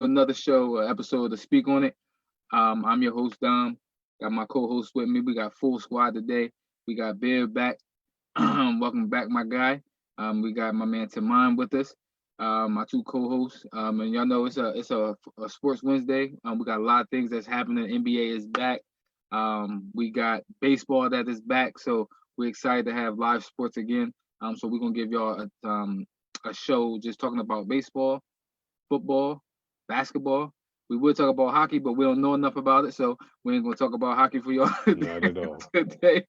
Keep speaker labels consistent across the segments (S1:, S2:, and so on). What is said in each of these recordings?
S1: another show, episode to speak on it. I'm your host Dom. Got my co-host with me. We got full squad today. We got Bear back. Welcome back, my guy. We got my man Taman with us. My two co-hosts. And y'all know it's a Sports Wednesday. We got a lot of things that's happening. NBA is back. We got baseball that is back. So we're excited to have live sports again. So we're gonna give y'all a show just talking about baseball, football, basketball. We will talk about hockey, but we don't know enough about it, so we ain't gonna talk about hockey for y'all
S2: Not at all.
S1: today.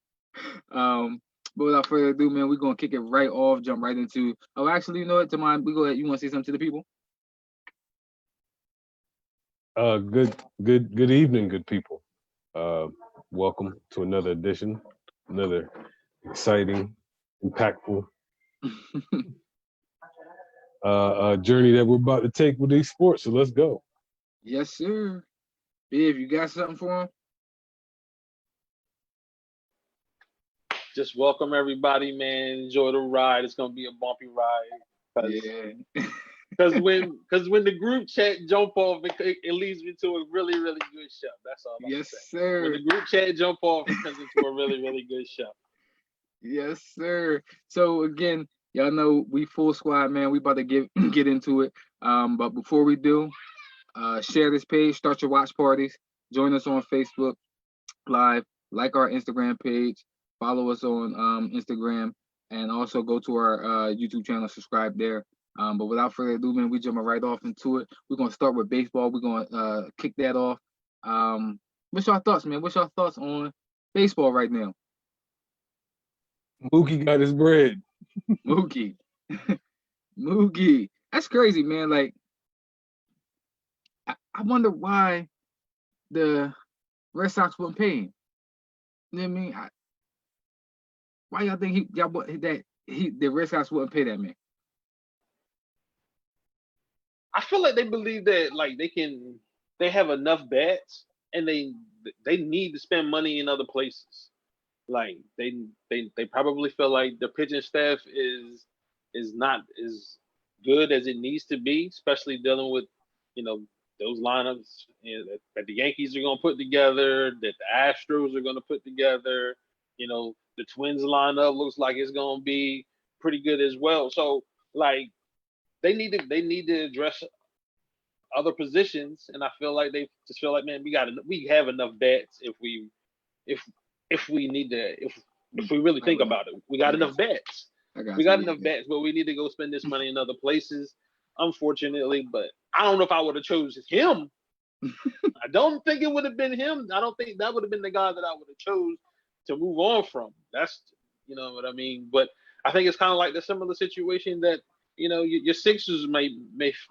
S1: Um, but without further ado, man, we're gonna kick it right off, jump right into. Oh, actually, you know what? Tomorrow, we go ahead. You want to say something to the people?
S2: Good evening, good people. Uh, Welcome to another edition, another exciting, impactful journey that we're about to take with these sports. So let's go.
S1: Yes, sir. Biv, you got something for him?
S3: Just welcome everybody, man. Enjoy the ride. It's gonna be a bumpy ride.
S1: Yeah.
S3: Cause when the group chat jump off, it leads me to a really really good show. That's all I'm
S1: Yes,
S3: saying. When
S1: sir.
S3: the group chat jump off, it turns into a really really good show.
S1: Yes, sir. So again, y'all know we full squad, man. We about to get into it. But before we do, share this page, start your watch parties, join us on Facebook Live, like our Instagram page, follow us on Instagram, and also go to our YouTube channel, subscribe there. But without further ado, man, we jumping right off into it. We're gonna start with baseball. We're gonna kick that off. What's your thoughts, man? What's your thoughts on baseball right now?
S2: Mookie got his bread.
S1: Mookie, Mookie, that's crazy, man. Like I wonder why the Red Sox wouldn't pay him. You know what I mean? Why y'all think the Red Sox wouldn't pay that man?
S3: I feel like they believe that like they have enough bats and they need to spend money in other places. Like they probably feel like the pitching staff is not as good as it needs to be, especially dealing with you know those lineups that the Yankees are going to put together, that the Astros are going to put together. The Twins lineup looks like it's going to be pretty good as well. So like they need to address other positions, and I feel like they just feel like man we have enough bats if if we need to if we really
S1: I
S3: think
S1: got,
S3: about it. We
S1: I
S3: got
S1: got
S3: enough bats.
S1: I got
S3: We
S1: you.
S3: got
S1: Yeah,
S3: enough
S1: yeah.
S3: bats, but we need to go spend this money in other places. Unfortunately, but I don't know if I would have chosen him. I don't think it would have been him. I don't think that would have been the guy that I would have chose to move on from. That's you know what I mean. But I think it's kind of like the similar situation that your Sixers may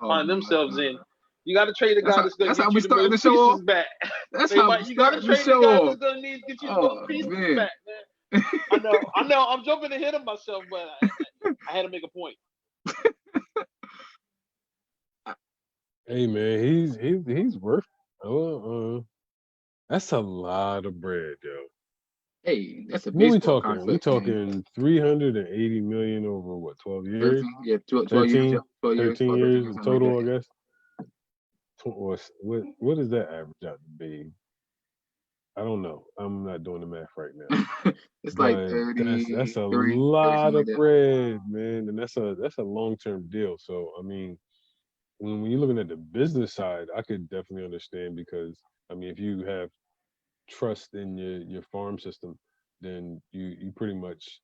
S1: Oh
S3: find
S1: my
S3: themselves in.
S1: god.
S3: You got to trade a
S1: That's
S3: guy
S1: how
S3: that's going to
S1: that's how
S3: get
S1: we
S3: you the
S1: starting the
S3: most
S1: show
S3: pieces
S1: off.
S3: back.
S1: That's how we
S3: You got to
S1: starting the
S3: trade the
S1: show
S3: guy
S1: off.
S3: that's going to need to get you the most
S1: Oh
S3: pieces
S1: man.
S3: back, man. I know. I'm jumping ahead of myself, but I had to make a point.
S2: Hey man, he's worth. That's a lot of bread, yo.
S1: Hey, that's a
S2: What we
S1: baseball
S2: talking? We
S1: contract, man.
S2: talking 380 million over what, 12 years?
S1: 13, yeah, 12 years, yeah.
S2: 13,
S1: 12 years,
S2: 13
S1: about 13
S2: years
S1: years,
S2: in
S1: something like
S2: total,
S1: that.
S2: I guess. What does that average out to be? I don't know. I'm not doing the math right now.
S1: Yeah. It's like
S2: But that's a
S1: 30,
S2: lot
S1: something like
S2: of
S1: that.
S2: bread, man, and that's a long-term deal. So I mean, when you're looking at the business side, I could definitely understand because I mean, if you have trust in your farm system, then you pretty much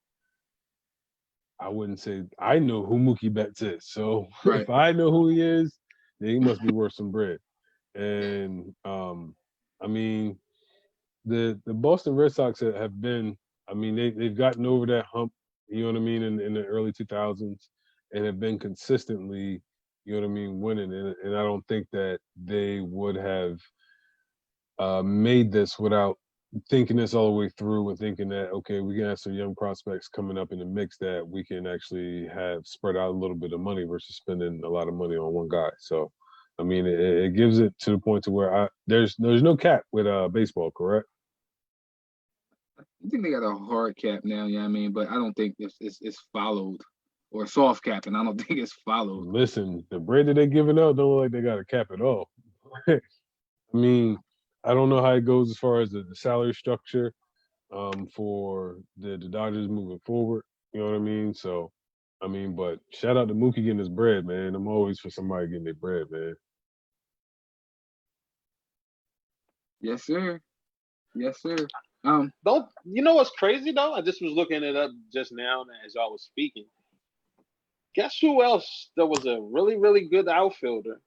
S2: I wouldn't say I know who Mookie Betts is. So
S1: Right.
S2: if I know who he is, then he must be worth some bread.
S1: Yeah.
S2: And I mean, the Boston Red Sox have been, I mean, they've gotten over that hump, you know what I mean, in the early 2000s, and have been consistently, you know what I mean, winning. And I don't think that they would have made this without thinking this all the way through and thinking that okay, we can have some young prospects coming up in the mix that we can actually have spread out a little bit of money versus spending a lot of money on one guy. So, I mean, it gives it to the point to where there's no cap with baseball, correct?
S1: I think they got a hard cap now, you know what I mean? But I don't think it's followed. or soft capping. I don't think it's followed.
S2: Listen, the bread that they're giving out don't look like they got to cap it off. I mean, I don't know how it goes as far as the salary structure for the Dodgers moving forward. You know what I mean? So, I mean, but shout out to Mookie getting his bread, man. I'm always for somebody getting their bread, man.
S1: Yes, sir. Yes, sir.
S3: Don't you know what's crazy though? I just was looking it up just now as y'all was speaking. Guess who else? There was a really, really good outfielder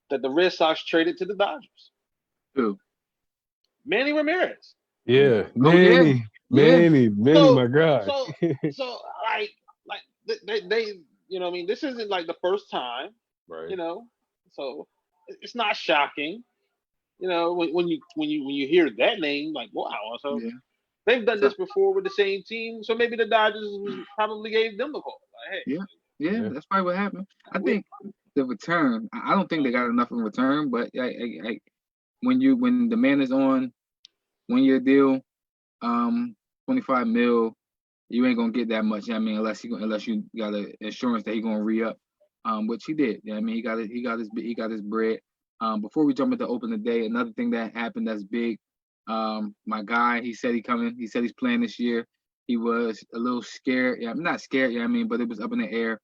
S3: that the Red Sox traded to the Dodgers.
S1: Who?
S3: Manny Ramirez.
S2: Yeah,
S1: Oh, yeah.
S2: Manny,
S3: So,
S2: my guy.
S3: so like they you know what I mean, this isn't like the first time,
S2: Right.
S3: you know. So it's not shocking. You know, when you hear that name, like wow, so
S1: Yeah.
S3: they've done
S1: So,
S3: this before with the same team, so maybe the Dodgers probably gave them the call. Like, hey,
S1: yeah,
S2: Yeah.
S1: that's probably what happened. I
S3: we,
S1: think the return. I don't think they got enough in return, but when the man is on 1 year deal, 25 mil, you ain't gonna get that much. I mean, unless you got an insurance that he gonna re up, which he did. I mean, he got his bread. Before we jump into open the day, another thing that happened that's big. My guy, he said he coming. He said he's playing this year. He was a little scared. Yeah, I'm not scared. Yeah, I mean, but it was up in the air.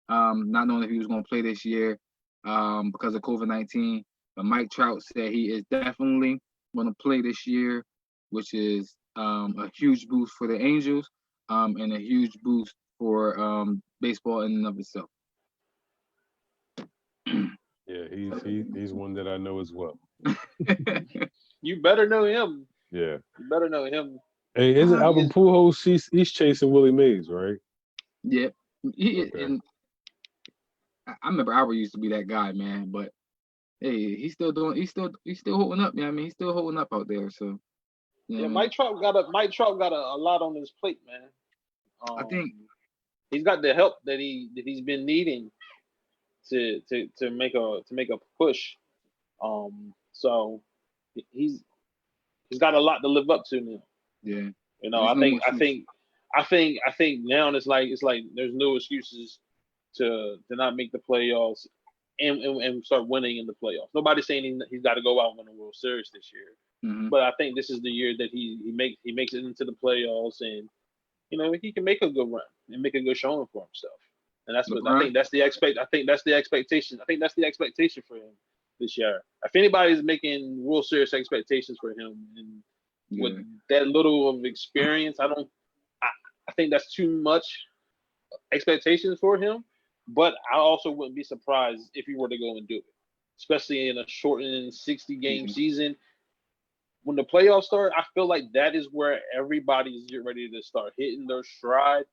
S1: Not knowing if he was gonna play this year, because of COVID-19. But Mike Trout said he is definitely gonna play this year, which is a huge boost for the Angels, and a huge boost for baseball in and of itself.
S2: Yeah, he's one that I know as well.
S3: you better know him.
S2: Yeah.
S3: You better know him.
S2: Hey, isn't Albert
S1: Yeah.
S2: Pujols? He's chasing Willie Mays, right?
S1: Yeah,
S2: Okay.
S1: and I remember Albert used to be that guy, man. But hey, he's still holding up. Yeah, I mean, he's still holding up out there. So yeah,
S3: Yeah,
S1: man.
S3: Mike Trout got a lot on his plate, man.
S1: I think
S3: He's got the help that he's been needing to make a push. So he's got a lot to live up to now.
S1: yeah.
S3: You know,
S1: There's
S3: I
S1: no more
S3: think I
S1: excuse.
S3: think I think now it's like there's no excuses to not make the playoffs and start winning in the playoffs. Nobody's saying he's got to go out and win a World Series this year,
S1: Mm-hmm.
S3: but I think this is the year that he makes it into the playoffs, and you know he can make a good run and make a good showing for himself. And that's what I
S1: LeBron.
S3: think. I think that's the expectation. I think that's the expectation for him this year. If anybody's making World Series expectations for him, and with
S1: Yeah.
S3: that little of experience, I think that's too much expectations for him. But I also wouldn't be surprised if he were to go and do it, especially in a shortened 60-game season. When the playoffs start, I feel like that is where everybody's ready to start hitting their stride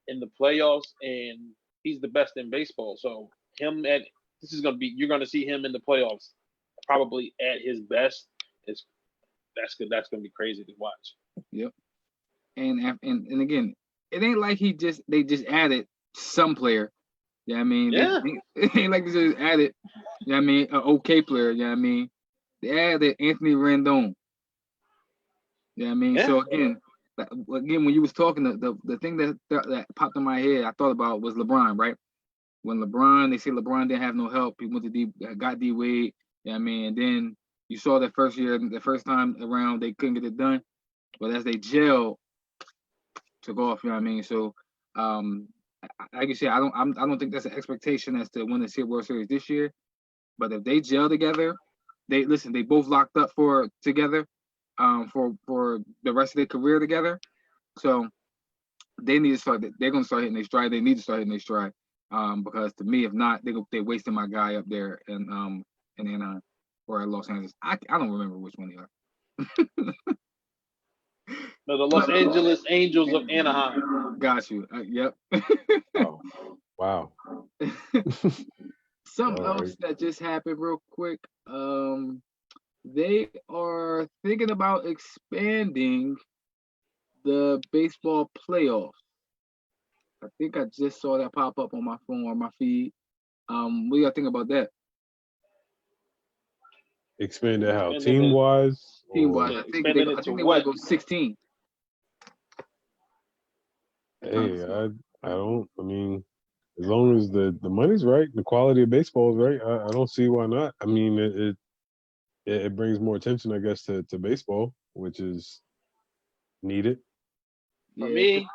S3: in the playoffs, and he's the best in baseball. So you're gonna see him in the playoffs probably at his best. That's good. That's gonna be crazy to watch.
S1: Yep. And again, it ain't like they just added some player. Yeah, I mean,
S3: Yeah.
S1: it ain't like they just added. Yeah, I mean, an okay player. Yeah, I mean, they added Anthony Rendon. Yeah, I mean,
S3: Yeah.
S1: so again, when you was talking, the thing that popped in my head, I thought about was LeBron, right? When they say LeBron didn't have no help, he went to got D Wade. Yeah, I mean, and then you saw that first year, the first time around, they couldn't get it done. But as they gel, took off. You know what I mean? So, like you said, I don't think that's an expectation as to win the World Series this year. But if they gel together, they both locked up for together, for the rest of their career together. So they need to start. They're gonna start hitting their stride. They need to start hitting their stride. Because to me, if not, they're wasting my guy up there in Anaheim or Los Angeles. I don't remember which one they are.
S3: No, the Los Angeles Angels of Anaheim.
S1: Got you. Yep.
S2: Oh, wow.
S1: Something
S2: All
S1: else
S2: right.
S1: that just happened real quick. They are thinking about expanding the baseball playoffs. I think I just saw that pop up on my phone or my feed. What do y'all think about that?
S2: Expand it how?
S3: Expanding
S2: Team
S3: it.
S2: wise?
S1: Team wise,
S3: Yeah,
S1: I think
S3: expanding it to
S1: they want
S3: what?
S1: to go 16.
S2: Hey, I don't. I mean, as long as the money's right, the quality of baseball is right, I don't see why not. I mean, it brings more attention, I guess, to baseball, which is needed.
S3: For
S1: Yeah.
S3: me,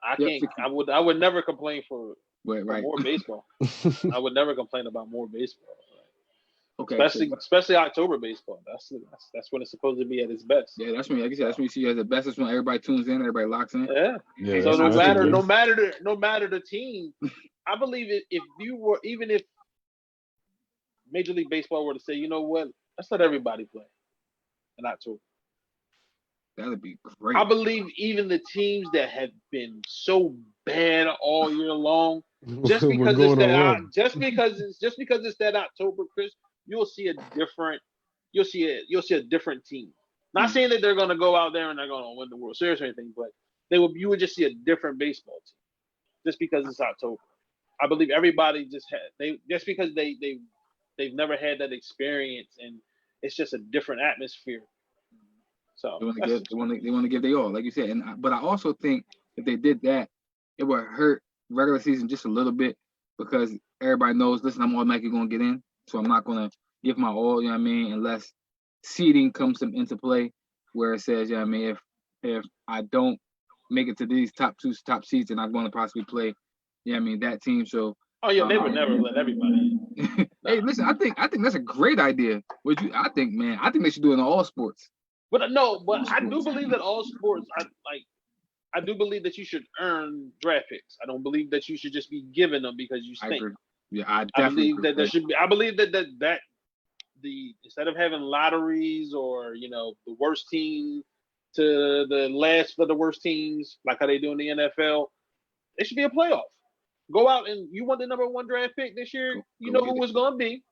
S3: I
S1: Yep.
S3: can't. I would never complain for
S1: Right.
S3: more baseball. I would never complain about more baseball.
S1: Okay.
S3: Especially October baseball. That's when it's supposed to be at its best.
S1: Yeah, that's when, like you said, that's when you see as the best. That's when everybody tunes in, everybody locks in.
S3: Yeah.
S2: Yeah.
S3: So no
S2: that's
S3: matter
S2: good.
S3: no matter the team, I believe if you were, even if Major League Baseball were to say, you know what, let's let everybody play in October.
S1: That'd be great.
S3: I believe even the teams that have been so bad all year long, just
S2: We're
S3: because it's
S2: going on
S3: that
S2: run.
S3: just because it's that October, Chris, you'll see a different you'll see a different team. Not saying that they're going to go out there and they're going to win the World Series or anything, but you would just see a different baseball team just because it's October. I believe everybody just because they've never had that experience, and it's just a different atmosphere. So
S1: They want to give they all, like you said. But I also think if they did that, it would hurt regular season just a little bit because everybody knows, listen, I'm automatically going to get in, so I'm not going to give my all. You know what I mean? Unless seeding comes into play, where it says, you know what I mean, if I don't make it to these top seeds, and I'm going to possibly play, you know what I mean, that team. So.
S3: oh yeah, they would never let everybody in.
S1: Hey, listen, I think that's a great idea. I think, man, I think they should do it in all sports.
S3: But no, but I do believe that all sports, I do believe that you should earn draft picks. I don't believe that you should just be given them because you
S1: I
S3: stink.
S1: agree. Yeah, I
S3: I
S1: definitely
S3: believe that there should be. I believe that the instead of having lotteries or the worst team to the last of the worst teams like how they do in the NFL, it should be a playoff. Go out and you want the number one draft pick this year. You
S1: go
S3: know
S1: get
S3: who
S1: it.
S3: it's going to be.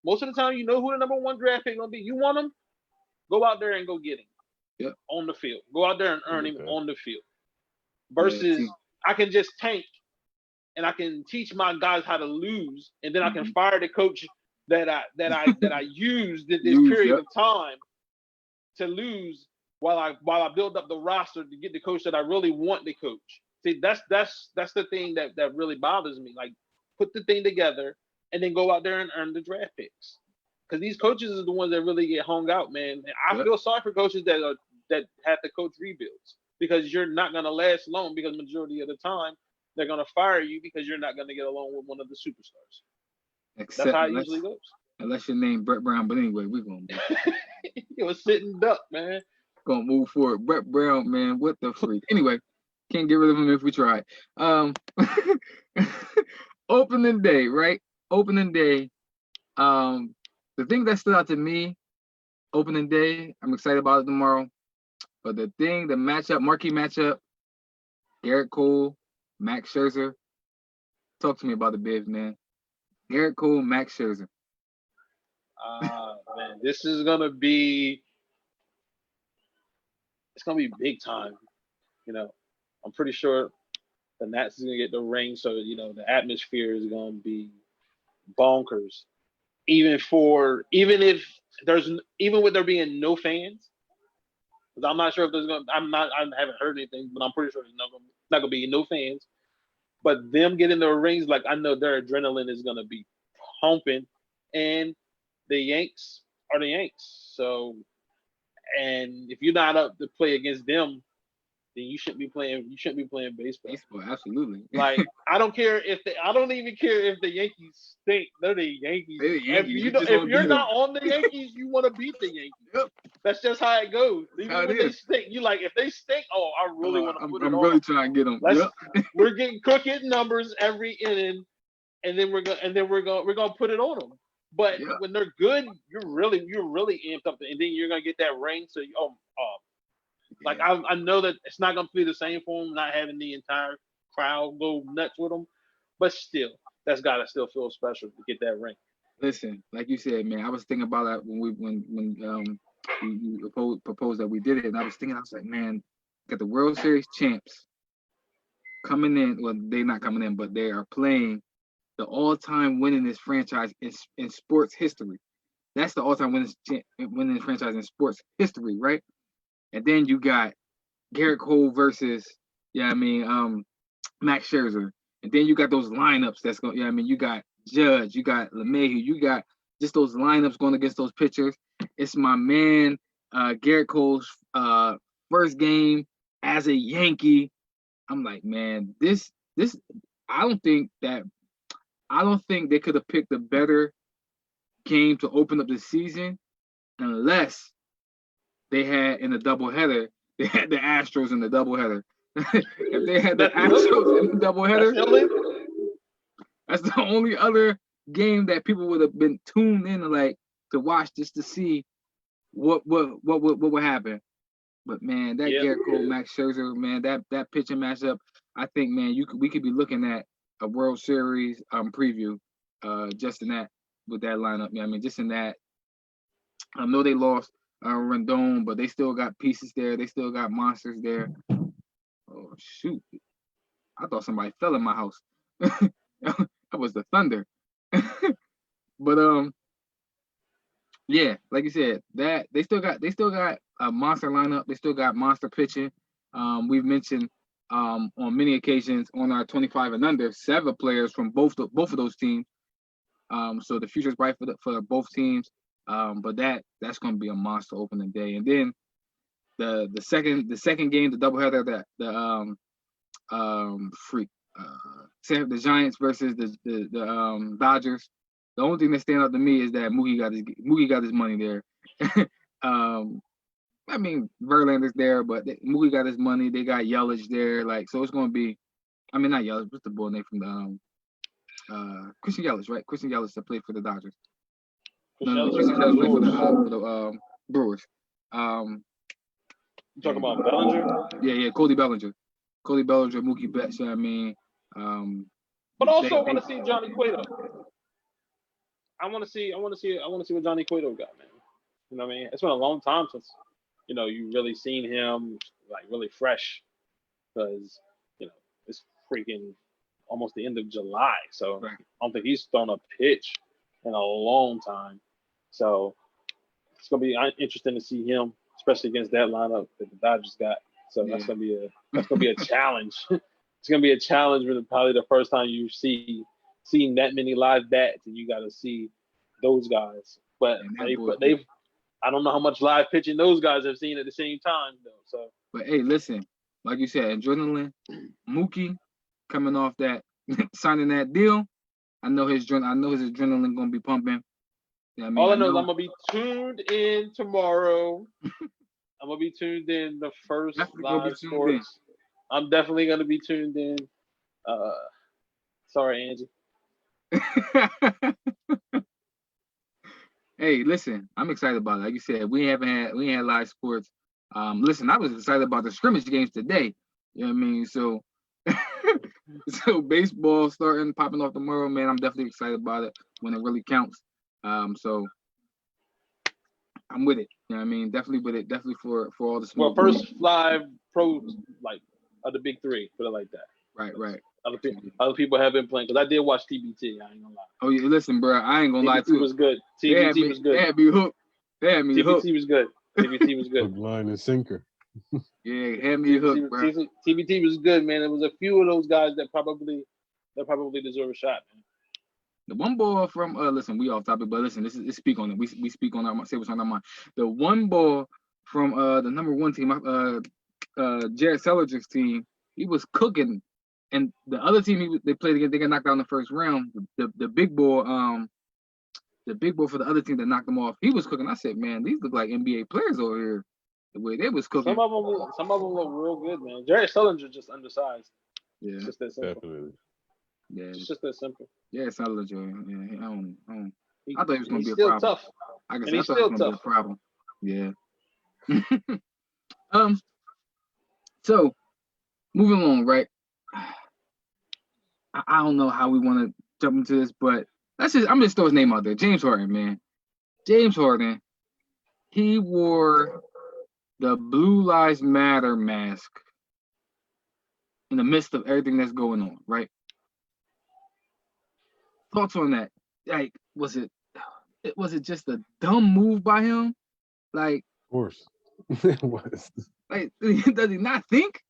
S3: Most of the time, you know who the number one draft pick going to be. You want them, go out there and go get him.
S1: Yep.
S3: On the field. Go out there and earn him
S2: Okay.
S3: on the field. Versus I can just tank and I can teach my guys how to lose, and then I can fire the coach that I used this period of time to lose while I build up the roster to get the coach that I really want to coach. See, that's the thing that really bothers me. Like, put the thing together and then go out there and earn the draft picks. Because these coaches are the ones that really get hung out, man. And I feel sorry for coaches that have to coach rebuilds because you're not going to last long, because majority of the time they're going to fire you because you're not going to get along with one of the superstars. That's how it usually goes.
S1: Unless your name Brett Brown, but anyway, we're going to
S3: You're a sitting duck, man.
S1: Gonna move forward. Brett Brown, man, what the freak? Anyway, can't get rid of him if we try. Opening day, right? Opening day. The thing that stood out to me, opening day, I'm excited about it tomorrow. But the marquee matchup, Garrett Cole, Max Scherzer. Talk to me about the Bibbs, man. Garrett Cole, Max Scherzer.
S3: Man, this is gonna be. It's gonna be big time. I'm pretty sure the Nats is gonna get the ring, so the atmosphere is gonna be bonkers. Even with there being no fans, because I'm not sure if I haven't heard anything, but I'm pretty sure there's not gonna be no fans. But them getting the rings, like, I know their adrenaline is gonna be pumping, and the Yanks are the Yanks. So, and if you're not up to play against them, then you shouldn't be playing baseball.
S1: Baseball, absolutely.
S3: Like, I don't even care if the Yankees stink. They're the Yankees.
S1: They're the Yankees.
S3: If you're not on the Yankees, you want to beat the Yankees.
S1: Yep.
S3: That's just how it goes. Even when they stink, if they stink, I really want to put it on.
S1: I'm really trying to get them.
S3: We're getting crooked numbers every inning, and then we're gonna put it on them. But when they're good, you're really amped up, and then you're gonna get that ring. So I know that it's not gonna be the same for them, not having the entire crowd go nuts with them, but still, that's gotta still feel special to get that ring.
S1: Listen, like you said, man, I was thinking about that when you proposed that we did it, and I was like, man, got the World Series champs coming in. Well, they're not coming in, but they are playing the all-time winningest franchise in sports history. That's the all-time winning franchise in sports history, right? And then you got Garrett Cole versus, Max Scherzer, and then you got those lineups that's going. I mean, you got Judge, you got LeMahieu, you got just those lineups going against those pitchers. It's my man Garrett Cole's first game as a Yankee. I'm like, man, this I don't think they could have picked a better game to open up the season unless they had in the doubleheader. They had the Astros in the doubleheader. If they had the Astros in the doubleheader, that's the only other game that people would have been tuned in to watch just to see what would happen. But man, that Garrett Cole, Max Scherzer, man, that pitching matchup, I think, man, we could be looking at a World Series preview, just in that with that lineup. Yeah, I mean, just in that. I know they lost Rendon, but they still got pieces there. They still got monsters there. Oh shoot! I thought somebody fell in my house. That was the thunder. But yeah, like you said, that they still got a monster lineup. They still got monster pitching. We've mentioned on many occasions on our 25 and under 7 players from both of those teams. So the future's bright for both teams. But that's going to be a monster opening day. And then the second game, the doubleheader, the Giants versus the Dodgers. The only thing that stands out to me is that Mookie got his money there. I mean, Verlander's there, but Mookie got his money. They got Yelich there, so it's going to be. I mean, not Yelich. What's the boy name from the Christian Yelich, right? Christian Yelich that played for the Dodgers. No, Christian Yelich played for the Brewers.
S3: You talking about Bellinger?
S1: Yeah, Cody Bellinger, Mookie Betts. I mean,
S3: but also I want to see Johnny Cueto. I want to see what Johnny Cueto got, man. You know what I mean? It's been a long time since you really seen him really fresh, because it's freaking almost the end of July, so right. I don't think he's thrown a pitch in a long time. So it's gonna be interesting to see him, especially against that lineup that the Dodgers got. So yeah. That's gonna be a challenge. It's gonna be a challenge for probably the first time you seeing that many live bats, and you got to see those guys. But they've I don't know how much live pitching those guys have seen at the same time though. So,
S1: but hey, listen, like you said, adrenaline, Mookie coming off that signing that deal. I know his adrenaline gonna be pumping. Yeah, I mean,
S3: all I know is I'm gonna be tuned in tomorrow. I'm gonna be tuned in the first live sports. I'm definitely gonna be tuned in. Sorry, Angie.
S1: Hey, listen, I'm excited about it. Like you said, we ain't had live sports. Listen, I was excited about the scrimmage games today. You know what I mean? So, so baseball popping off tomorrow, man. I'm definitely excited about it when it really counts. So I'm with it. You know what I mean? Definitely with it. Definitely for all the smoke.
S3: Well, first live pros of the big 3, put it like that.
S1: Right.
S3: Other people have been playing, because I did watch TBT. I ain't gonna lie.
S1: Oh yeah, listen, bro. I ain't gonna lie too.
S3: TBT was good. TBT was good.
S1: They had me hooked.
S3: TBT was good. TBT was good.
S2: Hook, line, and sinker.
S1: Yeah, had me hooked, bro.
S3: TBT was good, man. There was a few of those guys that probably deserve a shot, man.
S1: The one ball from listen, we off topic, but listen, let's speak on it. We speak on our say what's on our mind. The one ball from the number 1 team, Jared Seligman's team, he was cooking, and the other team they played against, they got knocked out in the first round. The big ball for the other team that knocked them off, he was cooking. I said, man, these look like NBA players over here. The way they was cooking.
S3: Some of them look real good, man. Jared Seligman just undersized.
S1: Yeah,
S3: it's just that simple.
S2: Definitely.
S1: Yeah,
S3: it's just that simple.
S1: Yeah, Seligman. Yeah, I thought he was gonna be a
S3: still
S1: problem.
S3: Tough.
S1: I guess I thought he was gonna be a problem. Yeah. So moving along, right? I don't know how we want to jump into this, but I'm just throw his name out there. James Harden, man. James Harden. He wore the Blue Lives Matter mask in the midst of everything that's going on, right? Thoughts on that? Was it just a dumb move by him? Of
S2: course, it was.
S1: Does he not think?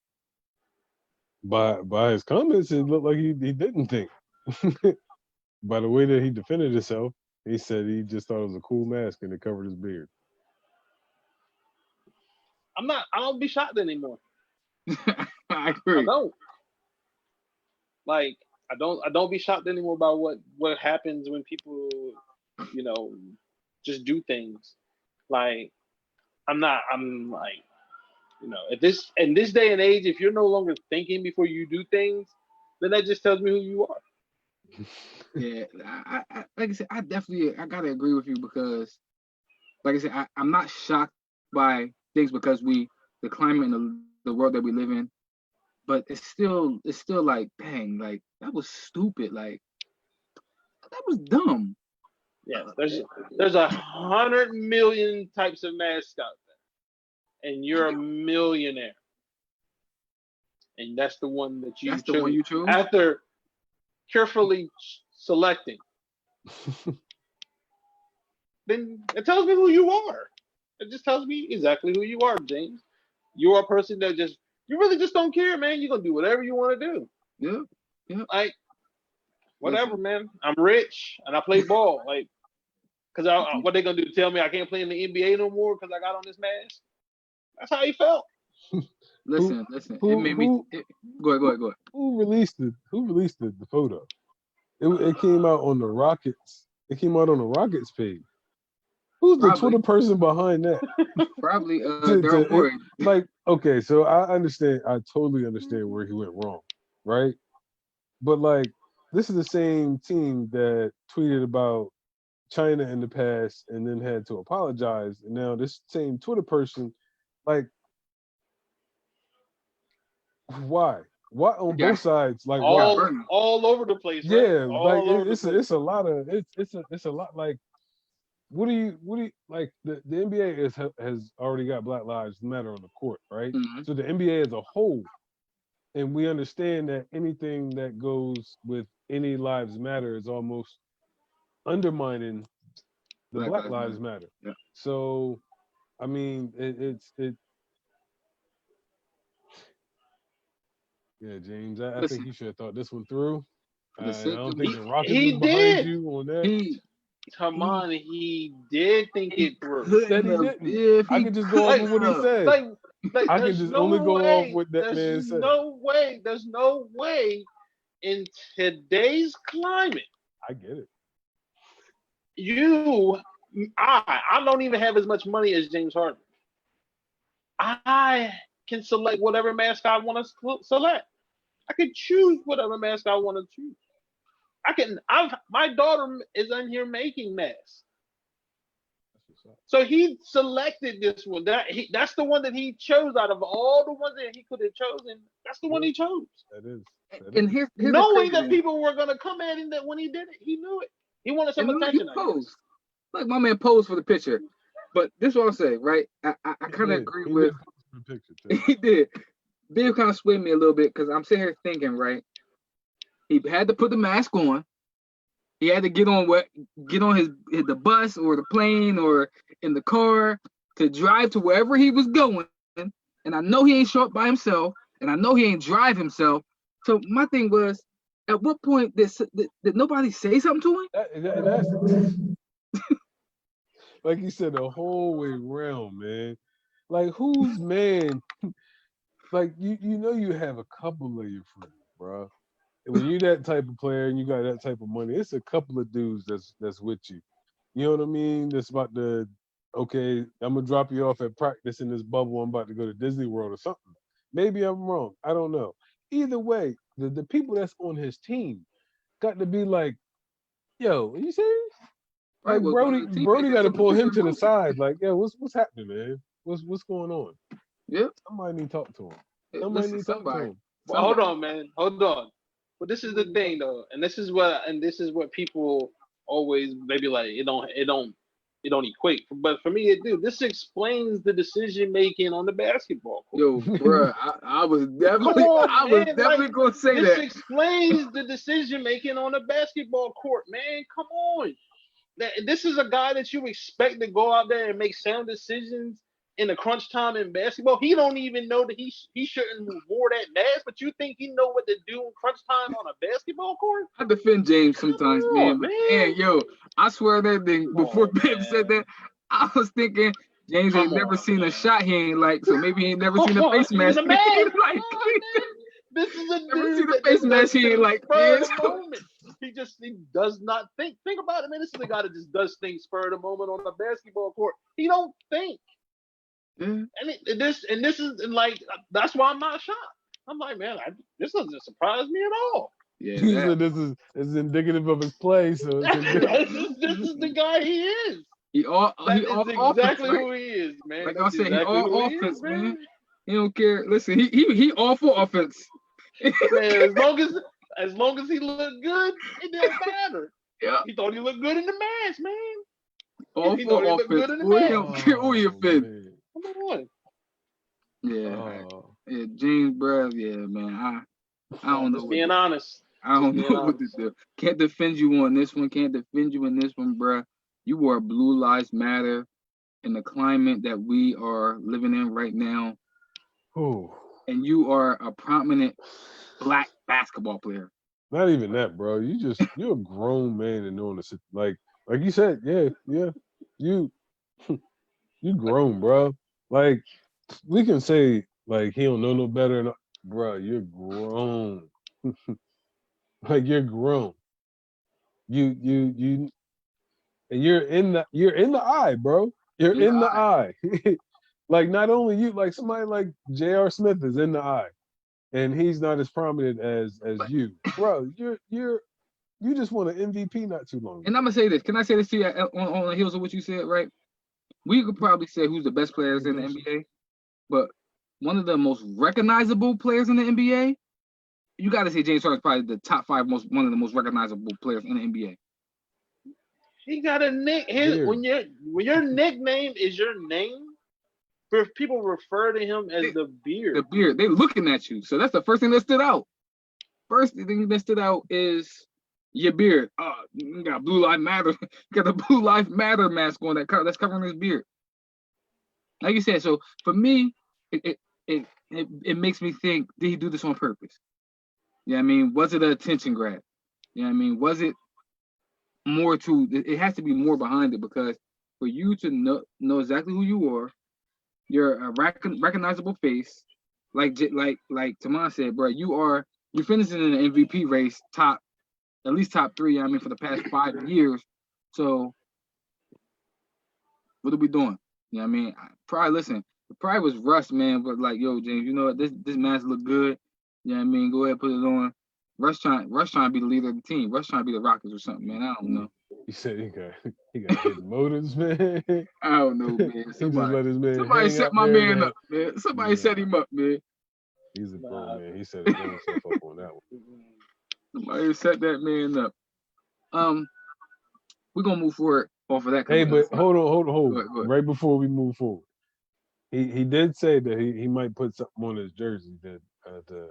S2: By his comments, it looked like he didn't think. By the way that he defended himself, he said he just thought it was a cool mask and it covered his beard.
S3: I don't be shocked anymore.
S1: I
S3: I
S1: agree.
S3: don't. Like, I don't be shocked anymore about what happens when people, you know, just do things. Like, I'm like, at in this day and age, if you're no longer thinking before you do things, then that just tells me who you are.
S1: Yeah, I like I said, I gotta agree with you because, like I said, I'm not shocked by things because the climate and the world that we live in, but it's still like, dang, like that was stupid, like that was dumb.
S3: Yes, there's 100 million types of masks out there, and you're a millionaire, and that's the one that you
S1: That's
S3: choose
S1: the one you chose.
S3: after carefully selecting. Then it tells me who you are. It just tells me exactly who you are, James. You are a person that you really just don't care, man. You're gonna do whatever you want to do.
S1: Yeah, yeah.
S3: Like, whatever,
S1: Listen,
S3: man. I'm rich and I play ball. Like, cause what they gonna do? Tell me I can't play in the NBA no more because I got on this mask? That's how he felt.
S1: listen. It made me. Go ahead.
S2: Who released the photo? It came out on the Rockets. It came out on the Rockets page. Who's the Twitter person behind that?
S1: Probably Daryl Morey.
S2: Like, okay, so I totally understand where he went wrong, right? But like, this is the same team that tweeted about China in the past and then had to apologize. And now this same Twitter person, like, why? Why on both sides? Like, why?
S3: All over the place. Right?
S2: Yeah, like it's a lot of it's a lot like. What do you like? The NBA has already got Black Lives Matter on the court, right?
S1: Mm-hmm.
S2: So the NBA as a whole, and we understand that anything that goes with any lives matter is almost undermining the Black Lives Matter.
S1: Yeah.
S2: So, I mean, yeah, James, I think you should have thought this one through. I don't think the Rockets was behind you on that.
S3: Come on, he did think it through.
S2: That he didn't. I can just go off of what he said. I can just only go off what that man said.
S3: There's no way in today's climate.
S2: I get it.
S3: I don't even have as much money as James Harden. I can select whatever mask I want to select. I can choose whatever mask I want to choose. My daughter is in here making masks. So he selected this one. That's the one that he chose out of all the ones that he could have chosen. That's the one he chose.
S2: That is.
S1: And here's
S3: knowing that people were gonna come at him, that when he did it, he knew it. He wanted some attention.
S1: Like my man posed for the picture, but this is what I'll say, right? I kind of agree with. He did. Bill kind of swayed me a little bit because I'm sitting here thinking, right? He had to put the mask on. He had to get on the bus or the plane or in the car to drive to wherever he was going. And I know he ain't show up by himself, and I know he ain't drive himself. So my thing was, at what point did nobody say something to
S2: him? Like you said, the whole way around, man. Like whose man? Like you know you have a couple of your friends, bro. When you're that type of player and you got that type of money, it's a couple of dudes that's with you. You know what I mean? That's about to, okay, I'm gonna drop you off at practice in this bubble. I'm about to go to Disney World or something. Maybe I'm wrong. I don't know. Either way, the people that's on his team got to be like, yo, are you serious? Like Brody got to pull him to the side. Like, yo, what's happening, man? What's going on?
S1: Yeah.
S2: Somebody need to talk to him. Somebody need to talk to him.
S3: Well, hold on, man. Hold on. But this is the thing, though, and this is what people always maybe like. It don't equate. But for me, it do. This explains the decision making on the basketball court.
S1: Yo, bro, I was definitely gonna say that.
S3: This explains the decision making on the basketball court, man. Come on. This is a guy that you expect to go out there and make sound decisions in the crunch time in basketball. He don't even know that he shouldn't have wore that mask, but you think he know what to do in crunch time on a basketball court?
S1: I defend James
S3: Come
S1: sometimes,
S3: on,
S1: man. But man, yo, I swear that thing
S3: Come
S1: before
S3: on,
S1: Bibb said
S3: man.
S1: that, I was thinking James ain't
S3: Come
S1: never
S3: on,
S1: seen a
S3: man.
S1: shot he ain't like, so maybe he ain't never
S3: Come
S1: seen a
S3: on,
S1: face
S3: even
S1: mask
S3: a
S1: he ain't
S3: mask.
S1: like.
S3: Come on, man. This is a
S1: Never seen
S3: dude
S1: a
S3: that
S1: face
S3: just does
S1: mask he ain't
S3: things
S1: like,
S3: spur
S1: man.
S3: of the moment. He does not think. Think about it, man. This is a guy that just does things spur of the moment on a basketball court. He don't think.
S1: Yeah.
S3: And this is and like that's why I'm not shocked. I'm like, man, this doesn't surprise me at all.
S1: Yeah,
S2: He
S1: that
S2: said this is indicative of his play, so it's indicative.
S3: this is the guy he is.
S1: he all
S3: That
S1: he
S3: is
S1: all offense,
S3: exactly
S1: right?
S3: who he is, man.
S1: Like I
S3: That's
S1: said, he
S3: exactly who
S1: all
S3: he
S1: offense,
S3: is,
S1: man.
S3: man.
S1: He don't care. Listen, he all for offense.
S3: Man, as long as he looked good, it don't matter.
S1: Yeah,
S3: He thought he looked good in the mask, man.
S1: all
S3: He thought he
S1: for
S3: looked
S1: offense.
S3: good in the
S1: Boy, he
S3: mask.
S1: don't care who he
S2: Oh
S1: offend.
S2: man.
S3: Come on.
S1: Yeah,
S2: Oh.
S1: yeah, James, bruh, yeah, man. I don't know
S3: Just
S1: what to
S3: being
S1: do.
S3: honest.
S1: I
S3: Just
S1: don't
S3: being
S1: know what to
S3: honest.
S1: do. Can't defend you on this one. Can't defend you in this one, bruh. You wore Blue Lives Matter in the climate that we are living in right now,
S2: Ooh.
S1: and you are a prominent black basketball player.
S2: Not even that, bro. You're a grown man and knowing the like you said, yeah. You you grown, bro. Like we can say like he don't know no better, bro. You're grown. Like you're grown. You and you're in the eye, bro. You're
S1: Yeah,
S2: in the eye. Like not only you, like somebody like J.R. Smith is in the eye, and he's not as prominent as
S1: but
S2: you, bro. You just won an MVP not too long
S1: and
S2: ago.
S1: I'm gonna say this. Can I say this to you on the heels of what you said? Right? We could probably say who's the best players in the NBA, but one of the most recognizable players in the NBA, you got to say James Harden's probably the top five one of the most recognizable players in the NBA.
S3: He got a nick.
S2: Here,
S3: When your nickname is your name, people refer to him as the
S1: The
S3: beard.
S1: beard, they looking at you, so that's the first thing that stood out. First thing that stood out is your beard. You got Blue Lives Matter. You got the Blue Lives Matter mask on that's covering his beard. Like you said, so for me, it makes me think: did he do this on purpose? Yeah, I mean, was it an attention grab? Yeah, I mean, was it more to? It has to be more behind it because for you to know exactly who you are, you're a recognizable face. Like Taman said, bro, you're finishing in the MVP race, at least top three. I mean, for the past 5 years. So what are we doing? You know what I mean? Probably listen. It probably was Russ, man, but like, yo, James, you know what? This mask look good. You know what I mean? Go ahead, put it on. Russ trying to be the leader of the team. Russ trying to be the Rockets or something, man. I don't know.
S2: he said he got hidden motives, man.
S1: I don't know, man.
S2: He just let his man
S1: Somebody
S2: hang
S1: set
S2: out
S1: my
S2: there,
S1: man
S2: man.
S1: up, man. Somebody set him up, man.
S2: He's a grown
S3: Nah.
S2: man. He set his own self up on that one.
S1: Somebody set that man up. We're gonna move forward off of that.
S2: Hey, but hold on.
S1: Go ahead.
S2: Right before we move forward, he did say that he might put something on his jersey that to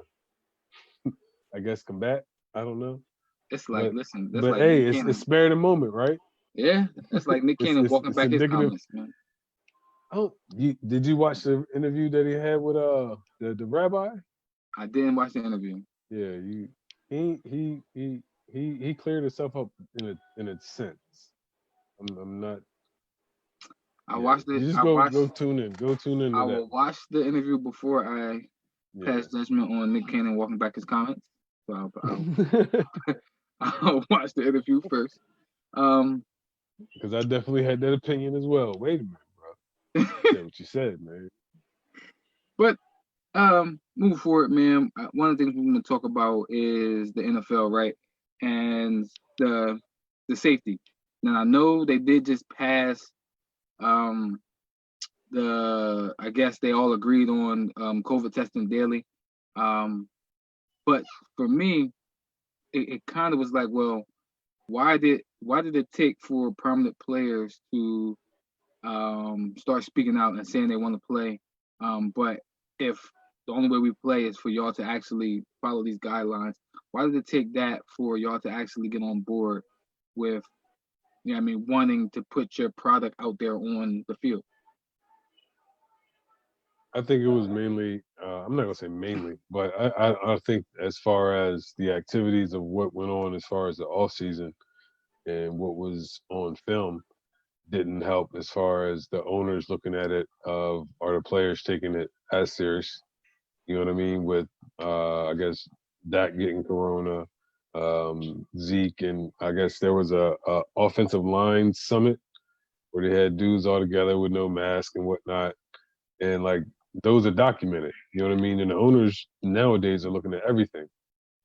S2: I guess combat. I don't know.
S1: It's like,
S2: But
S1: listen, that's
S2: but
S1: like
S2: hey,
S1: Nick
S2: it's
S1: Cannon.
S2: spare the moment, right?
S1: Yeah, that's like Nick Cannon walking
S2: It's
S1: back his
S2: indicative.
S1: comments, man.
S2: Oh, did you watch the interview that he had with the rabbi?
S1: I didn't watch the interview.
S2: Yeah, he cleared himself up in a sense. I'm not.
S1: I
S2: Yeah,
S1: watched it.
S2: you just
S1: I watched.
S2: go tune in. Go tune in
S1: I
S2: to
S1: will
S2: that.
S1: watch the interview before I
S2: Yeah.
S1: pass judgment on Nick Cannon walking back his comments. So I'll watch the interview first.
S2: Because I definitely had that opinion as well. Wait a minute, bro. Say what you said, man.
S1: But moving forward, man. One of the things we're going to talk about is the NFL, right? And the safety. Now I know they did just pass I guess they all agreed on COVID testing daily. But for me, it kind of was like, well, why did it take for prominent players to start speaking out and saying they want to play? But if the only way we play is for y'all to actually follow these guidelines, why did it take that for y'all to actually get on board with, you know what I mean, wanting to put your product out there on the field?
S2: I think it was mainly. I'm not gonna say mainly, but I think as far as the activities of what went on as far as the off season and what was on film didn't help as far as the owners looking at it of are the players taking it as serious. You know what I mean? With I guess Dak getting corona, Zeke, and I guess there was a offensive line summit where they had dudes all together with no mask and whatnot, and like those are documented. You know what I mean? And the owners nowadays are looking at everything,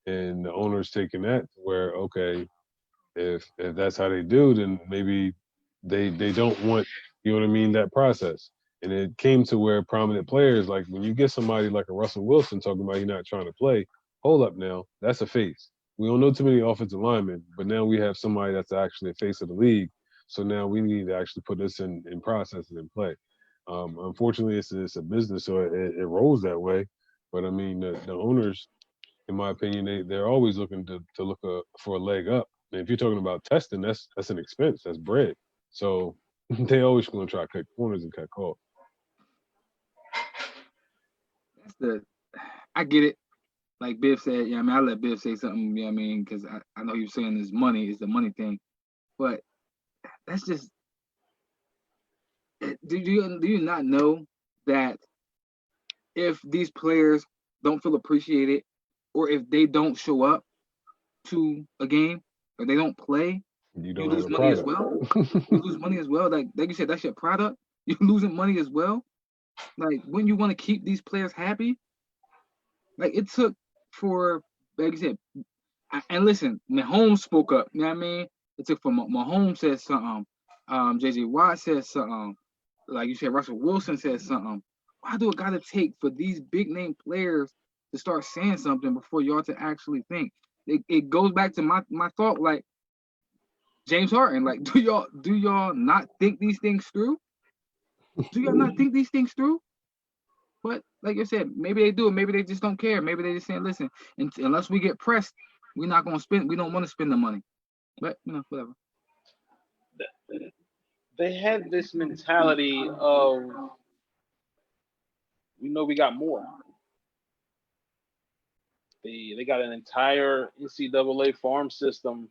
S2: and the owners taking that to where okay, if that's how they do, then maybe they don't want, you know what I mean, that process. And it came to where prominent players, like when you get somebody like a Russell Wilson talking about he's not trying to play, hold up now, that's a face. We don't know too many offensive linemen, but now we have somebody that's actually a face of the league. So now we need to actually put this in process and in play. Unfortunately, it's a business, so it rolls that way. But I mean, the owners, in my opinion, they're always looking to look for a leg up. And if you're talking about testing, that's an expense, that's bread. So they always going to try to cut corners and cut costs.
S1: That's the. I get it. Like Biff said, yeah, I mean, I let Biff say something. You know what I mean? Because I know he was saying this money is the money thing, but that's just. Do you not know that if these players don't feel appreciated, or if they don't show up to a game, or they don't play,
S2: You
S1: you
S2: don't have
S1: lose
S2: a
S1: money as
S2: product.
S1: well. You lose money as well. Like you said, that's your product. You're losing money as well. Like when you want to keep these players happy, like it took for like you said, and listen, Mahomes spoke up. You know what I mean? It took for Mahomes said something. JJ Watt said something. Like you said, Russell Wilson said something. Why do it gotta take for these big name players to start saying something before y'all to actually think? It goes back to my thought, like James Harden. Like, do y'all not think these things through? Do y'all not think these things through? But like I said, maybe they do. Maybe they just don't care. Maybe they just saying, listen, unless we get pressed, we're not gonna spend. We don't want to spend the money. But whatever.
S3: They had this mentality of we know we got more. They got an entire NCAA farm system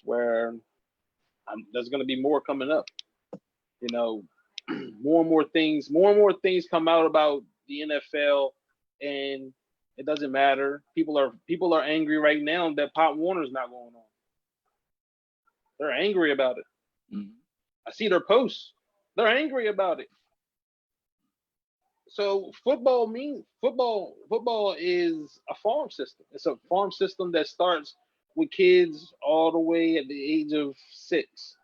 S3: where there's going to be more coming up. You know, more and more things come out about the NFL, and it doesn't matter. People are angry right now that Pop Warner's not going on. They're angry about it.
S1: Mm-hmm.
S3: I see their posts. They're angry about it. So football is a farm system. It's a farm system that starts with kids all the way at the age of 6.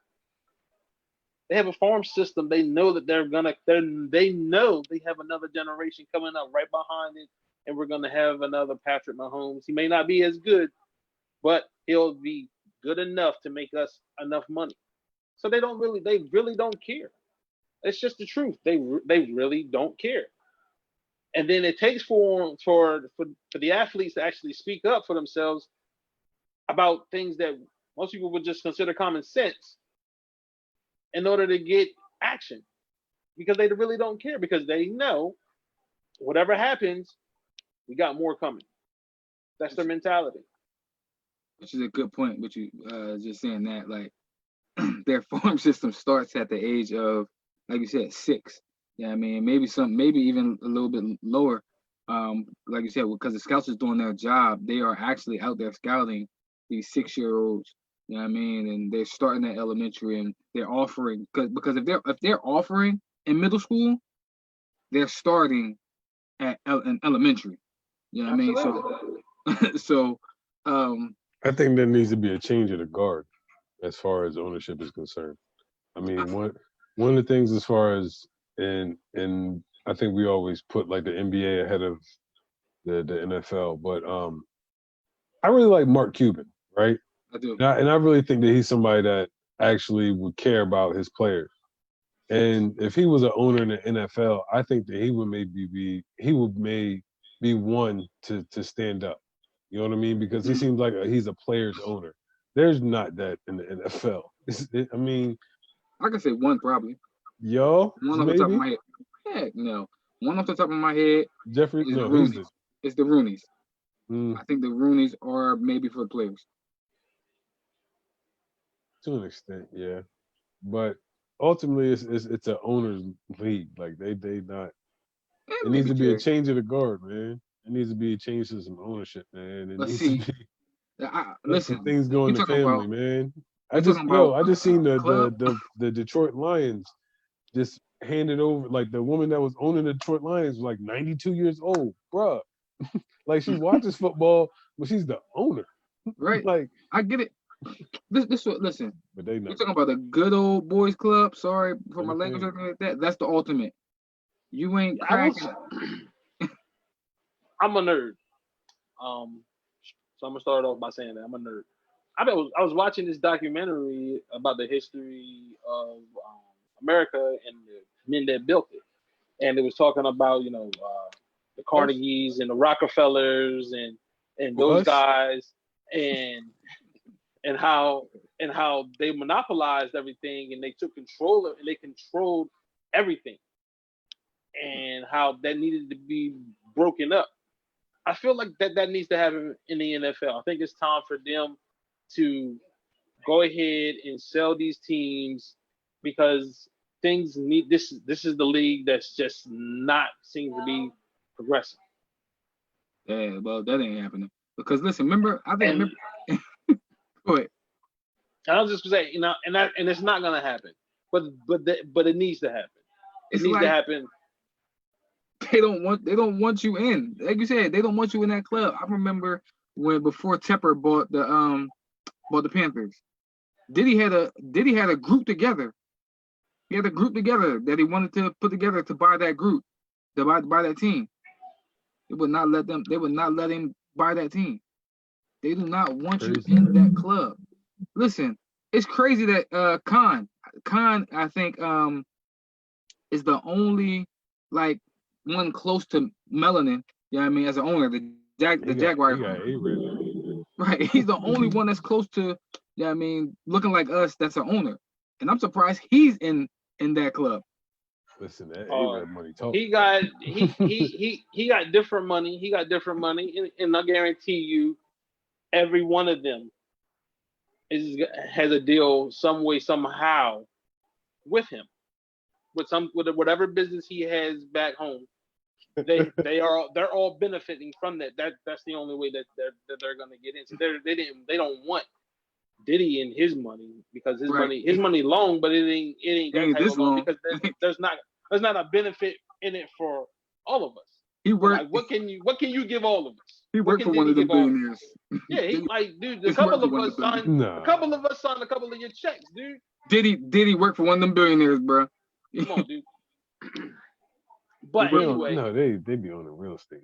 S3: They have a farm system. They know that they know they have another generation coming up right behind it, and we're gonna have another Patrick Mahomes. He may not be as good, but he'll be good enough to make us enough money. So they really don't care. It's just the truth. They really don't care. And then it takes for the athletes to actually speak up for themselves about things that most people would just consider common sense in order to get action, because they really don't care, because they know whatever happens, we got more coming. That's their mentality.
S1: Which is a good point. Which you just saying that like their farm system starts at the age of, like you said, 6. Yeah, I mean, maybe even a little bit lower. Like you said, because the scouts is doing their job, they are actually out there scouting these 6-year-olds. You know what I mean? And they're starting at elementary, and they're offering because if they're offering in middle school, they're starting in elementary. You know what I mean?
S3: Absolutely.
S1: So um,
S2: I think there needs to be a change of the guard as far as ownership is concerned. I mean, one of the things as far as and I think we always put like the NBA ahead of the NFL, but I really like Mark Cuban, right?
S1: I do.
S2: And I really think that he's somebody that actually would care about his players. And if he was an owner in the NFL, I think that he would may be one to stand up. You know what I mean? Because he seems like he's a player's owner. There's not that in the NFL. I mean,
S1: I can say one probably.
S2: yo,
S1: One off the top of
S2: maybe.
S1: my head. Heck no. One off the top of my head
S2: Jeffrey?
S1: is the
S2: No, who's this?
S1: Roonies. It's the Roonies.
S2: Mm,
S1: I think the Roonies are maybe for the players.
S2: to an extent, yeah. But ultimately, it's an owners league. Like they not. It needs
S1: Maybe
S2: to be a
S1: Jerry.
S2: change of the guard, man. It needs to be a change to some ownership, man. It
S1: Let's
S2: needs to
S1: see.
S2: be let some
S1: Listen,
S2: things go in
S1: you're
S2: the
S1: talking
S2: family,
S1: about
S2: man.
S1: you're talking about
S2: I just seen
S1: a club.
S2: the Detroit Lions just handed over, like the woman that was owning the Detroit Lions was like 92 years old, bruh. Like she watches football, but she's the owner.
S1: Right.
S2: Like,
S1: I get it. This what listen.
S2: but they
S1: You're
S2: not.
S1: talking about a good old boys club. Sorry for my language or
S2: Understand?
S1: anything like that. That's the ultimate. You ain't
S3: I will.
S1: cracking.
S3: I'm a nerd. So I'm gonna start off by saying that I'm a nerd. I was watching this documentary about the history of America and the men that built it, and it was talking about the
S2: Us?
S3: Carnegies and the Rockefellers and those
S2: Us?
S3: guys and and how they monopolized everything and they took control of and they controlled everything and how that needed to be broken up. I feel like that needs to happen in the NFL. I think it's time for them to go ahead and sell these teams because things need this. This is the league that's just not seems to be progressing.
S1: Yeah, well, that ain't happening. Because listen, remember,
S3: And
S1: go ahead.
S3: I was just gonna say, and it's not gonna happen. But it needs to happen. It
S1: It's
S3: needs to
S1: like
S3: happen.
S1: they don't want you in. Like you said, they don't want you in that club. I remember when before Tepper bought the Panthers. Diddy had a group together. He had a group together that he wanted to put together to buy that group, to buy that team. They would not let them. They would not let him buy that team. They do not want you
S2: Crazy.
S1: in that club. Listen, it's crazy that Khan, I think is the only like one close to melanin. You know what I mean? As an owner, the Jaguars,
S2: He got A-rated.
S1: right? He's the only one that's close to. Yeah, I mean, looking like us. That's an owner, and I'm surprised he's in that club.
S2: Listen, that
S3: Uh,
S2: A-Rab money talk.
S3: he got he got different money. He got different money, and I guarantee you, every one of them has a deal some way somehow with him with whatever business he has back home. They're all benefiting from that. That's the only way that they're gonna get in. So they don't want Diddy and his money because
S1: Right.
S3: his money long, but it ain't that
S1: Ain't
S3: type
S1: this
S3: of long
S1: long.
S3: because there's not a benefit in it for all of us.
S1: He
S3: But
S1: worked.
S3: like, what can you give all of us?
S1: He
S3: What
S1: worked
S3: can
S1: for one
S3: Diddy
S1: of them
S3: give all of us?
S1: billionaires.
S3: Yeah, he
S1: Diddy,
S3: like, dude,
S1: he's worked for one of them billionaires.
S2: Nah.
S3: a couple of us signed a couple of your checks, dude.
S1: Diddy work for one of them billionaires, bro.
S3: Come on, dude.
S1: He
S3: But
S1: worked
S3: anyway,
S2: No, they be on the real estate.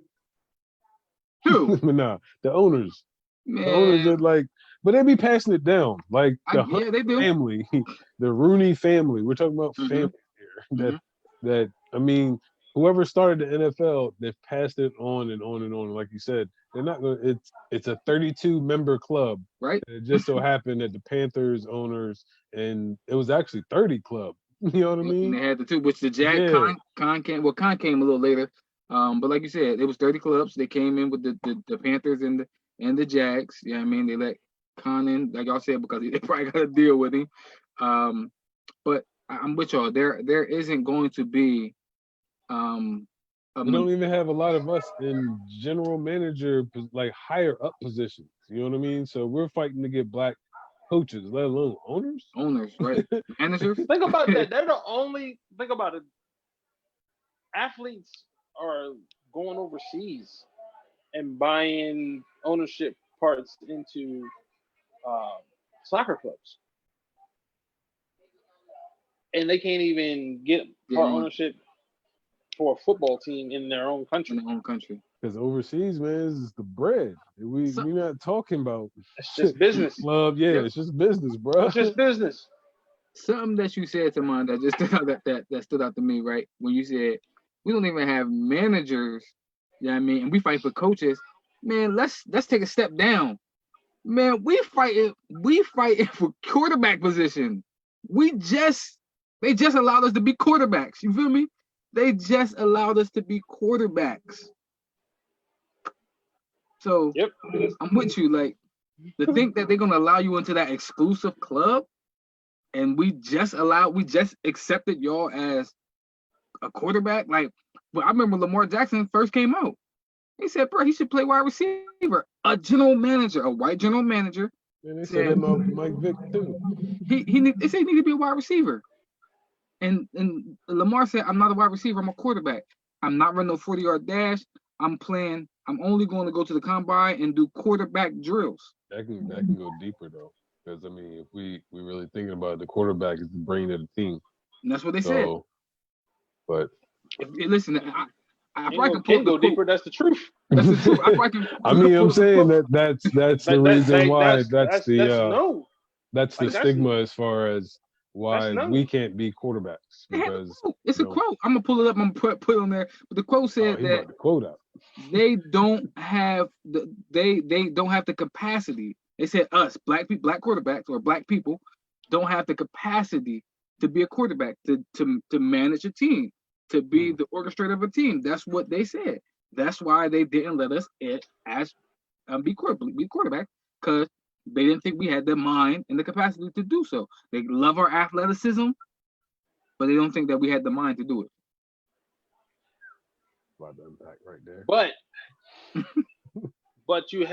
S1: Who?
S2: But nah, the owners
S1: Man,
S2: are like, but they be passing it down. Like the Hunt
S1: yeah, they do.
S2: family, the Rooney family. We're talking about
S1: Mhm,
S2: family here.
S1: mhm.
S2: That I mean, whoever started the NFL, they've passed it on and on and on. Like you said, they're not going. It's a 32 member club.
S1: Right?
S2: It just so happened that the Panthers owners and it was actually 30 club. You know what I
S1: And
S2: mean?
S1: they had the two, which the Jag
S2: Yeah.
S1: Con came. Well, Con came a little later. But like you said, it was 30 clubs. They came in with the Panthers and the Jags. Yeah, I mean they let Con in, like y'all said, because they probably got to deal with him. But I'm with y'all. There isn't going to be a
S2: We don't even have a lot of us in general manager, like higher up positions. You know what I mean? So we're fighting to get black coaches, let alone owners.
S1: owners, right? Managers.
S3: think about that. They're the only. Think about it. Athletes are going overseas and buying ownership parts into uh, soccer clubs, and they can't even get
S1: Yeah,
S3: part
S1: on
S3: ownership for a football team in their own
S1: in
S3: country.
S1: their own country.
S2: Because overseas, man, is the bread. We're not talking about
S3: It's just business.
S2: club. Yeah,
S1: Yep.
S2: it's just business, bro.
S3: It's just business.
S1: Something that you said to mine that just stood out that stood out to me, right? When you said we don't even have managers, you know what I mean, and we fight for coaches. Man, let's take a step down. Man, we fighting for quarterback position. They just allowed us to be quarterbacks. You feel me? They just allowed us to be quarterbacks. So
S3: Yep.
S1: I'm with you. Like, to think that they're gonna allow you into that exclusive club, and we just accepted y'all as a quarterback. Like, well, I remember Lamar Jackson first came out. He said, bro, he should play wide receiver. A general manager, a white general manager,
S2: And they said that about Mike Vick too.
S1: they said he need to be a wide receiver. And Lamar said, I'm not a wide receiver, I'm a quarterback. I'm not running no 40-yard dash. I'm only going to go to the combine and do quarterback drills.
S2: That can go deeper though. Because I mean, if we really thinking about it, the quarterback is the brain of the team.
S1: And that's what they said.
S2: But
S1: listen, I probably
S3: can go deeper. That's the truth.
S1: That's the truth.
S2: I mean, I'm saying that's the reason why that's the stigma as far as why we can't be quarterbacks, because
S1: it's a quote. I'm gonna pull it up. I'm gonna put it on there. But the quote said that
S2: the quote out.
S1: They don't have the capacity. They said us black quarterbacks or black people don't have the capacity to be a quarterback, to manage a team, to be the orchestrator of a team. That's what they said. That's why they didn't let us be quarterback, because they didn't think we had the mind and the capacity to do so. They love our athleticism, but they don't think that we had the mind to do it.
S2: A lot of impact right there.
S3: But you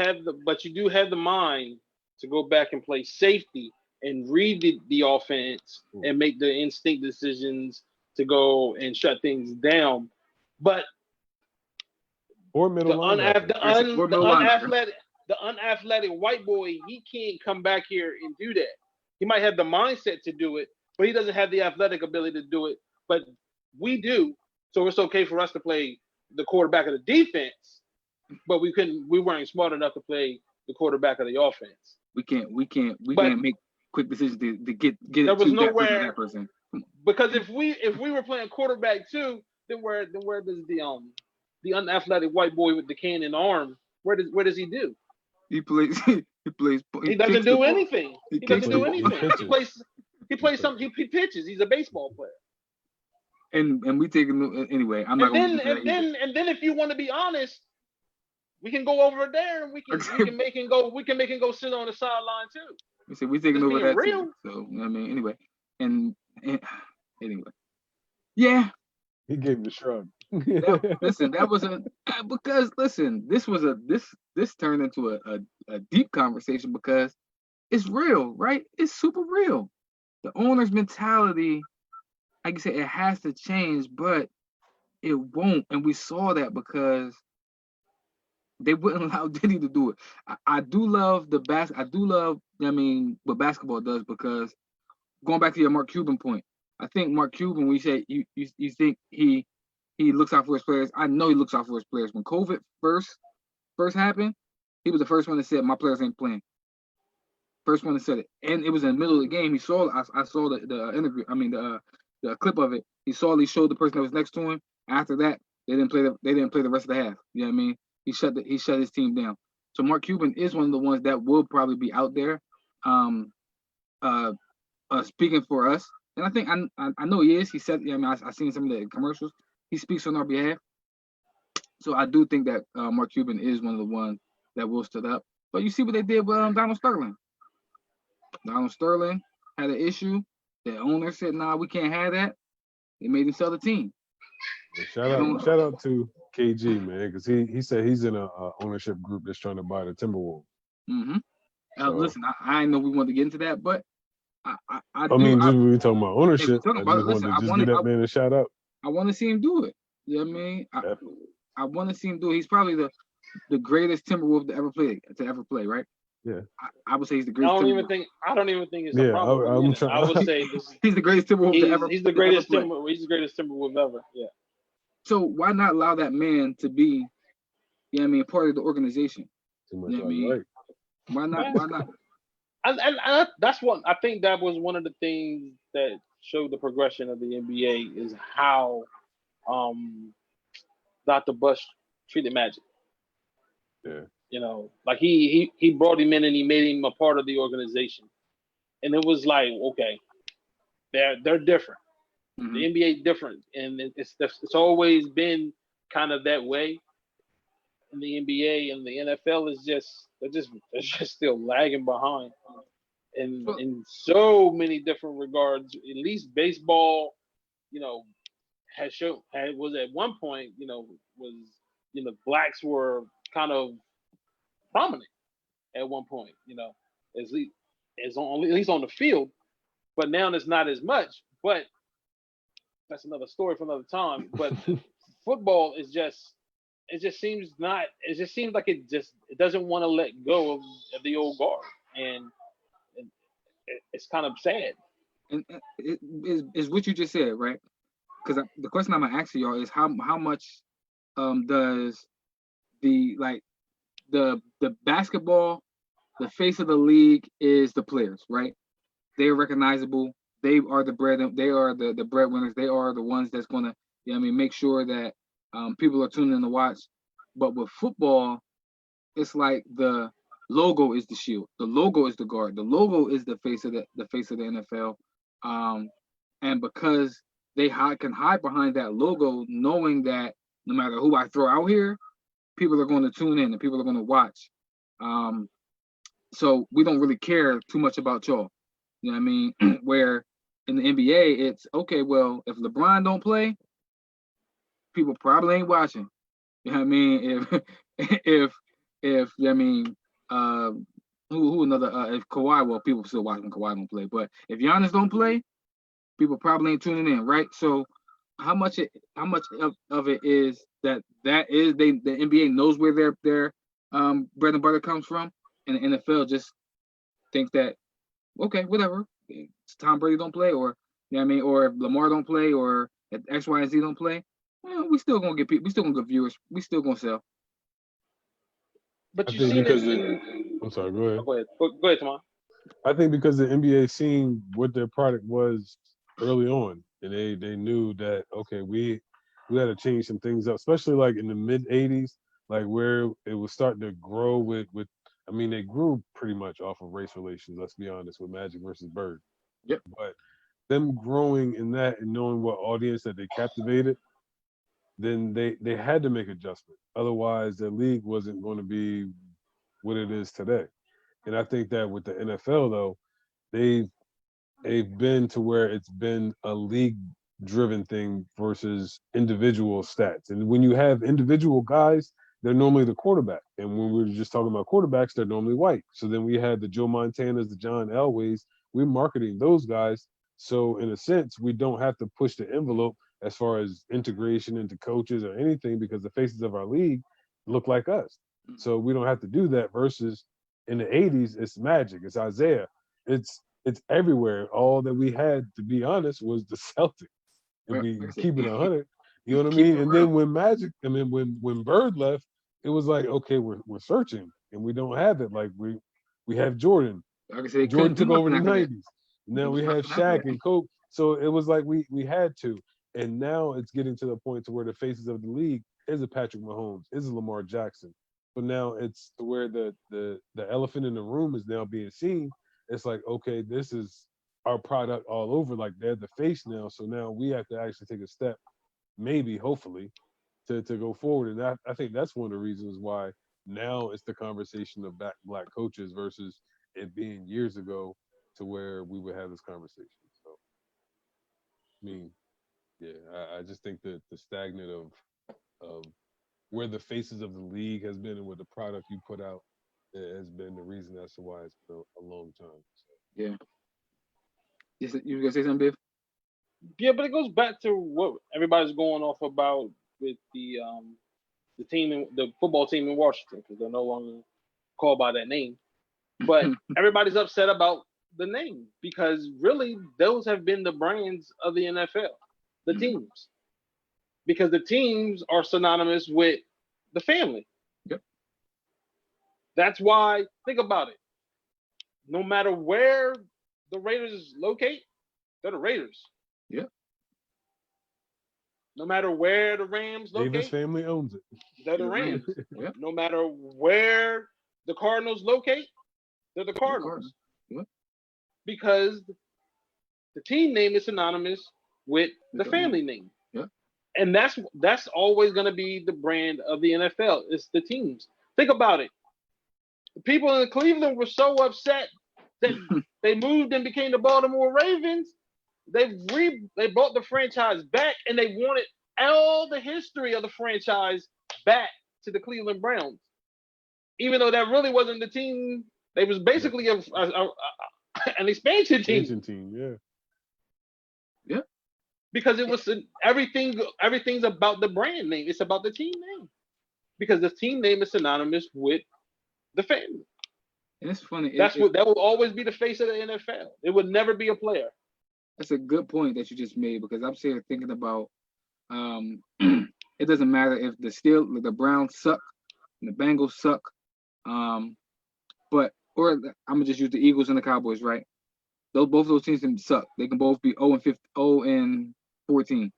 S3: do have the mind to go back and play safety and read the offense and make the instinct decisions to go and shut things down. But the unathletic white boy, he can't come back here and do that. He might have the mindset to do it, but he doesn't have the athletic ability to do it. But we do, so it's okay for us to play the quarterback of the defense, but we weren't smart enough to play the quarterback of the offense. We can't
S1: make quick decisions to get
S3: there
S1: it
S3: was
S1: to
S3: nowhere,
S1: that person.
S3: Because if we were playing quarterback too, then where does the unathletic white boy with the cannon arm, where does he do?
S1: He plays.
S3: He doesn't do anything. He doesn't do anything. He plays something. He pitches. He's a baseball player.
S1: And we take him anyway. I'm not going to.
S3: And then if you want to be honest, we can go over there and we can make him go. We can make him go sit on the sideline too.
S1: We said we taking over that
S3: real.
S1: Too. So I mean, anyway, and anyway, yeah.
S2: He gave the shrug.
S1: That was because this turned into a deep conversation, because it's real, right? It's super real. The owner's mentality, like you said, it has to change, but it won't. And we saw that because they wouldn't allow Diddy to do it. I do love what basketball does, because going back to your Mark Cuban point, I think Mark Cuban, we say you think he looks out for his players. I know he looks out for his players. When COVID first happened, he was the first one that said, my players ain't playing. First one that said it. And it was in the middle of the game. I saw the interview, the clip of it. He showed the person that was next to him. After that, they didn't play the rest of the half. You know what I mean? He shut his team down. So Mark Cuban is one of the ones that will probably be out there speaking for us. And I think I know he is. He said, I've seen some of the commercials. He speaks on our behalf. So I do think that Mark Cuban is one of the ones that will stood up. But you see what they did with Donald Sterling. Donald Sterling had an issue. The owner said, nah, we can't have that. They made him sell the team.
S2: Shout out to KG, man, because he said he's in a ownership group that's trying to buy the Timberwolves.
S1: Mm-hmm. Listen, I know we want to get into that, but I
S2: mean, we talking about ownership. I give that man a shout out.
S1: I want to see him do it. You know what I mean? I want to see him do it. He's probably the greatest Timberwolf to ever play, right?
S2: Yeah.
S1: I would say he's the greatest.
S3: I don't even think it's a problem. I would say
S1: he's the greatest Timberwolf to ever.
S3: He's the greatest Timberwolf. He's the greatest Timberwolf ever. Yeah.
S1: So why not allow that man to be, you know what I mean, part of the organization?
S2: Too much right.
S1: Why not?
S3: And that's what I think that was one of the things that showed the progression of the NBA is how Dr. Bush treated Magic.
S2: Yeah.
S3: You know, like he brought him in and he made him a part of the organization. And it was like, okay, they're different. The NBA different, and it's always been kind of that way. In the NBA and the NFL is they're just still lagging behind in so many different regards. At least baseball, you know, was at one point, blacks were kind of prominent at one point, at least at least on the field, but now it's not as much. But that's another story for another time. But football is just it just seems like it doesn't want to let go of the old guard, and it's kind of sad.
S1: And it is what you just said, right? Because the question I'm gonna ask y'all is how much does the basketball, the face of the league is the players, right? They're recognizable. They are the breadwinners. They are the ones that's gonna, make sure that people are tuning in to watch. But with football, it's like the logo is the shield, the logo is the guard, the logo is the face of the NFL. And because they can hide behind that logo, knowing that no matter who I throw out here, people are going to tune in and people are going to watch. So we don't really care too much about y'all. You know what I mean? Where in the NBA, it's okay. Well, if LeBron don't play, people probably ain't watching. You know what I mean? If who another if Kawhi, well, people still watching Kawhi don't play, but if Giannis don't play, people probably ain't tuning in, right? So how much of it is that is the NBA knows where their bread and butter comes from, and the NFL just think that okay, whatever, Tom Brady don't play, or or if Lamar don't play, or if X, Y, and Z don't play, well, we still gonna get people, we still gonna get viewers, we still gonna sell.
S3: But you see,
S2: I'm sorry. Go ahead.
S3: Go ahead, Tamar.
S2: I think because the NBA seen what their product was early on, and they knew that okay, we had to change some things up, especially like in the mid '80s, like where it was starting to grow with. I mean, they grew pretty much off of race relations. Let's be honest, with Magic versus Bird.
S1: Yep.
S2: But them growing in that and knowing what audience that they captivated, then they had to make adjustment. Otherwise, their league wasn't going to be what it is today. And I think that with the NFL though, they've been to where it's been a league driven thing versus individual stats. And when you have individual guys, they're normally the quarterback. And when we were just talking about quarterbacks, they're normally white. So then we had the Joe Montanas, the John Elways. We're marketing those guys. So in a sense, we don't have to push the envelope as far as integration into coaches or anything because the faces of our league look like us. So we don't have to do that versus in the 80s, it's Magic, it's Isaiah. It's everywhere. All that we had, to be honest, was the Celtics. If we keep it 100, you know what I mean? And then when when Bird left, it was like, okay, we're searching and we don't have it. Like we have Jordan. Jordan took over the 90s. Now we have Shaq and Kobe. So it was like we had to. And now it's getting to the point to where the faces of the league is a Patrick Mahomes, is a Lamar Jackson. But now it's to where the elephant in the room is now being seen. It's like, okay, this is our product all over. Like they're the face now. So now we have to actually take a step, maybe, hopefully, to go forward. And I think that's one of the reasons why now it's the conversation of black coaches versus it being years ago to where we would have this conversation. So, I mean, yeah, I just think that the stagnant of where the faces of the league has been and where the product you put out has been the reason as to why it's been a long time. So.
S1: Yeah. You gonna say something, Biff?
S3: Yeah, but it goes back to what everybody's going off about with the the football team in Washington because they're no longer called by that name. But everybody's upset about the name because really those have been the brands of the NFL, the teams, because the teams are synonymous with the family.
S1: Yep.
S3: That's why, think about it. No matter where the Raiders locate, they're the Raiders.
S1: Yep.
S3: No matter where the Rams locate,
S2: Davis family owns it.
S3: They're the Rams.
S1: Yep.
S3: No matter where the Cardinals locate, they're the Cardinals.
S1: Yep.
S3: Because the team name is synonymous with the family name.
S1: Yeah.
S3: And that's always going to be the brand of the NFL. It's the teams. Think about it. The people in Cleveland were so upset that they moved and became the Baltimore Ravens. They brought the franchise back, and they wanted all the history of the franchise back to the Cleveland Browns. Even though that really wasn't the team, they was basically an expansion team.
S2: Expansion team, yeah.
S1: Yeah.
S3: Because it was everything's about the brand name. It's about the team name. Because the team name is synonymous with the family.
S1: And it's funny.
S3: That will always be the face of the NFL. It would never be a player.
S1: That's a good point that you just made, because I'm sitting thinking about it doesn't matter if the Browns suck and the Bengals suck, but I'm gonna just use the Eagles and the Cowboys, right? Both of those teams can suck. They can both be 0 and 14.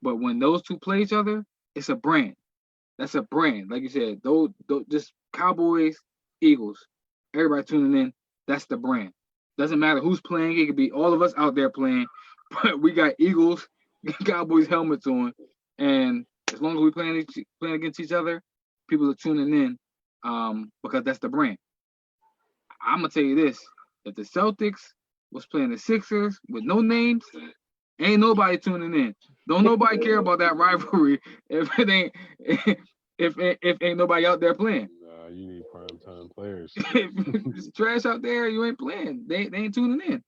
S1: But when those two play each other, it's a brand. That's a brand. Like you said, those just Cowboys, Eagles, everybody tuning in, that's the brand. Doesn't matter who's playing, it could be all of us out there playing, but we got Eagles, Cowboys helmets on, and as long as we playing against each other, people are tuning in, because that's the brand. I'm gonna tell you this: if the Celtics was playing the Sixers with no names, ain't nobody tuning in. Don't nobody care about that rivalry if it ain't if ain't nobody out there playing.
S2: Nah, you need primetime players.
S1: If it's trash out there, you ain't playing. They ain't tuning in.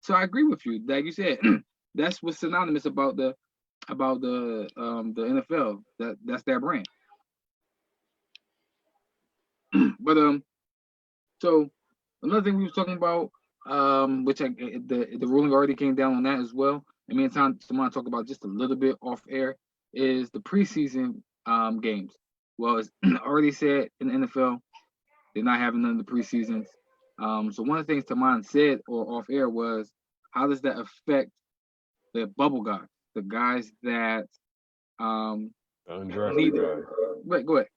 S1: So I agree with you. Like you said, that's what's synonymous about the NFL. That's their brand. But so another thing we was talking about, which the ruling already came down on that as well. And me and Tamon talk about just a little bit off air, is the preseason games. Well, it's already said in the NFL, they're not having none of the preseasons. So one of the things Tamon said or off air was, how does that affect the bubble guys, the guys that
S2: undrafted guys?
S1: Wait, go ahead.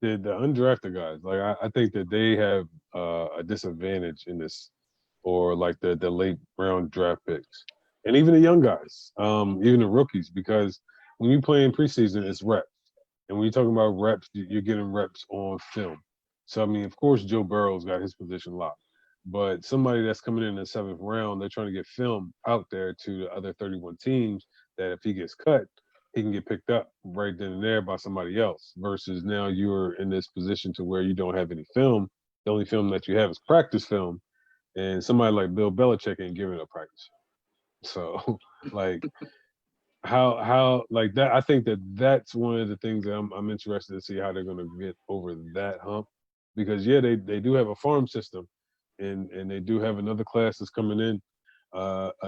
S2: The undrafted guys, like I think that they have a disadvantage in this, or like the late round draft picks, and even the young guys, even the rookies, because when you play in preseason, it's reps, and when you're talking about reps, you're getting reps on film. So I mean, of course, Joe Burrow's got his position locked, but somebody that's coming in the 7th round, they're trying to get film out there to the other 31 teams that if he gets cut, he can get picked up right then and there by somebody else, versus now you're in this position to where you don't have any film. The only film that you have is practice film, and somebody like Bill Belichick ain't giving up practice. So like how like that, I think that's one of the things that I'm interested to see how they're going to get over that hump, because yeah, they do have a farm system, and they do have another class that's coming in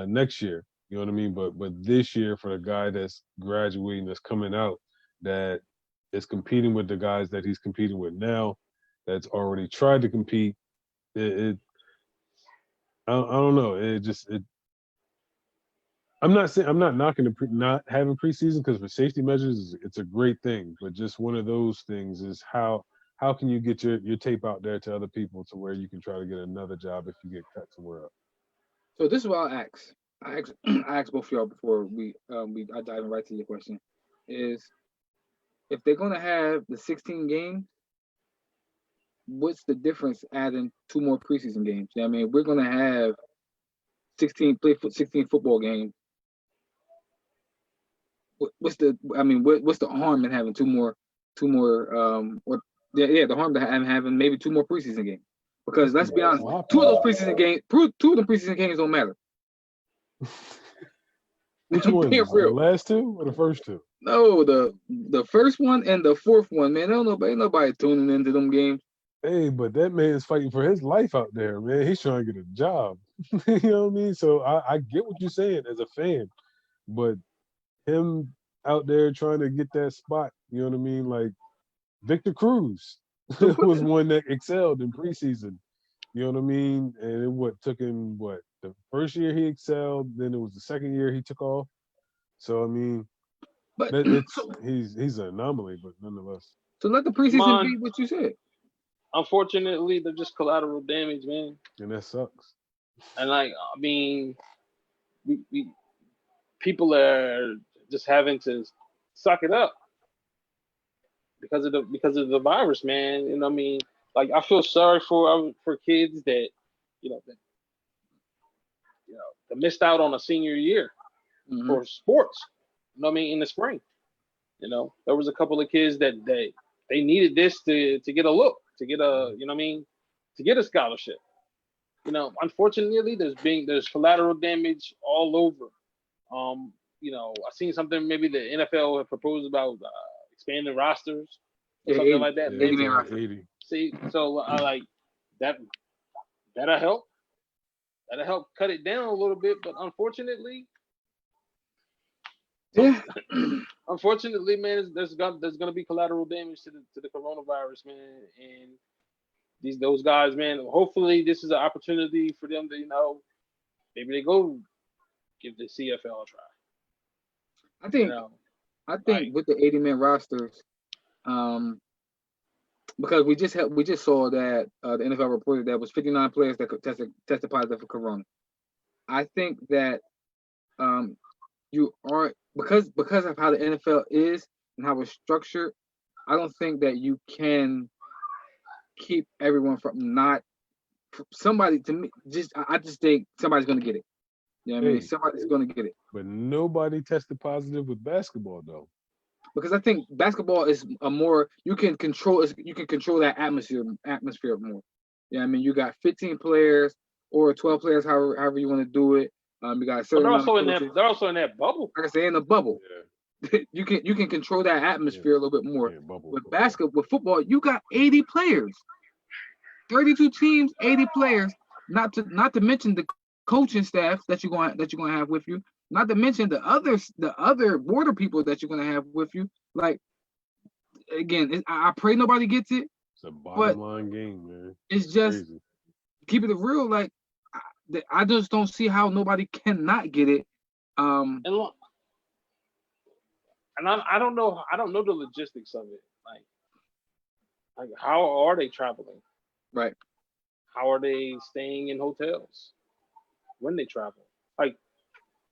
S2: next year. You know what I mean? But this year, for the guy that's graduating, that's coming out, that is competing with the guys that he's competing with now, that's already tried to compete, I don't know. I'm not knocking not having preseason, because for safety measures, it's a great thing. But just one of those things is how can you get your tape out there to other people to where you can try to get another job if you get cut somewhere else.
S1: So this is what I'll ask. I asked both of y'all before I dive right to your question, is if they're gonna have the 16 games, what's the difference adding 2 more preseason games? I mean, we're gonna have 16 football games. What's the harm in having two more the harm to having maybe 2 more preseason games? Because let's be honest, 2 of the preseason games don't matter.
S2: Which one? The last 2 or the first 2?
S1: No, the first one and the 4th one, man. Ain't nobody tuning into them games.
S2: Hey, but that man's fighting for his life out there, man. He's trying to get a job. You know what I mean? So I get what you're saying as a fan, but him out there trying to get that spot, you know what I mean? Like Victor Cruz was one that excelled in preseason. You know what I mean? And it took him the first year he excelled, then it was the second year he took off. So I mean, but he's an anomaly, but nonetheless.
S1: So let the preseason be what you said.
S3: Unfortunately, they're just collateral damage, man.
S2: And that sucks.
S3: And like, I mean, people are just having to suck it up because of the virus, man. You know what I mean? Like I feel sorry for kids that you know that that missed out on a senior year for sports. You know what I mean? In the spring, there was a couple of kids that they needed this to get a look, to get a to get a scholarship. Unfortunately, there's collateral damage all over. I seen something maybe the NFL had proposed about expanding rosters or something like that.
S2: Yeah,
S3: Maybe
S2: 80.
S3: see, so I like that. That'll help. That'll help cut it down a little bit, but unfortunately,
S1: Yeah.
S3: unfortunately, man, there's gonna be collateral damage to the coronavirus, man, and those guys, man. Hopefully, this is an opportunity for them to, maybe they go give the CFL a try.
S1: I think with the 80-man rosters, because we just saw that the NFL reported that was 59 players that tested positive for corona. I think that you aren't because of how the NFL is and how it's structured. I don't think that you can keep everyone from not somebody. To me, I just think somebody's gonna get it. You know what I mean? Somebody's gonna get it.
S2: But nobody tested positive with basketball though.
S1: Because I think basketball is a more you can control that atmosphere more. Yeah, I mean you got 15 players or 12 players, however you want to do it. You got a certain amount of coaches.
S3: They're also in that bubble.
S1: Like I say, in the bubble.
S2: Yeah.
S1: you can control that atmosphere a little bit more.
S2: Yeah,
S1: With football, you got 80 players, 32 teams, 80 players. Not to mention the coaching staff that you're gonna have with you. Not to mention the other border people that you're gonna have with you. Like again, I pray nobody gets it.
S2: It's a bottom line game, man.
S1: It's just crazy. Keep it real. Like I just don't see how nobody cannot get it.
S3: And I don't know the logistics of it. Like how are they traveling?
S1: Right.
S3: How are they staying in hotels when they travel? Like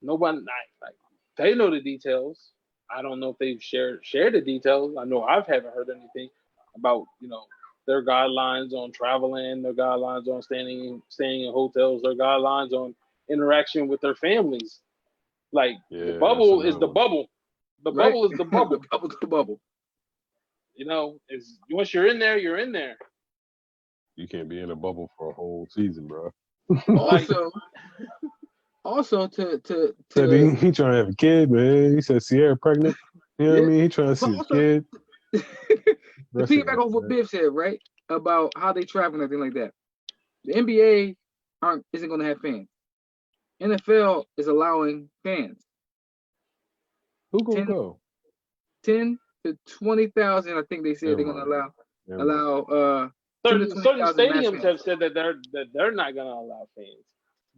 S3: nobody, like they know the details. I don't know if they've shared the details. I know I haven't heard anything about their guidelines on traveling, their guidelines on staying in hotels, their guidelines on interaction with their families. Like the bubble is the bubble. The bubble is the bubble.
S1: The bubble's the bubble.
S3: Is once you're in there, you're in there.
S2: You can't be in a bubble for a whole season, bro.
S1: Also, to
S2: said he trying to have a kid, man. He said Sierra pregnant. You know what I mean? He trying to see his kid.
S1: To piggyback off what Biff said, right, about how they travel and everything like that. The NBA isn't going to have fans. NFL is allowing fans.
S3: Who gonna go?
S1: 10 to 20,000. I think they said they're going to allow.
S3: Certain stadiums have said that they're not going to allow fans.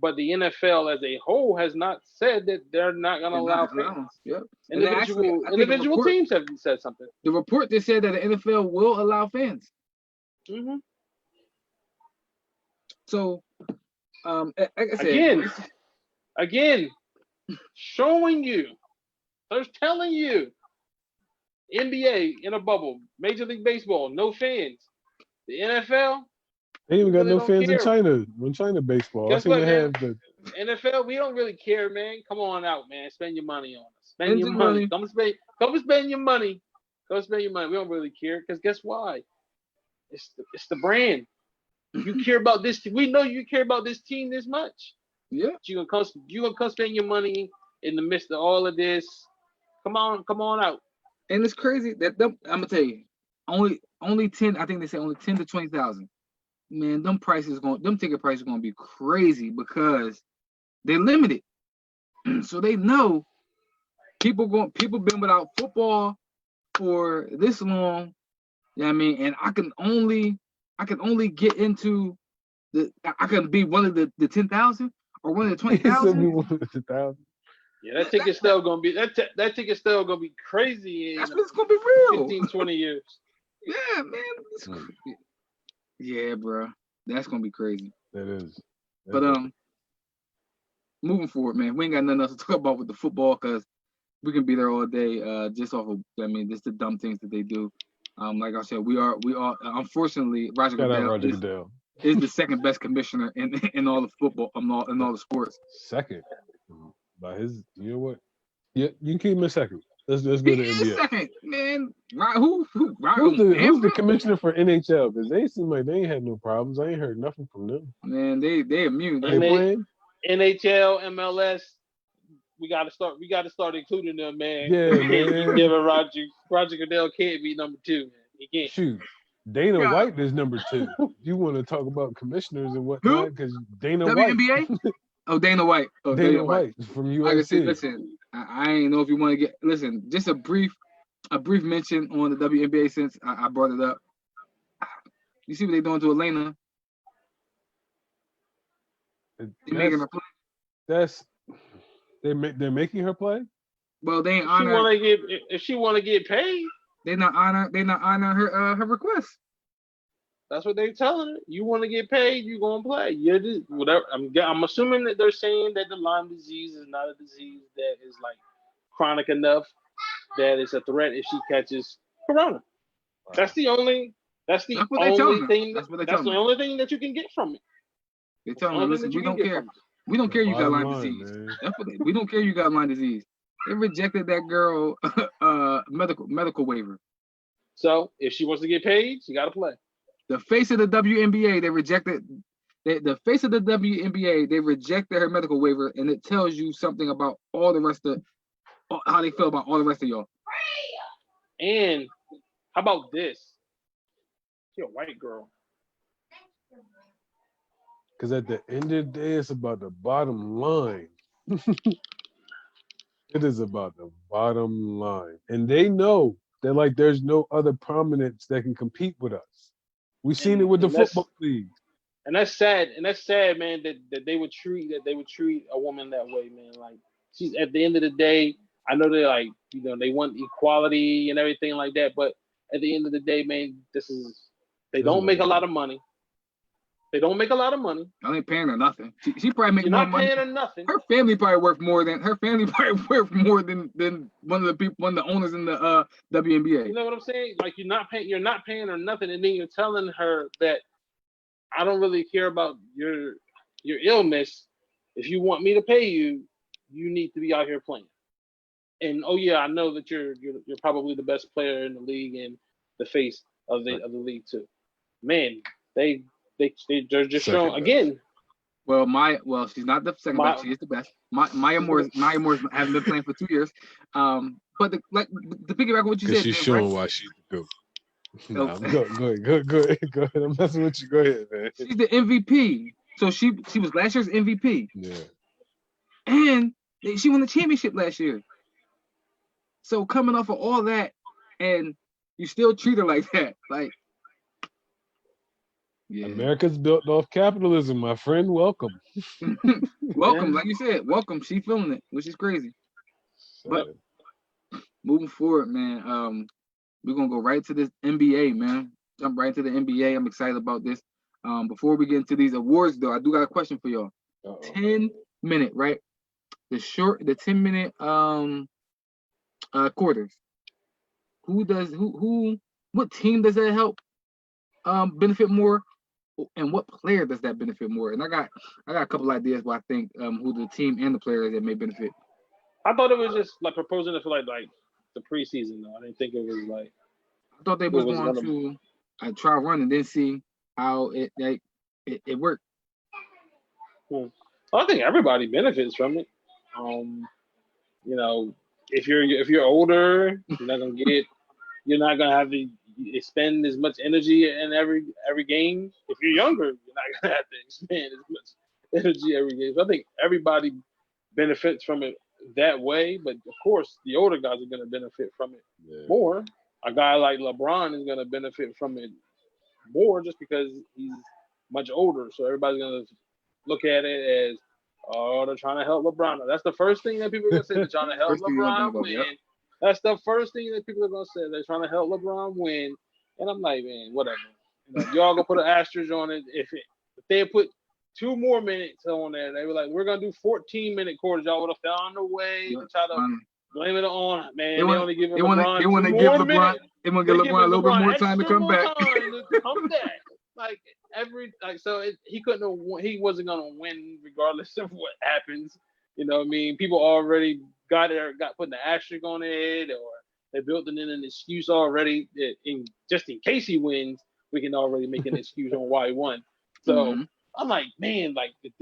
S3: But the NFL as a whole has not said that they're not going to allow fans.
S1: Yep.
S3: Individual teams have said something.
S1: The report just said that the NFL will allow fans.
S3: Mm-hmm.
S1: So, like I said,
S3: again, showing you, they're telling you, NBA in a bubble, Major League Baseball, no fans. The NFL.
S2: They even got no fans in China. In China baseball,
S3: guess what, man? NFL, we don't really care, man. Come on out, man. Spend your money on us. Spend your money. Come spend your money. Go spend your money. We don't really care because guess why? It's the brand. You care about this. We know you care about this team this much.
S1: Yeah.
S3: You gonna come spend your money in the midst of all of this. Come on out.
S1: And it's crazy that I'm gonna tell you, only 10. I think they said only 10 to 20,000. Man, them ticket prices are gonna be crazy because they're limited. So they know people been without football for this long. You know what I mean? And I can only get into I can be one of the 10,000 or one of the 20,000.
S3: Yeah, that ticket's still gonna be that ticket's still gonna be crazy.
S1: That's what's gonna be real.
S3: 15, 20 years.
S1: Yeah, man. Yeah, bro. That's gonna be crazy.
S2: That is.
S1: But moving forward, man. We ain't got nothing else to talk about with the football because we can be there all day. Just off of, I mean, just the dumb things that they do. Like I said, we are. Unfortunately, Roger
S2: Shout out
S1: Goodell
S2: Roger Goodell.
S1: is the second best commissioner in all the football, in all the sports.
S2: Second. By his, you know what? Yeah, you can keep him in second. Let's go to NBA.
S1: Second, man. Who's
S2: the commissioner for NHL? Because they seem like they ain't had no problems. I ain't heard nothing from them.
S1: Man, they immune.
S2: They playing?
S3: NHL, MLS. We gotta start including them, man.
S2: Yeah, man.
S3: Giving Roger Goodell can't be number 2, man. He can't.
S2: Shoot. Dana White is number 2. You want to talk about commissioners and whatnot? Because Dana
S1: WNBA?
S2: White.
S1: Oh, Dana White. Oh,
S2: Dana White from USC.
S1: Like I said, listen, I ain't know if you want to get. Listen, just a brief mention on the WNBA since I brought it up. You see what they doing to Elena? They making her play.
S2: They're making her play.
S1: Well, they ain't honor.
S3: If she want to get paid,
S1: They not honor her request.
S3: That's what they telling her. You want to get paid, you gonna play. You're just, whatever. I'm assuming that they're saying that the Lyme disease is not a disease that is like chronic enough that it's a threat if she catches corona. That's the only thing that you can get from it.
S1: They tell them, listen, we don't care. We don't care you got Lyme disease. We don't care you got Lyme disease. They rejected that girl medical waiver.
S3: So if she wants to get paid, she got to play.
S1: The face of the WNBA, they rejected. The face of the WNBA, they rejected her medical waiver, and it tells you something about all the rest of how they feel about all the rest of y'all.
S3: And how about this? She's a white girl.
S2: Because at the end of the day, it's about the bottom line. It is about the bottom line. And they know that, like, there's no other prominence that can compete with us. We've seen it with the football league.
S3: And that's sad. And that's sad, man, that they would treat a woman that way, man. Like, she's at the end of the day, I know they're like, you know, they want equality and everything like that, but at the end of the day, man, they don't make a lot of money. They don't make a lot of money.
S1: I ain't paying her nothing. She probably makes more money.
S3: You're not paying her nothing.
S1: Her family probably worth more than one of the owners in the WNBA.
S3: You know what I'm saying? Like, you're not paying her nothing, and then you're telling her that I don't really care about your illness. If you want me to pay you, you need to be out here playing. And oh yeah, I know that you're probably the best player in the league and the face of the league too. Man, they're just showing again.
S1: Well, she's not the second best. She is the best. Maya Moore hasn't been playing for 2 years. But the piggyback on what you said,
S2: she's showing why she's the GOAT. No, go ahead. I'm messing with you. Go ahead, man.
S1: She's the MVP. So she was last year's MVP.
S2: Yeah.
S1: And she won the championship last year. So coming off of all that, and you still treat her like that, like. Yeah.
S2: America's built off capitalism, my friend. Welcome.
S1: Welcome, like you said, welcome. She feeling it, which is crazy. But moving forward, man, we're gonna go right to this NBA, man. Jump right to the NBA. I'm excited about this. Before we get into these awards, though, I do got a question for y'all. 10-minute, right? The 10-minute quarters. What team does that help benefit more? And what player does that benefit more? And I got a couple ideas where I think who the team and the players that may benefit.
S3: I thought it was just like proposing it for like the preseason though. I didn't think it was like.
S1: I thought they was going to try run and then see how it worked.
S3: Well, I think everybody benefits from it. You know, if you're older, you're not gonna have to expend as much energy in every game. If you're younger, you're not gonna have to expend as much energy every game. So I think everybody benefits from it that way, but of course the older guys are gonna benefit from it more. A guy like LeBron is gonna benefit from it more just because he's much older. So everybody's gonna look at it as, oh, they're trying to help LeBron. That's the first thing that people are gonna say. They're trying to help LeBron win. Yep. That's the first thing that people are gonna say. They're trying to help LeBron win, and I'm like, man, whatever. You know, y'all gonna put an asterisk on it. If they put 2 more minutes on there. They were like, we're gonna do 14-minute quarters. Y'all would have found a way to try to blame it on, man. They only giving LeBron
S1: they want to give LeBron a little bit more time to come back.
S3: Like he wasn't gonna win regardless of what happens. You know what I mean? People already got put an asterisk on it, or they built in an excuse already. Just in case he wins, we can already make an excuse on why he won. So I'm like, man, like the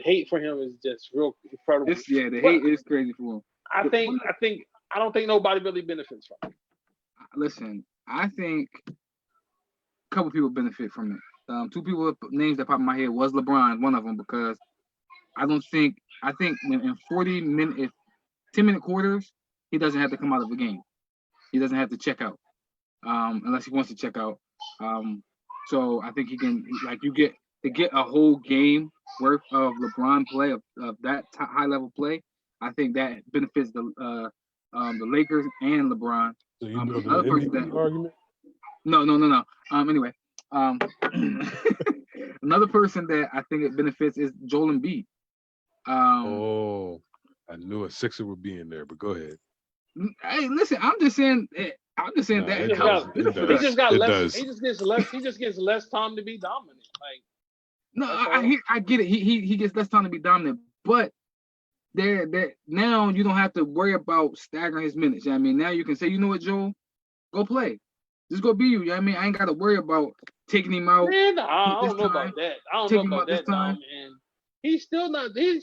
S3: hate for him is just real incredible.
S1: The hate is crazy for him.
S3: I don't think nobody really benefits from it.
S1: Listen, I think a couple people benefit from it. 2 people names that pop in my head was LeBron, one of them, because I think in 10-minute quarters, he doesn't have to come out of the game. He doesn't have to check out, unless he wants to check out. So I think he can, like, you get a whole game worth of LeBron play, of that high level play. I think that benefits the Lakers and LeBron.
S2: So you building an MVP argument?
S1: No. Anyway, another person that I think it benefits is Joel Embiid.
S2: I knew a Sixer would be in there, but go ahead.
S1: Hey, listen, I'm just saying that
S3: it helps. He just got less. He just gets less time to be dominant. Like,
S1: no, I get it. He gets less time to be dominant, but now you don't have to worry about staggering his minutes. You know what I mean? Now you can say, you know what, Joel, go play. Just go be you. You know what I mean? I ain't got to worry about taking him out.
S3: Man, I don't know about that. I don't know about that, man. He's still not. You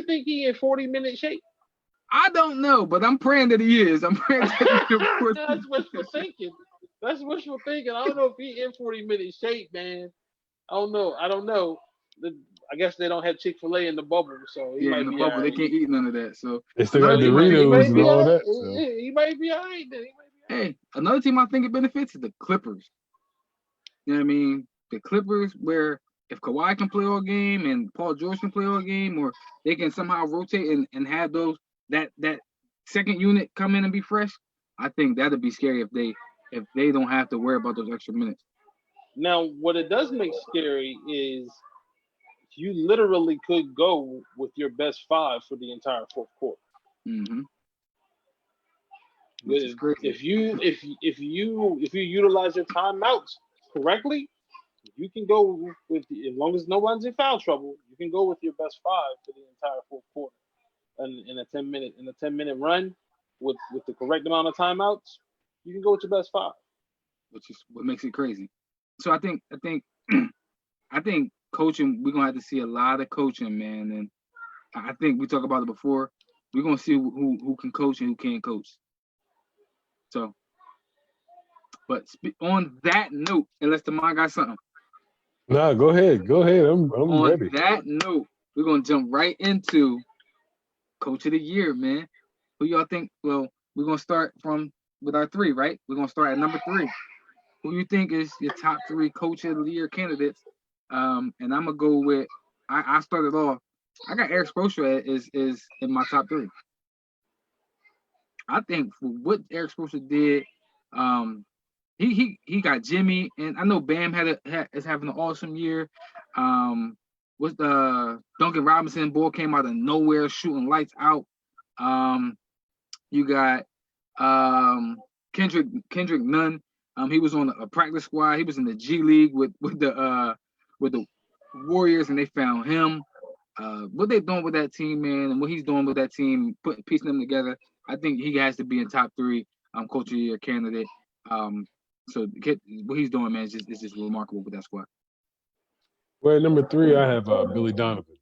S3: think he in 40-minute shape?
S1: I don't know, but I'm praying that he is. I'm praying that he is.
S3: That's wishful thinking. That's wishful thinking. I don't know if he in 40-minute shape, man. I don't know. I guess they don't have Chick-fil-A in the bubble, so he might
S1: in the
S3: be
S1: bubble.
S3: right.
S1: They can't eat none of that. So
S2: they still got Doritos and all that. So.
S3: He might be all right then.
S1: Hey, another team I think it benefits is the Clippers. You know what I mean? The Clippers, where if Kawhi can play all game and Paul George can play all game, or they can somehow rotate and have that second unit come in and be fresh, I think that'd be scary if they don't have to worry about those extra minutes.
S3: Now, what it does make scary is you literally could go with your best 5 for the entire fourth quarter.
S1: Mm-hmm.
S3: If you utilize your timeouts correctly, you can go with, as long as no one's in foul trouble, you can go with your best 5 for the entire fourth quarter. And in a 10-minute run with the correct amount of timeouts, you can go with your best 5.
S1: Which is what makes it crazy. So I think coaching, we're gonna have to see a lot of coaching, man. And I think we talked about it before. We're gonna see who can coach and who can't coach. So, but on that note, unless the man got something.
S2: Nah, go ahead. I'm ready.
S1: On that note, we're gonna jump right into Coach of the Year, man. Who y'all think? Well, we're gonna start with our 3, right? We're gonna start at number 3. Who you think is your top 3 Coach of the Year candidates? And I'm gonna go with. I started off. I got Eric Spoelstra is in my top 3. I think for what Eric Spoelstra did, he got Jimmy, and I know Bam is having an awesome year. What's the Duncan Robinson ball came out of nowhere, shooting lights out. You got Kendrick Nunn. He was on a practice squad. He was in the G League with the Warriors, and they found him. What they're doing with that team, man, and what he's doing with that team, piecing them together, I think he has to be in top 3 Coach of the Year candidate. So what he's doing, man, is just remarkable with that squad.
S2: Well, at number 3, I have Billy Donovan.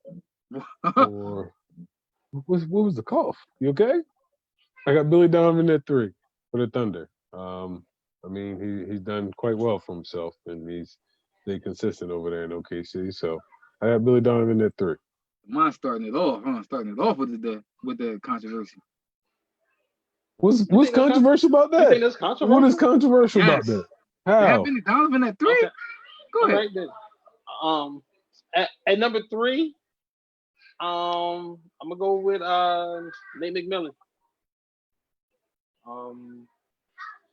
S2: Or what was the cough? You okay? I got Billy Donovan at 3 for the Thunder. I mean, he's done quite well for himself, and he's stayed consistent over there in OKC. So I got Billy Donovan at 3.
S1: Mine's starting it off with the controversy.
S2: What's controversial about that?
S3: You think that's controversial?
S2: What is controversial about that? How?
S1: You have Billy Donovan at 3?
S3: Okay.
S1: Go ahead.
S3: Right then. At number 3, I'm gonna go with Nate McMillan.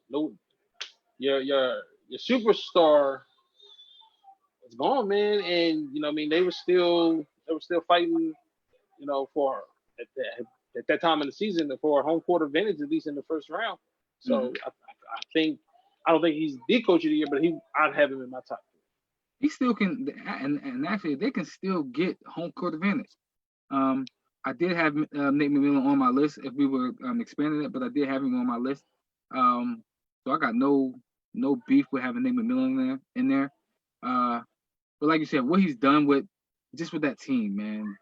S3: No, your superstar it's gone, man. And you know, what I mean, they were still fighting, for at that time in the season for a home court advantage, at least in the first round. So
S1: Mhm.
S3: I think I don't think he's the coach of the year, but I'd have him in my top three.
S1: He still can, and actually they can still get home court advantage. Um, I did have Nate McMillan on my list if we were expanding it, but I did have him on my list. So I got no beef with having Nate McMillan in there. But like you said, what he's done with that team, man.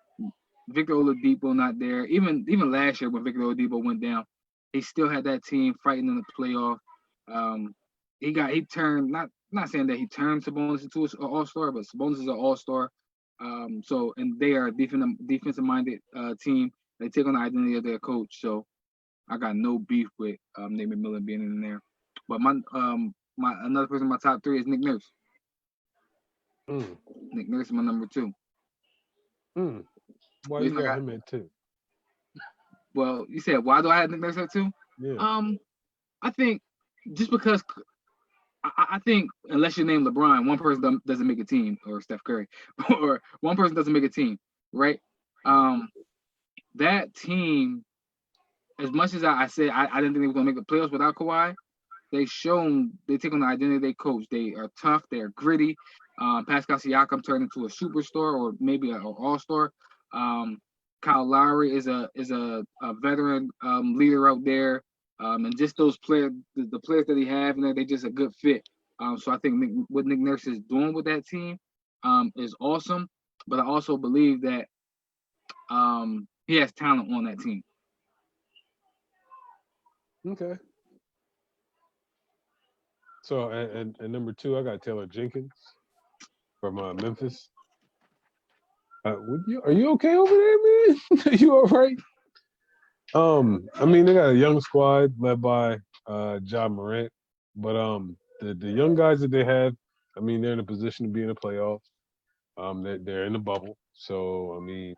S1: Victor Oladipo not there. Even last year when Victor Oladipo went down, he still had that team fighting in the playoff. Um, he turned not saying that he turned Sabonis into an all star, but Sabonis is an all star. So and they are a defensive minded team. They take on the identity of their coach. So I got no beef with Nate McMillan being in there. But my another person in my top three is Nick Nurse.
S2: Mm,
S1: Nick Nurse is my number two.
S2: mm. Why you
S1: Reason I
S2: got
S1: got
S2: him at two?
S1: well, you said why do I have Nick Nurse at two?
S2: Yeah.
S1: I think just because I think unless you name LeBron, one person doesn't make a team, or Steph Curry, or one person doesn't make a team, right? Um, that team, as much as I said I didn't think they were gonna make the playoffs without Kawhi, they take on the identity of their coach. They are tough, they are gritty. Pascal Siakam turned into a superstar or maybe an all-star. Um, Kyle Lowry is a veteran leader out there. And just those players, the players that he have in there, they just a good fit. So I think what Nick Nurse is doing with that team is awesome. But I also believe that he has talent on that team.
S2: Okay. So and number two, I got Taylor Jenkins from Memphis. Are you okay over there, man? Are you all right? I mean, they got a young squad led by John Morant, but the young guys that they have, I mean, they're in a position to be in the playoffs. They're in the bubble, so I mean,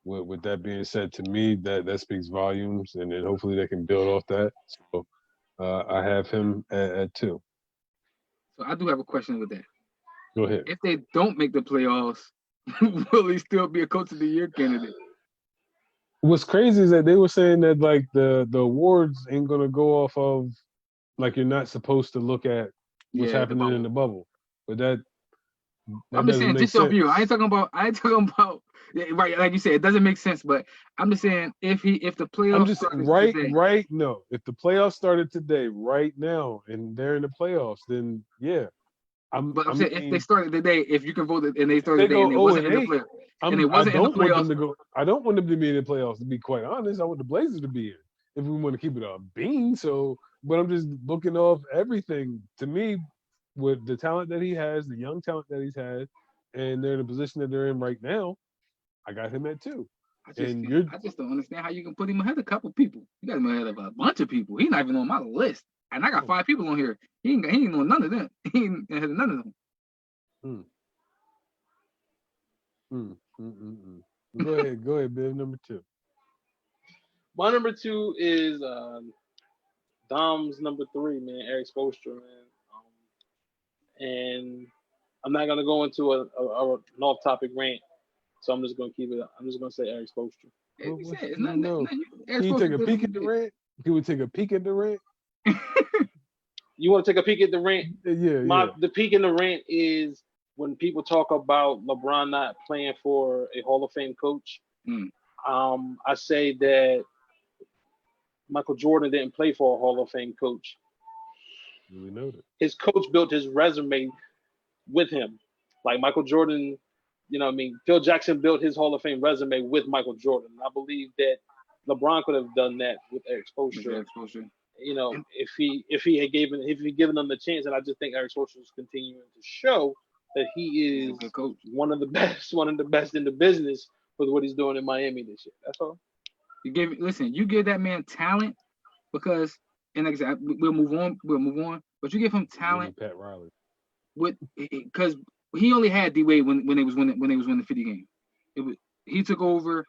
S2: with that being said, to me, that speaks volumes, and then hopefully they can build off that. So I have him at two.
S1: So I do have a question with that.
S2: Go ahead.
S1: If they don't make the playoffs, will he still be a coach of the year candidate?
S2: What's crazy is that they were saying that like the awards ain't gonna go off of like you're not supposed to look at what's
S1: Yeah, the
S2: happening in
S1: bubble.
S2: the bubble, but that
S1: I'm just
S2: doesn't
S1: saying,
S2: make
S1: just off
S2: sense.
S1: you. I ain't talking about. Yeah, right. Like you said, it doesn't make sense. But I'm just saying, if the
S2: I'm
S1: playoffs
S2: just
S1: started
S2: right,
S1: today,
S2: right. No, if the playoffs started today, right now, and they're in the playoffs, then yeah,
S1: but I'm
S2: I
S1: saying if they
S2: mean,
S1: started today, if you can vote it and they
S2: if
S1: started
S2: they
S1: today and
S2: go
S1: it
S2: 0
S1: wasn't
S2: and
S1: in the
S2: 8,
S1: playoffs, and it
S2: I
S1: wasn't in the
S2: don't want them
S1: playoffs,
S2: to go. I don't want them to be in the playoffs. To be quite honest, I want the Blazers to be in. If we want to keep it a bean, so. But I'm just looking off everything. To me, with the talent that he has, the young talent that he's had, and they're in the position that they're in right now, I got him at two. And you're
S1: I just don't understand how you can put him ahead of a couple people. You got him ahead of a bunch of people. He's not even on my list, and I got
S2: oh,
S1: 5 people on here. He ain't on none of them. He ain't ahead of none of them.
S2: mm, mm, mm, mm, mm. Go ahead, Bill. Number two.
S3: My number two is Dom's number three, man, Eric Spoelstra, man. And I'm not gonna go into an off-topic rant, so I'm just gonna keep it. I'm just gonna say Eric Spoelstra.
S1: As you said, it's
S2: No, no.
S1: Eric
S2: Can you take
S1: Spoelstra
S2: a
S1: did what
S2: peek
S1: he
S2: at the
S1: did.
S2: rant? Can we take a peek at the rant?
S3: You want to take a peek at the rant?
S2: Yeah.
S3: The peek in the rant is when people talk about LeBron not playing for a Hall of Fame coach.
S1: Mm.
S3: I say that Michael Jordan didn't play for a Hall of Fame coach.
S2: We know that.
S3: His coach built his resume with him. Like Michael Jordan, you know what I mean? Phil Jackson built his Hall of Fame resume with Michael Jordan. I believe that LeBron could have done that with Eric Spoelstra.
S1: Eric Spoelstra.
S3: You know, if he had given them the chance, and I just think Eric Spoelstra is continuing to show that he is one of the best in the business with what he's doing in Miami this year. That's all.
S1: You give that man talent because, and like I said, we'll move on. But you give him talent,
S2: Pat Riley,
S1: because he only had D Wade when they was winning 50 games. He took over.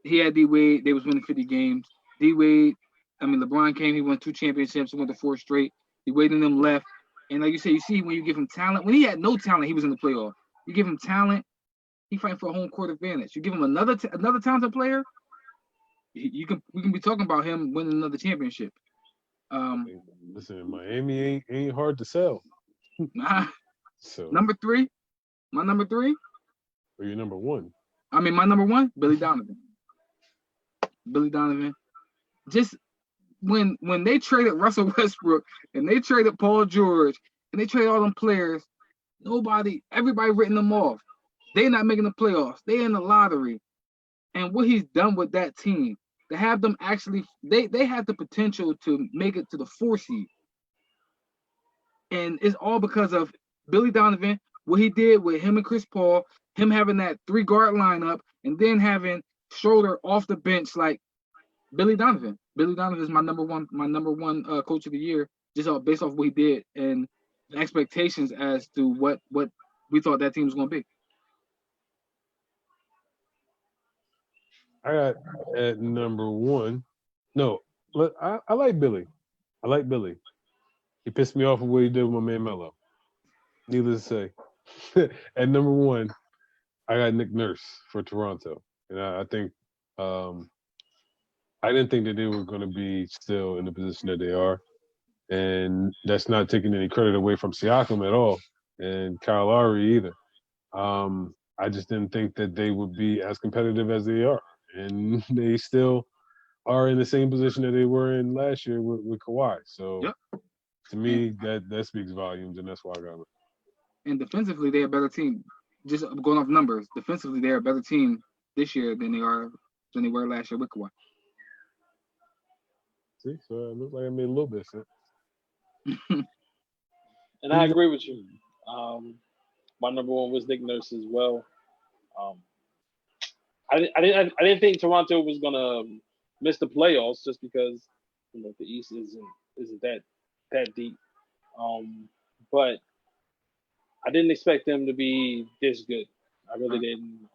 S1: He had D Wade. They was winning 50 games. D Wade. I mean, LeBron came. He won 2 championships. He went to 4 straight. D Wade and them left. And like you say, you see when you give him talent, when he had no talent, he was in the playoff. You give him talent, he fighting for a home court advantage. You give him another talented player, we can be talking about him winning another championship.
S2: Listen, Miami ain't hard to sell.
S1: Nah.
S2: So
S1: Number 3, my number 3.
S2: or your number 1.
S1: I mean, my number 1, Billy Donovan. Billy Donovan. Just when they traded Russell Westbrook and they traded Paul George and they traded all them players, everybody written them off. They're not making the playoffs. They're in the lottery. And what he's done with that team, to have them actually, they had the potential to make it to the 4 seed. And it's all because of Billy Donovan, what he did with him and Chris Paul, him having that 3-guard lineup, and then having Schroeder off the bench like Billy Donovan. Billy Donovan is my number one coach of the year, just based off what he did and the expectations as to what we thought that team was going to be.
S2: I got at number 1. No, I like Billy. I like Billy. He pissed me off with what he did with my man Melo. Needless to say. At number 1, I got Nick Nurse for Toronto. And I think I didn't think that they were going to be still in the position that they are. And that's not taking any credit away from Siakam at all, and Kyle Lowry either. I just didn't think that they would be as competitive as they are. And they still are in the same position that they were in last year with Kawhi. So
S1: yep.
S2: To me, that speaks volumes, and that's why I got it.
S1: And defensively, they're a better team. Just going off numbers, defensively, they're a better team this year than they were last year with Kawhi.
S2: See, so it looks like I made a little bit of sense.
S3: And I agree with you. My number 1 was Nick Nurse as well. I didn't think Toronto was gonna miss the playoffs just because the East isn't that deep. But I didn't expect them to be this good. I really didn't.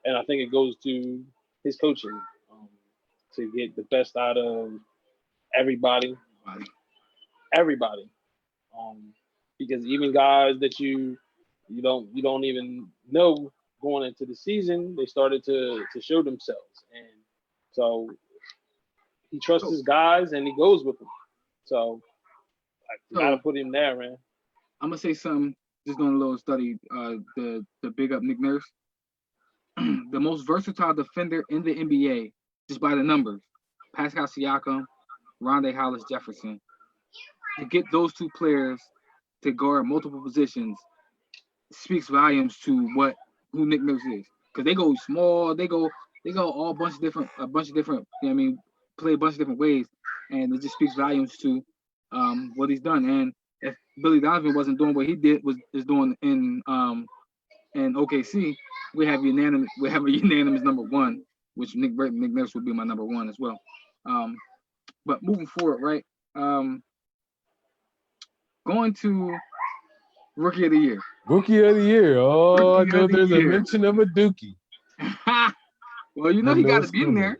S3: And I think it goes to his coaching to get the best out of everybody. Because even guys that you don't even know going into the season, they started to show themselves, and so he trusts his guys and he goes with them. So I gotta put him there, man.
S1: I'm gonna say something. Just doing a little study. The big up Nick Nurse, the most versatile defender in the NBA, just by the numbers. Pascal Siakam, Rondae Hollis Jefferson. To get those 2 players to guard multiple positions speaks volumes to who Nick Nurse is. Because they go small, they go all a bunch of different, play a bunch of different ways, and it just speaks volumes to what he's done. And if Billy Donovan wasn't doing what he is doing in OKC, we have a unanimous number 1, which Nick Nurse would be my number 1 as well. But moving forward, right? Going to Rookie of the Year.
S2: Rookie of the Year. Oh, Rookie I know there's a mention of a Dookie.
S1: Well, he got to be in there.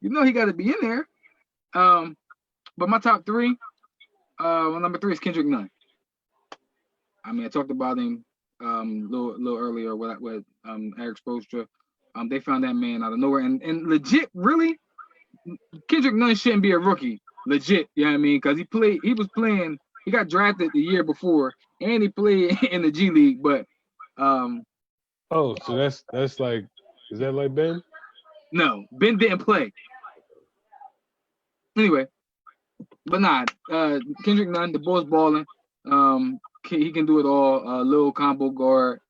S1: He got to be in there. But my top 3, my number 3 is Kendrick Nunn. I mean, I talked about him a little earlier with Eric Spoelstra. They found that man out of nowhere, and legit, really, Kendrick Nunn shouldn't be a rookie. Legit, you know what I mean? Because he got drafted the year before, and he played in the G League. But
S2: so that's like, is that like Ben?
S1: No, Ben didn't play. Anyway, but nah, Kendrick Nunn, the boy's balling. He can do it all. Little combo guard,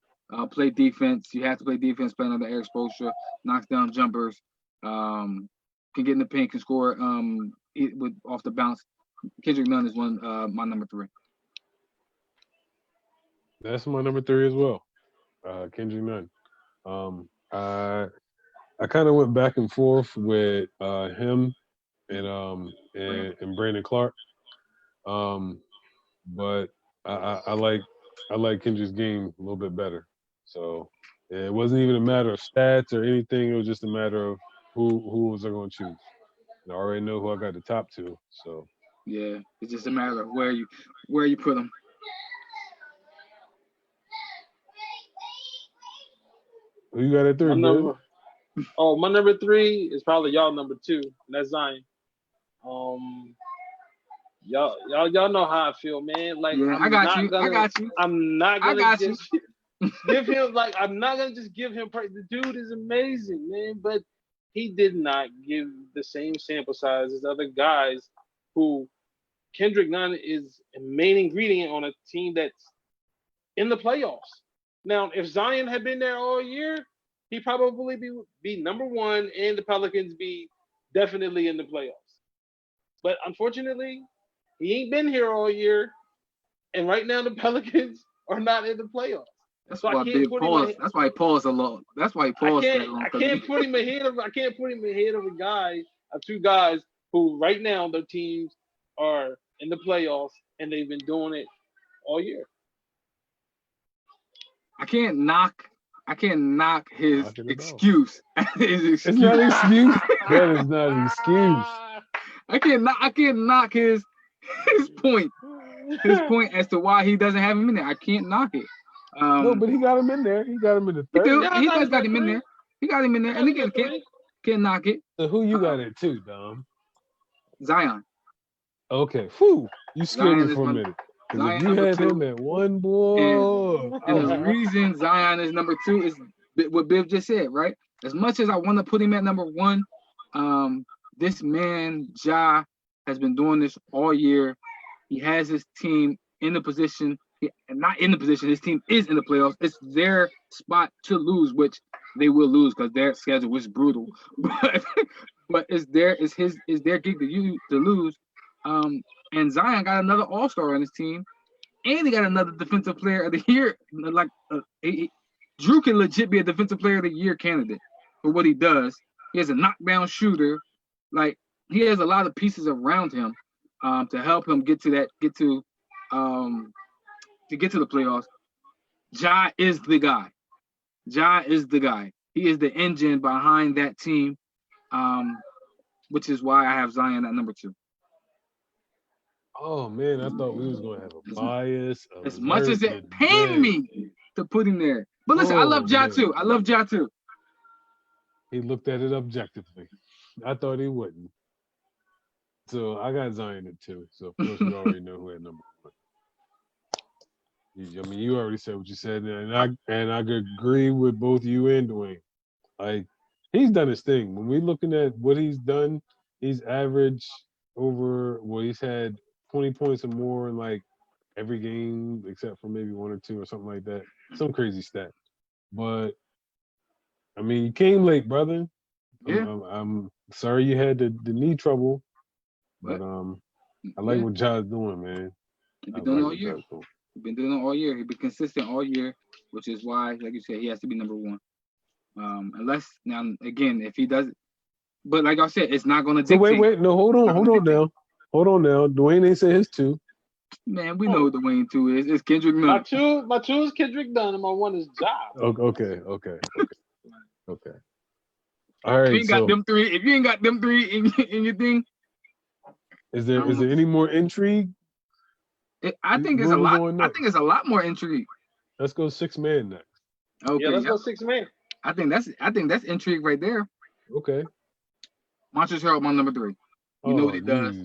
S1: play defense. You have to play defense playing under Eric Spoelstra. Knocks down jumpers. Can get in the paint, can score with off the bounce. Kendrick Nunn is my number 3.
S2: That's my number 3 as well. Kendrick Nunn. I kind of went back and forth with him and Brandon Clark. But I like Kendrick's game a little bit better. So it wasn't even a matter of stats or anything. It was just a matter of who was I going to choose. I already know who I got the top 2. So
S1: yeah, it's just a matter of where you put them.
S2: Who you got at 3,
S3: My
S2: man?
S3: my number 3 is probably y'all number 2, and that's Zion. Um, y'all know how I feel, man. Like
S1: Yeah, I got you. I got you.
S3: I'm not
S1: I
S3: gonna
S1: got you.
S3: just give him like I'm not gonna just give him praise. The dude is amazing, man, but he did not give the same sample size as other guys who Kendrick Nunn is a main ingredient on a team that's in the playoffs. Now, if Zion had been there all year, he'd probably be number 1 and the Pelicans be definitely in the playoffs. But unfortunately, he ain't been here all year, and right now the Pelicans are not in the playoffs.
S1: That's
S3: So I
S1: why
S3: can't
S1: big
S3: put him.
S1: pause. That's why he paused a lot. That's why he paused that long.
S3: I can't put him ahead of. I can't put him ahead of two guys who right now their teams are in the playoffs and they've been doing it all year.
S1: I can't knock his
S2: Knock it
S1: excuse. His
S2: It's
S1: excuse.
S2: not an excuse. That is not an excuse.
S1: I can't knock his point. His point as to why he doesn't have him in there. I can't knock it.
S2: No, but he got him in there. He got him in the
S1: He
S2: third.
S1: do.
S3: Yeah,
S1: He does got him in
S3: 3.
S1: there. He got him in there. And again, can't knock it.
S2: So who you got at 2, Dom?
S1: Zion.
S2: Okay. Whew. You scared
S1: Zion
S2: me
S1: is
S2: for a
S1: my-
S2: minute. Because
S1: Zion
S2: if you
S1: number
S2: had
S1: 2.
S2: him at 1, boy.
S1: And the reason Zion is number 2 is what Biv just said, right? As much as I want to put him at number 1, this man, Ja, has been doing this all year. He has his team in the position, not in the position, his team is in the playoffs. It's their spot to lose, which they will lose because their schedule was brutal. But it's their gig to lose. And Zion got another all-star on his team. And he got another defensive player of the year. Like Drew can legit be a defensive player of the year candidate for what he does. He has a knockdown shooter. Like he has a lot of pieces around him to help him get to the playoffs. Ja is the guy. Ja is the guy. He is the engine behind that team, which is why I have Zion at number 2.
S2: Oh man, I thought we was gonna have a bias.
S1: As much as it pained me to put him there. But listen, I love Ja too. I love Ja too.
S2: He looked at it objectively. I thought he wouldn't. So I got Zion at 2. So of course we already know who had number 1. I mean, you already said what you said, and I agree with both you and Dwayne. Like he's done his thing. When we're looking at what he's done, he's averaged he's had 20 points or more in like every game except for maybe 1 or 2 or something like that. Some crazy stat. But I mean, you came late, brother.
S1: Yeah.
S2: I'm sorry you had the knee trouble, but I like what Ja's doing, man.
S1: He's been doing it all year. He's been doing it all year. He's been consistent all year, which is why, like you said, he has to be number 1. Unless now again, if he does, but like I said, it's not going to dictate.
S2: So wait, no, hold on now. Dwayne ain't say his 2.
S1: Man, we know who Dwayne 2 is. It's Kendrick Nunn.
S3: My two is Kendrick Nunn, and my 1 is Ja.
S2: Okay. All right.
S1: If you ain't got them three in your thing,
S2: is there any more intrigue?
S1: I think it's a lot. I think it's a lot more intrigue.
S2: Let's go 6 man next.
S1: Okay,
S3: yeah, let's go 6 man.
S1: I think that's intrigue right there.
S2: Okay.
S1: Montrezl Harrell, my number 3. You know what he does.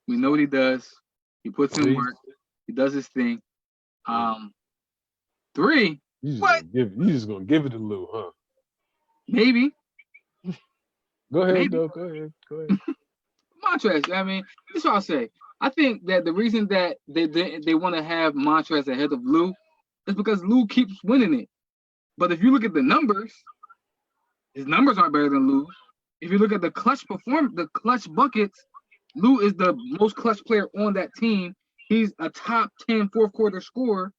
S1: We know what he does. He puts in work. He does his thing. 3.
S2: You just gonna give it to Lou, huh?
S1: Maybe.
S2: Go ahead, though. Go ahead.
S1: Montrezl. I mean, this is what I'll say. I think that the reason that they want to have Montrezl ahead of Lou is because Lou keeps winning it. But if you look at the numbers, his numbers aren't better than Lou. If you look at the clutch buckets, Lou is the most clutch player on that team. He's a top 10 fourth quarter scorer.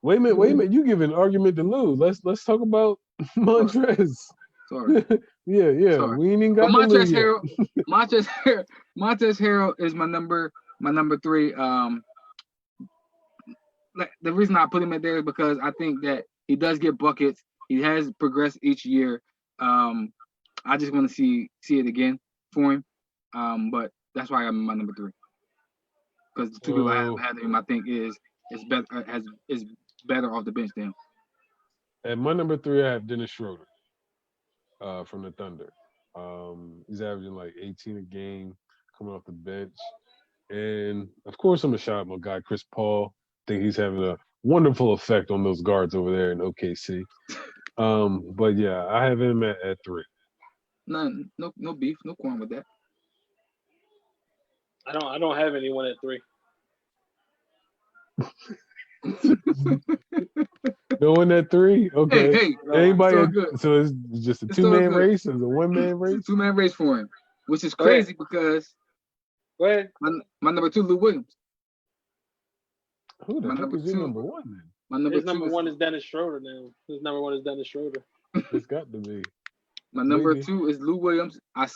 S2: Wait a minute. You give an argument to Lou. Let's talk about Montrezl.
S1: Sorry.
S2: Yeah.
S1: Sorry.
S2: We ain't even got no Lou yet.
S1: Montrezl Harrell is my number 3. Like the reason I put him in there is because I think that he does get buckets. He has progressed each year. I just want to see it again for him. But that's why I'm my number 3. Because the 2 people I have had him, I think is better off the bench than him.
S2: At my number 3, I have Dennis Schroeder from the Thunder. He's averaging like 18 a game coming off the bench. And of course, I'm a shout out my guy, Chris Paul. I think he's having a wonderful effect on those guards over there in OKC. But yeah, I have him at 3.
S1: None, no beef, no quarrel with that.
S3: I don't have anyone at 3.
S2: No one at 3? Okay.
S1: Hey,
S2: Anybody?
S1: good.
S2: So it's just a
S1: It's
S2: 2-man
S1: good.
S2: race? Is it a 1-man race?
S1: It's a 2-man race for him, which is
S3: Go ahead.
S1: crazy because
S3: Go ahead.
S1: my number 2, Lou Williams.
S2: Who the
S1: My
S2: heck
S1: number
S2: is your
S1: 2.
S2: number 1 then?
S1: My number
S3: His
S1: 2
S3: number
S1: is,
S3: 1 is Dennis Schroeder now. His number 1 is Dennis Schroeder.
S2: It's got to be.
S1: my number
S2: maybe.
S1: 2 is Lou Williams. I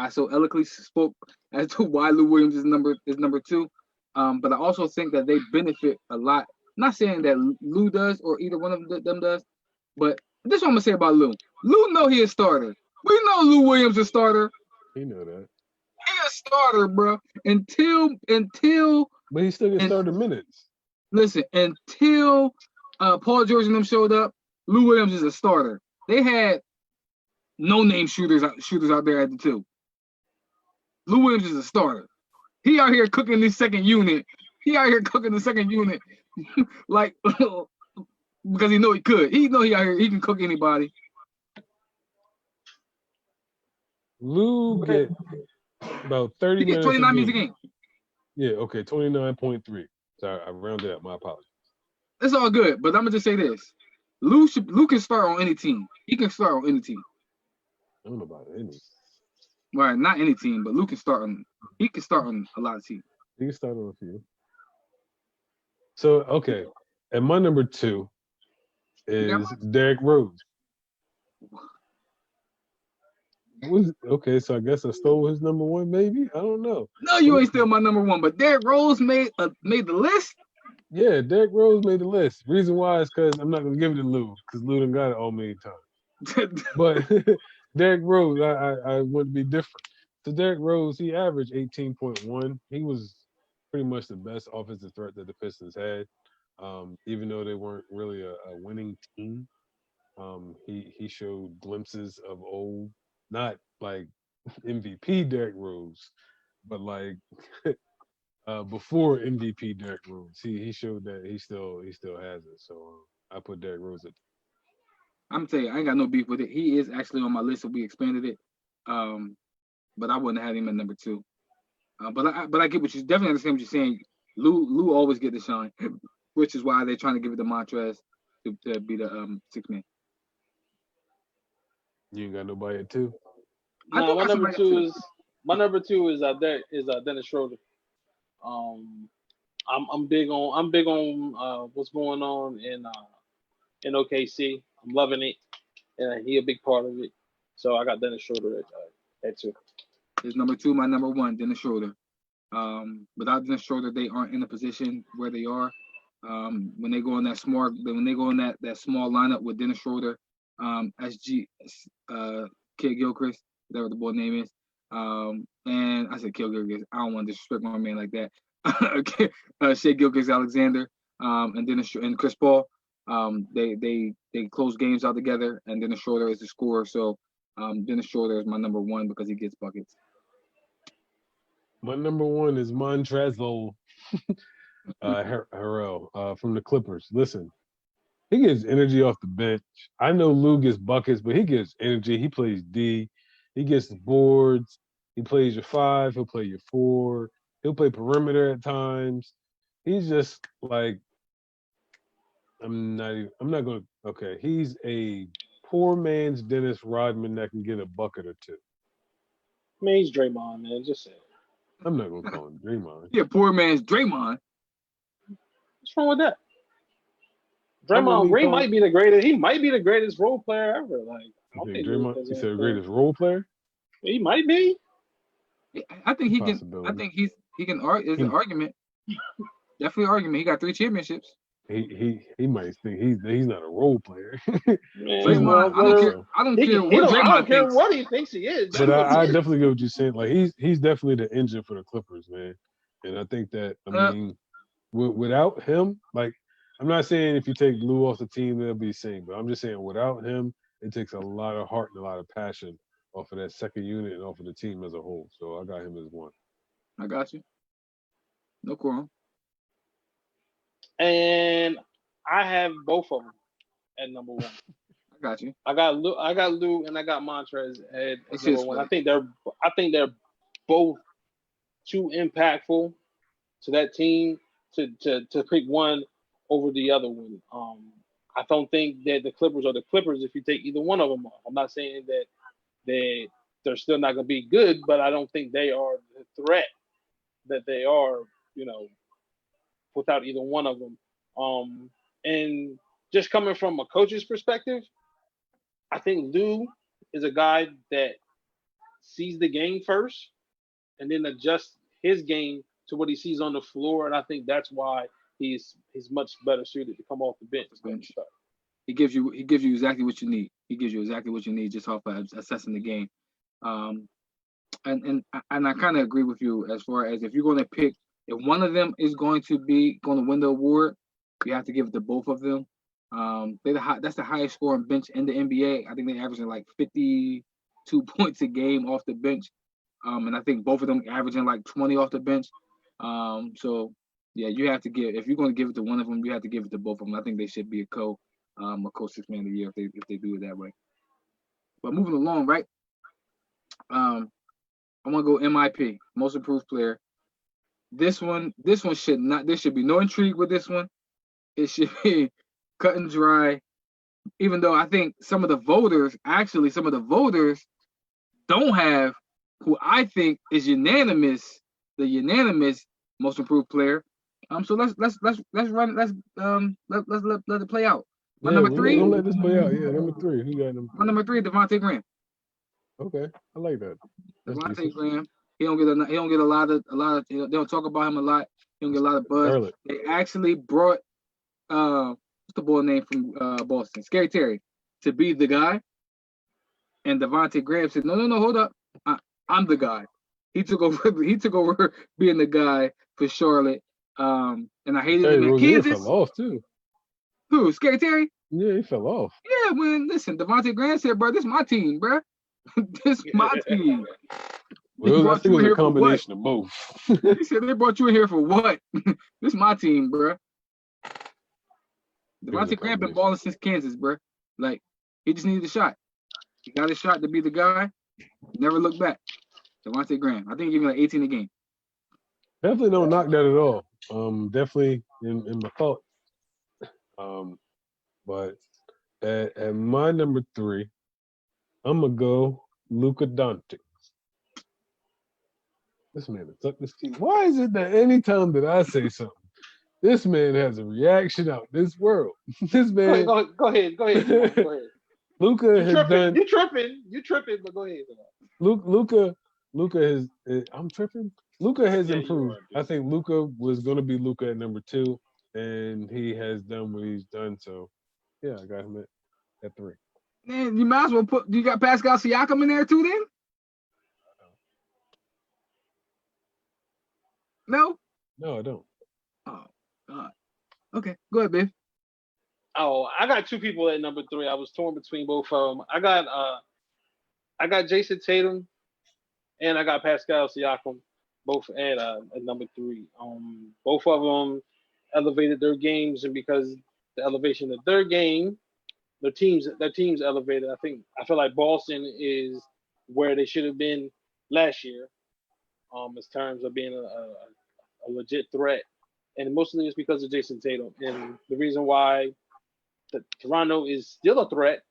S1: so eloquently spoke as to why Lou Williams is number 2. But I also think that they benefit a lot. I'm not saying that Lou does or either one of them does, but this is what I'm gonna say about Lou. Lou know he a starter. We know Lou Williams a starter.
S2: He know that.
S1: He a starter, bro. Until
S2: But he still gets starter minutes.
S1: listen, until Paul George and them showed up, Lou Williams is a starter. They had no name shooters out there at the 2. Lou Williams is a starter. He out here cooking this second unit. He out here cooking the second unit like because he know he could. He know he out here he can cook anybody.
S2: Lou get about 30
S1: He gets
S2: minutes
S1: 29
S2: a
S1: minutes a
S2: game.
S1: game.
S2: Yeah, okay, 29.3. Sorry, I rounded up. My apologies.
S1: That's all good. But I'm gonna just say this: Lou can start on any team. He can start on any team.
S2: I don't know about any.
S1: Right, not any team, but Lou can start on. He can start on a lot of teams.
S2: He can start on a few. So okay, and my number 2 is Derrick Rose. Okay, so I guess I stole his number 1, maybe. I don't know.
S1: No, you ain't still my number 1, but Derrick Rose made the list.
S2: Yeah, Derrick Rose made the list. Reason why is because I'm not gonna give it to Lou, because Lou done got it all many times. But Derrick Rose, I want to be different. So Derrick Rose, he averaged 18.1. He was pretty much the best offensive threat that the Pistons had, even though they weren't really a winning team. He showed glimpses of old, not like MVP Derrick Rose, but like before MVP Derrick Rose. He showed that he still has it. So I put Derrick Rose at.
S1: I'm telling you, I ain't got no beef with it. He is actually on my list if we expanded it. But I wouldn't have had him at number 2. But I get what you definitely understand what you're saying. Lou always get the shine, which is why they're trying to give it to Montrez to be the 6th man.
S2: You ain't got nobody at 2?
S3: No, my number 2 is Dennis Schroeder. I'm big on what's going on in OKC. I'm loving it, and he a big part of it. So I got Dennis Schroeder at 2.
S1: His number 2, my number 1, Dennis Schroeder. Without Dennis Schroeder, they aren't in a position where they are. When they go in that small lineup with Dennis Schroeder, SG, Kid Gilchrist, whatever the boy name is. And I said Kid Gilchrist. I don't want to disrespect my man like that. Shea Gilchrist Alexander, and Dennis and Chris Paul. They close games out together, and Dennis Schroeder is the scorer. So Dennis Schroeder is my number 1 because he gets buckets.
S2: My number 1 is Montrezl Harrell from the Clippers. Listen, he gives energy off the bench. I know Lou gets buckets, but he gives energy. He plays D. He gets the boards. He plays your 5. He'll play your 4. He'll play perimeter at times. He's just like, okay. He's a poor man's Dennis Rodman that can get a bucket or 2.
S3: I mean, he's Draymond, man. Just say it.
S2: I'm not gonna call him Draymond.
S1: Yeah, poor man's Draymond.
S3: What's wrong with that? Draymond Green might be the greatest. He might be the greatest role player ever. Like,
S2: you think Draymond? You said the greatest role player?
S3: He might be.
S1: I think he can. I think he can. It's an argument. Definitely an argument. He got 3 championships.
S2: He might think he's not a role player.
S1: Draymond, I don't care what Draymond thinks.
S3: What he thinks he is.
S2: But I definitely get what you're saying. Like he's definitely the engine for the Clippers, man. And I think that I mean, without him, like I'm not saying if you take Lou off the team, they'll be the same, but I'm just saying without him, it takes a lot of heart and a lot of passion off of that second unit and off of the team as a whole. So I got him as one.
S1: I got you. No quarrel.
S3: And I have both of them at number one.
S1: I got you.
S3: I got Lou, and I got Montrez at
S1: It's
S3: number
S1: his
S3: one.
S1: way.
S3: I think they're both too impactful to that team to pick one over the other one. I don't think that the Clippers are the Clippers if you take either one of them off. I'm not saying that they're still not going to be good, but I don't think they are the threat that they are, without either one of them. And just coming from a coach's perspective, I think Lou is a guy that sees the game first and then adjusts his game to what he sees on the floor, and I think that's why he's much better suited to come off the bench.
S1: He gives you exactly what you need. He gives you exactly what you need just off of assessing the game. And I kind of agree with you as far as if you're going to pick, if one of them is going to win the award, you have to give it to both of them. That's the highest scoring bench in the NBA. I think they're averaging like 52 points a game off the bench. And I think both of them averaging like 20 off the bench. So yeah, you have to if you're going to give it to one of them, you have to give it to both of them. I think they should be a co-six man of the year if they do it that way. But moving along, right? I want to go MIP, most improved player. This one should not. There should be no intrigue with this one. It should be cut and dry. Even though I think some of the voters don't have who I think is the unanimous most improved player. So let's run. Let's let it play out. My number three.
S2: Don't let this play out. Yeah, number three. Who got number?
S1: My number three, Devontae Graham.
S2: Okay, I like that.
S1: Devontae Graham. He don't get a lot of. They don't talk about him a lot. He don't get a lot of buzz.
S2: Charlotte.
S1: They actually brought what's the boy name from Boston, Scary Terry, to be the guy. And Devontae Graham said, "No, hold up, I'm the guy." He took over being the guy for Charlotte. And I hated him in Kansas.
S2: Fell off too.
S1: Who? Scary Terry?
S2: Yeah, he fell off.
S1: Yeah, listen, Devontae Graham said, "Bro, this is my team, bro. This my team."
S2: Well, I think it was a combination of both.
S1: He said they brought you in here for what? This is my team, bro. Devontae Graham been balling since Kansas, bro. Like, he just needed a shot. He got a shot to be the guy. Never look back. Devontae Graham. I think he gave me like 18 a game.
S2: Definitely don't knock that at all. Definitely in my thoughts. But at my number three, I'm gonna go Luka Doncic. This man has took this team. Why is it that anytime that I say something, this man has a reaction out this world? This man.
S3: Go ahead.
S2: Luka has done.
S3: You tripping, but go ahead.
S2: Luka has. I'm tripping. Luka has improved.
S3: Are,
S2: I think Luka was going to be Luka at number 2, and he has done what he's done. So, yeah, I got him at 3.
S1: Man, you might as well put. You got Pascal Siakam in there too, then? No.
S2: No, I don't.
S1: Oh, God. Okay, go ahead, babe.
S3: Oh, I got 2 people at number 3. I was torn between both of them. I got Jason Tatum, and I got Pascal Siakam, both at number 3. Both of them elevated their games, and because the elevation of their game, their teams elevated. I feel like Boston is where they should have been last year, in terms of being a legit threat, and mostly it's because of Jason Tatum. And the reason why Toronto is still a threat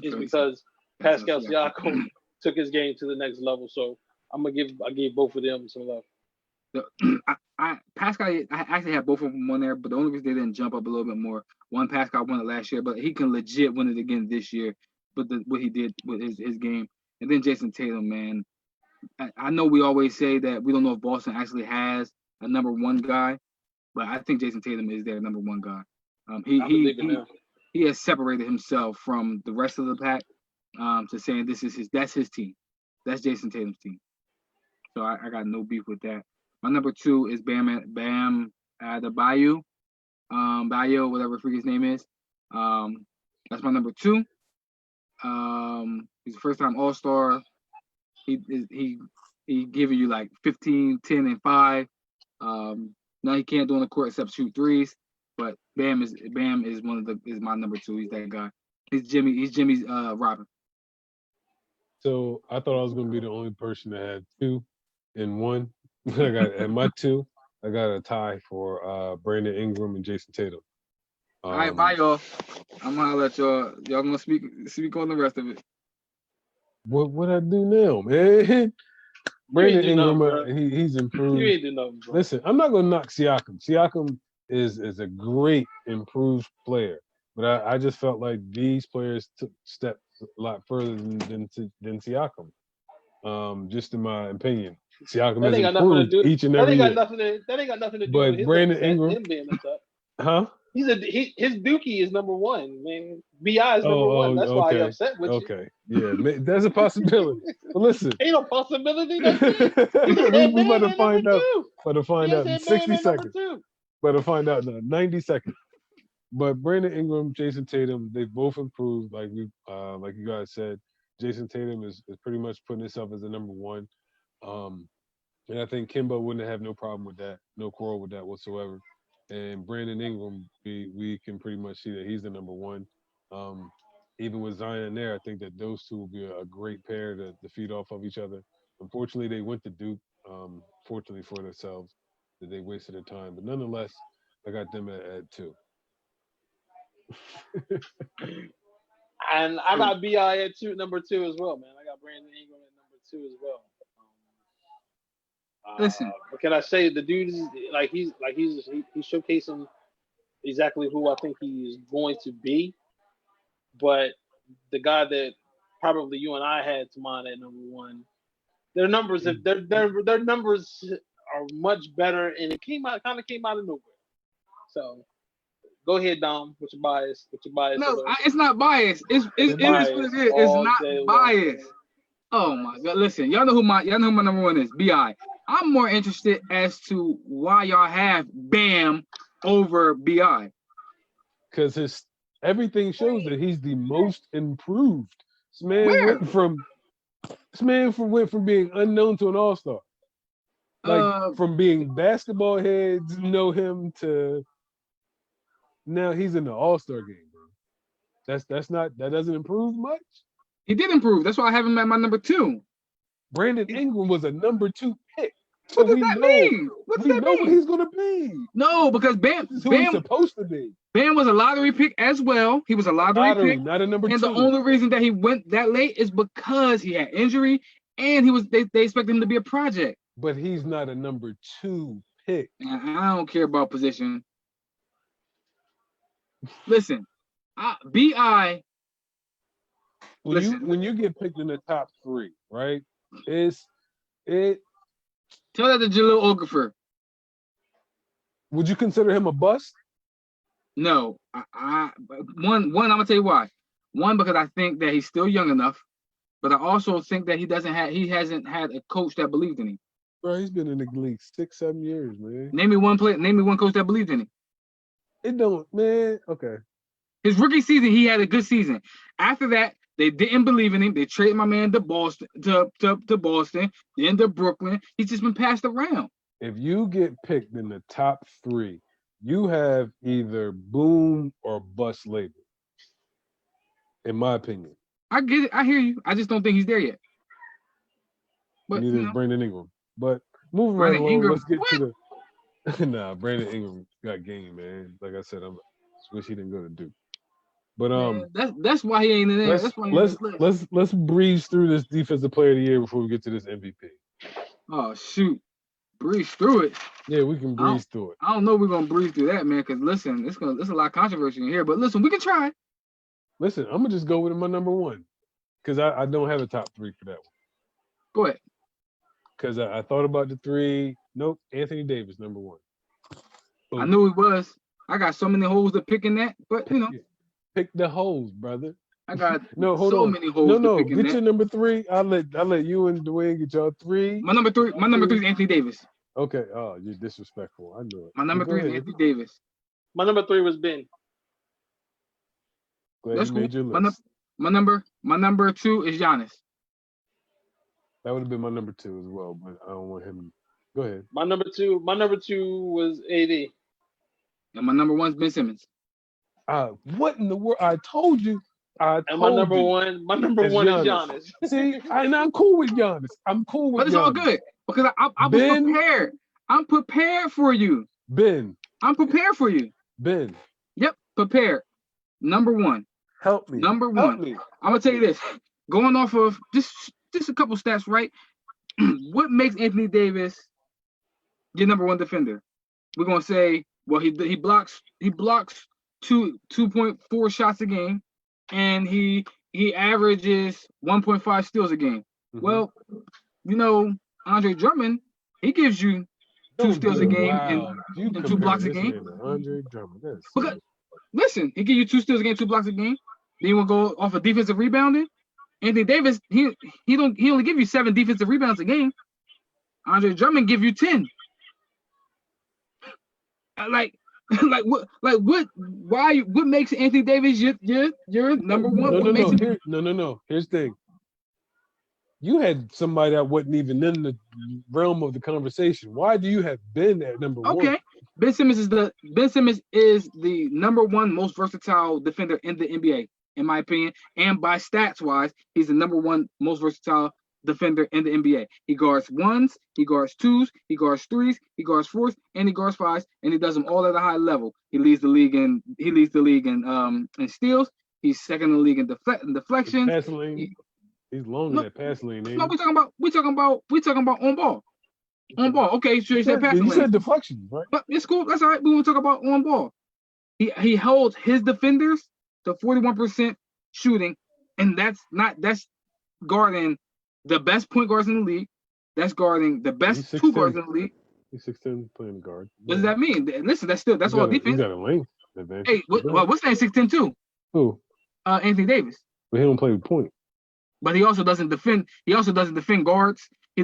S3: is because Pascal Siakam took his game to the next level. So I gave both of them some love.
S1: Pascal, I actually have both of them on there, but the only reason they didn't jump up a little bit more, one, Pascal won it last year, but he can legit win it again this year. But what he did with his game, and then Jason Tatum, man, I know we always say that we don't know if Boston actually has a number 1 guy, but I think Jason Tatum is their number 1 guy. He has separated himself from the rest of the pack to saying that's his team. That's Jason Tatum's team. So I got no beef with that. My number 2 is Bam Adebayo. Bayo, whatever freak his name is. That's my number 2. He's a first-time All-Star. He giving you like 15, 10, and 5. Now he can't do on the court except shoot threes. But Bam is my number 2. He's that guy. He's Jimmy's Robin.
S2: So I thought I was gonna be the only person that had 2 and 1. I got at my 2. I got a tie for Brandon Ingram and Jason Tatum.
S1: All right, bye y'all. I'm gonna let y'all gonna speak on the rest of it.
S2: What I do now, man? Brandon Ingram, he's improved.
S3: You ain't do nothing, bro.
S2: Listen, I'm not gonna knock Siakam. Siakam is a great improved player, but I just felt like these players took steps a lot further than Siakam. Just in my opinion, Siakam has improved each and every year.
S3: That ain't got nothing to do
S2: but
S3: with his
S2: Brandon Ingram, huh?
S3: His Dookie is number 1, man. BI is number 1. That's why I'm upset with you.
S2: Okay, yeah, that's a possibility. But listen,
S3: ain't no possibility.
S2: we better find out. Better find out in 60 seconds. Better find out in 90 seconds. But Brandon Ingram, Jason Tatum, they both improved. Like you guys said, Jason Tatum is pretty much putting himself as the number 1. And I think Kimba wouldn't have no problem with that, no quarrel with that whatsoever. And Brandon Ingram, we can pretty much see that he's the number 1. Even with Zion there, I think that those two will be a great pair to feed off of each other. Unfortunately, they went to Duke. Fortunately for themselves, that they wasted their time. But nonetheless, I got them at 2.
S3: And I got BI at number 2 as well, man. I got Brandon Ingram at number 2 as well.
S1: Listen,
S3: what can I say? The dude is he's showcasing exactly who I think he's going to be. But the guy that probably you and I had to mind at number 1, their numbers their numbers are much better, and it came out of nowhere. So go ahead, Dom. What's your bias?
S1: No, it's not bias. It's what it is. It's not bias. Oh my God! Listen, y'all know who my number 1 is. Bi. I'm more interested as to why y'all have Bam over Bi.
S2: Because everything shows that he's the most improved. This man went from being unknown to an all-star. From being basketball heads know him to now he's in the all-star game, bro. That doesn't improve much.
S1: He did improve. That's why I have him at my number 2.
S2: Brandon Ingram was a number 2 pick.
S1: So what does that mean?
S2: We know what he's gonna be.
S1: No, because Bam
S2: he's supposed to be.
S1: Bam was a lottery pick as well. He was a lottery pick,
S2: not a number 2.
S1: And the only reason that he went that late is because he had injury, and they expected him to be a project.
S2: But he's not a number 2 pick.
S1: I don't care about position. Listen, Bi.
S2: When you get picked in the top 3, right?
S1: Tell that to Jalil Okafor.
S2: Would you consider him a bust?
S1: No. One, I'm gonna tell you why. One, because I think that he's still young enough, but I also think that he hasn't had a coach that believed in him.
S2: Bro, he's been in the league 6-7 years, man.
S1: Name me one coach that believed in him.
S2: It don't, man. Okay.
S1: His rookie season, he had a good season. After that, they didn't believe in him. They traded my man to Boston, then to Brooklyn. He's just been passed around.
S2: If you get picked in the top 3, you have either boom or bust label. In my opinion.
S1: I get it. I hear you. I just don't think he's there yet.
S2: But neither is Brandon Ingram. But moving right along, let's get to the. Nah, Brandon Ingram got game, man. Like I said, I wish he didn't go to Duke. But
S1: that's why he ain't in there.
S2: Let's breeze through this defensive player of the year before we get to this MVP.
S1: Oh shoot, breeze through it.
S2: Yeah, we can breeze through it.
S1: I don't know if we're gonna breeze through that, man. Because listen, there's a lot of controversy in here. But listen, we can try.
S2: Listen, I'm gonna just go with my number 1 because I don't have a top 3 for that one.
S1: Go ahead.
S2: Because I thought about the 3. Nope, Anthony Davis, number 1.
S1: Boom. I knew he was. I got so many holes to pick in that, but you know.
S2: Pick the holes, brother.
S1: I got many holes.
S2: No, get your number 3. I'll let you and Dwayne get y'all 3.
S1: My number 3 is Anthony Davis.
S2: Okay. Oh, you're disrespectful. I knew it.
S1: My number 3 is Anthony Davis.
S3: My number 3 was Ben.
S2: Glad
S1: That's
S2: you
S1: cool.
S2: made your list.
S1: My number 2 is Giannis.
S2: That would have been my number 2 as well, but I don't want him. Go ahead.
S3: My number two was AD.
S1: And my number 1 is Ben Simmons.
S2: What in the world? I told you.
S3: And my number one is Giannis.
S2: See, and I'm cool with Giannis. I'm cool with
S1: But it's all good because I was prepared. I'm prepared for you. I'm prepared for you. Yep, prepared. Number 1.
S2: Help me.
S1: Number 1.
S2: Help me.
S1: I'm gonna tell you this. Going off of just a couple stats, right? What makes Anthony Davis your number 1 defender? We're gonna say, well, he blocks 2.4 shots a game, and he averages 1.5 steals a game.
S2: Mm-hmm.
S1: Well, Andre Drummond, he gives you 2 steals a game and 2 blocks a game.
S2: Andre Drummond.
S1: Because, listen, he gives you 2 steals a game, 2 blocks a game. Then you will go off of defensive rebounding. Anthony Davis, he only give you 7 defensive rebounds a game. Andre Drummond give you 10. What makes Anthony Davis your number 1?
S2: No. Here's the thing. You had somebody that wasn't even in the realm of the conversation. Why do you have Ben at number 1?
S1: Okay. Ben Simmons is the number 1 most versatile defender in the NBA, in my opinion. And by stats wise, he's the number 1 most versatile defender in the NBA. He guards 1s, he guards 2s, he guards 3s, he guards 4s, and he guards 5s, and he does them all at a high level. He leads the league in steals. He's second in the league in deflection.
S2: He's long in that pass lane.
S1: No, we talking about on ball. On ball. Okay, so you said pass lane.
S2: You said deflection, right?
S1: But it's cool. That's all right. We want to talk about on ball. He holds his defenders to 41% shooting, and that's guarding the best point guards in the league. That's guarding the best 2 guards in the league.
S2: He's 6'10" playing guard.
S1: What does that mean? Listen, that's all defense.
S2: He's got a length advantage.
S1: Hey, what's that 6'10" too?
S2: Who?
S1: Anthony Davis.
S2: But he don't play with point.
S1: But he also doesn't defend. He also doesn't defend guards. He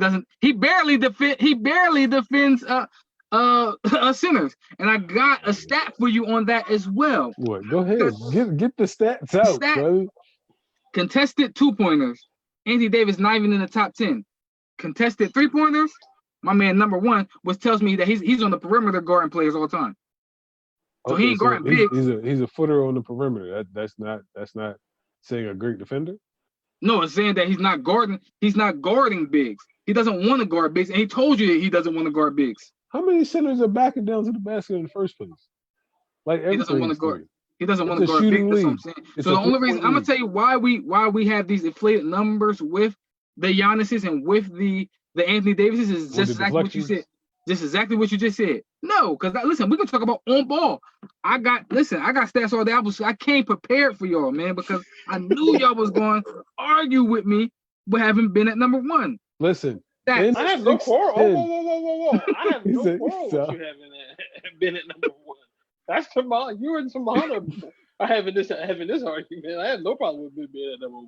S1: barely defends sinners. And I got a stat for you on that as well.
S2: What? Go ahead. Get the stats out, brother.
S1: Contested 2-pointers. Anthony Davis not even in the top 10. Contested 3-pointers. My man number 1, which tells me that he's on the perimeter guarding players all the time. So he ain't guarding big.
S2: He's a footer on the perimeter. That's not saying a great defender.
S1: No, it's saying that he's not guarding bigs. He doesn't want to guard bigs, and he told you that he doesn't want to guard bigs.
S2: How many centers are backing down to the basket in the first place?
S1: He doesn't want to guard. He doesn't want to guard bigs. That's what I'm saying. So the only reason I'm gonna tell you why we have these inflated numbers with the Giannis's and with the Anthony Davis's is just exactly what you said. Just exactly what you just said. No, because listen, we can talk about on ball. I got stats all day. I came prepared for y'all, man, because I knew y'all was going to argue with me with having been at number 1.
S2: Listen,
S3: I have no quarrel. Whoa. I have no quarrel with you having been at number 1. That's Tamon. You and Tamon are having this argument. I have no problem with being at number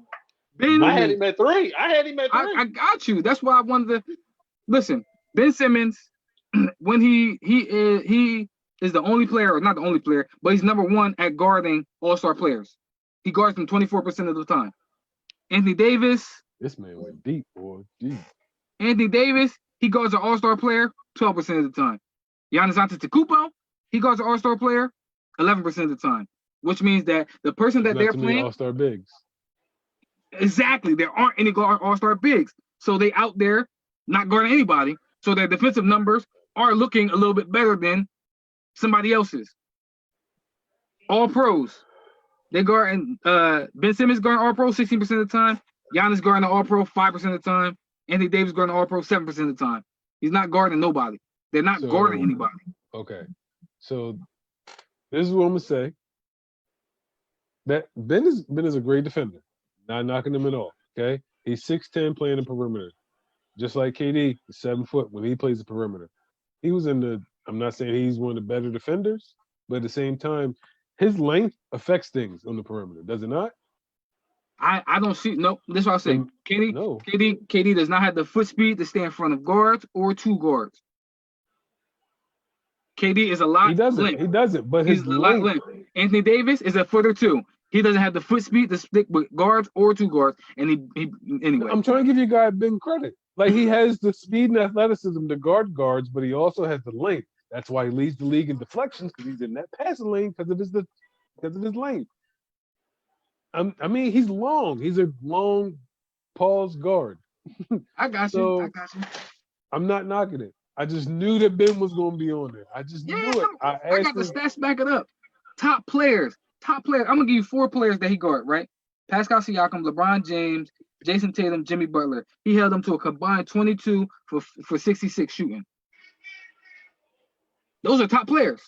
S3: 1. I had him at 3. I
S1: got you. That's why I wanted to listen. Ben Simmons, when he is the only player, or not the only player, but he's number 1 at guarding all-star players. He guards them 24% of the time. Anthony Davis.
S2: This man went deep, boy. Deep.
S1: Anthony Davis, he guards an all-star player 12% of the time. Giannis Antetokounmpo, he guards an all-star player 11% of the time, which means that the person that they're playing
S2: all-star bigs.
S1: Exactly, there aren't any all-star bigs, so they out there not guarding anybody. So their defensive numbers are looking a little bit better than somebody else's. All pros. They guarding Ben Simmons guarding all pro 16% of the time. Giannis guarding all pro 5% of the time. Anthony Davis guarding all pro 7% of the time. He's not guarding nobody. They're not guarding anybody.
S2: Okay. So this is what I'm gonna say. That Ben is a great defender. Not knocking him at all. Okay. He's 6'10" playing the perimeter. Just like KD, 7 foot when he plays the perimeter. He was I'm not saying he's one of the better defenders, but at the same time, his length affects things on the perimeter, does it not?
S1: I don't see this is what I say. KD does not have the foot speed to stay in front of guards or 2 guards. KD is a lot.
S2: He doesn't.
S1: length.
S2: He doesn't. But
S1: He's
S2: his
S1: a lot
S2: length.
S1: length. Anthony Davis is a foot or two. He doesn't have the foot speed to stick with guards or two guards. And he anyway.
S2: I'm trying to give you a guy big credit. Like he has the speed and athleticism to guard guards, but he also has the length. That's why he leads the league in deflections because he's in that passing lane because of his length. I mean, he's long. He's a long pause guard.
S1: I got
S2: So,
S1: you. I got you.
S2: I'm not knocking it. I just knew that Ben was going to be on there. I just knew it.
S1: I got the stats back it up. Top players. I'm gonna give you 4 players that he guard, right? Pascal Siakam, LeBron James, Jason Tatum, Jimmy Butler. He held them to a combined 22 for 66 shooting. Those are top players.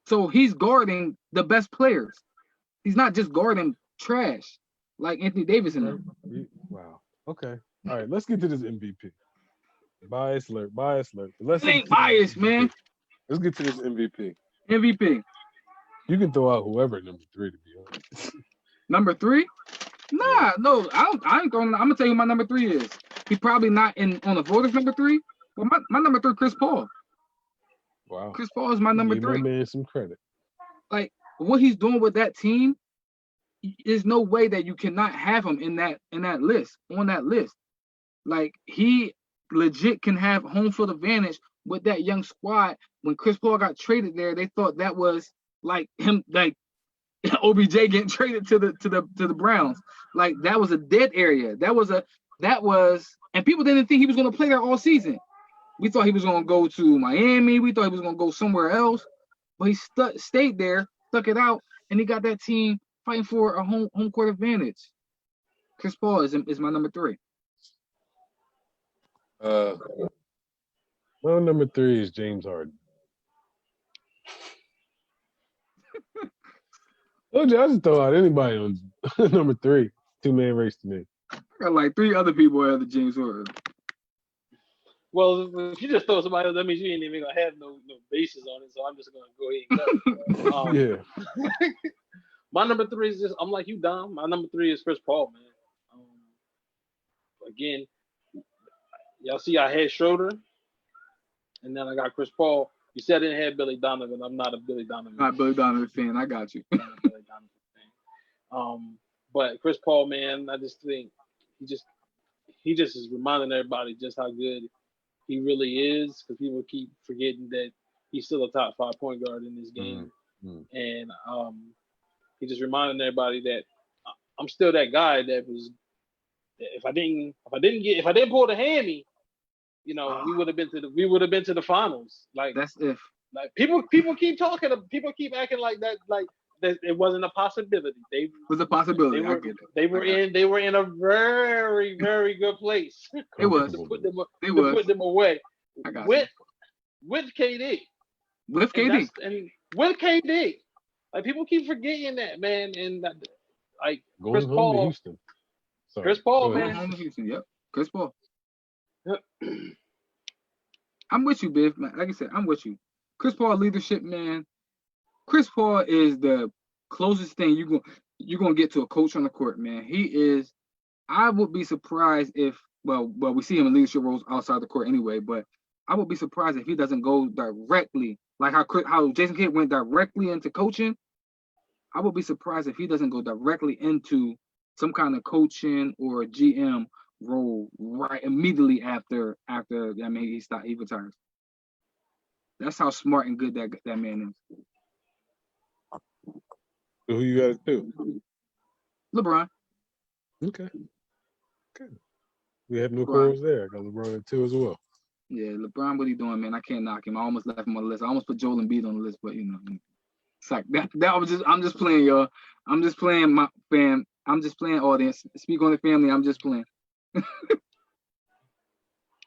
S1: So he's guarding the best players. He's not just guarding trash like Anthony Davis in them.
S2: Wow. Okay. All right. Let's get to this MVP. Bias alert.
S1: It ain't biased, man.
S2: Let's get to this MVP.
S1: MVP.
S2: You can throw out whoever number 3 to be honest.
S1: Number 3? Nah, no. I ain't going. I'm gonna tell you who my number 3 is. He's probably not on the voters number 3. Well, my number 3, Chris Paul.
S2: Wow.
S1: Chris Paul is my number 3.
S2: Give my man some credit.
S1: Like what he's doing with that team, there's no way that you cannot have him on that list. Like he legit can have home field advantage with that young squad. When Chris Paul got traded there, they thought that was like him, like OBJ getting traded to the Browns. Like that was a dead area. That was, and people didn't think he was going to play there all season. We thought he was going to go to Miami. We thought he was going to go somewhere else, but he stayed there, stuck it out, and he got that team fighting for a home court advantage. Chris Paul is my number 3.
S2: Well, number 3 is James Harden. I just throw out anybody on number 3. 2-man race to me.
S1: I got like 3 other people other than James Harden.
S3: Well, if you just throw somebody else, that means you ain't even gonna have no bases on it. So I'm just gonna go ahead and go.
S2: Yeah.
S3: My number 3 is just, I'm like you, Dom. My number 3 is Chris Paul, man. Again, y'all see I had Schroeder, and then I got Chris Paul. You said I didn't have Billy Donovan. I'm not a Billy Donovan.
S1: Not Billy Donovan fan. I got you.
S3: I'm not a Billy Donovan fan. But Chris Paul, man, I just think he just is reminding everybody just how good he really is, because people keep forgetting that he's still a top 5 point guard in this game. And he just reminding everybody that I'm still that guy that was. If I didn't pull the hammy, we would have been to the finals. Like
S1: that's if.
S3: Like people keep talking, people keep acting like that, like that it wasn't a possibility. It was a possibility. They were in a very, very good place.
S1: It was.
S3: to put them away.
S1: I got
S3: with KD.
S1: With KD.
S3: And with KD. Like people keep forgetting that, man. And like
S2: Going
S3: Chris
S2: home
S3: Paul.
S2: to Houston. Sorry.
S3: Chris Paul,
S1: man. Home to Houston. Yep. Chris Paul. I'm with you, Biff. Like I said, I'm with you. Chris Paul leadership, man. Chris Paul is the closest thing you're gonna get to a coach on the court, man. He is. I would be surprised if we see him in leadership roles outside the court anyway, but I would be surprised if he doesn't go directly, like how Jason Kidd went directly into coaching. I would be surprised if he doesn't go directly into some kind of coaching or a GM role right immediately after he retires. That's how smart and good that man is.
S2: So who you got to?
S1: LeBron.
S2: Okay. We have no quarrels there. I got LeBron at 2 as well.
S1: Yeah, LeBron, what he doing, man? I can't knock him. I almost left him on the list. I almost put Joel Embiid on the list, but it's like that was just. I'm just playing, y'all. I'm just playing my fam. I'm just playing audience. Speak on the family. I'm just playing.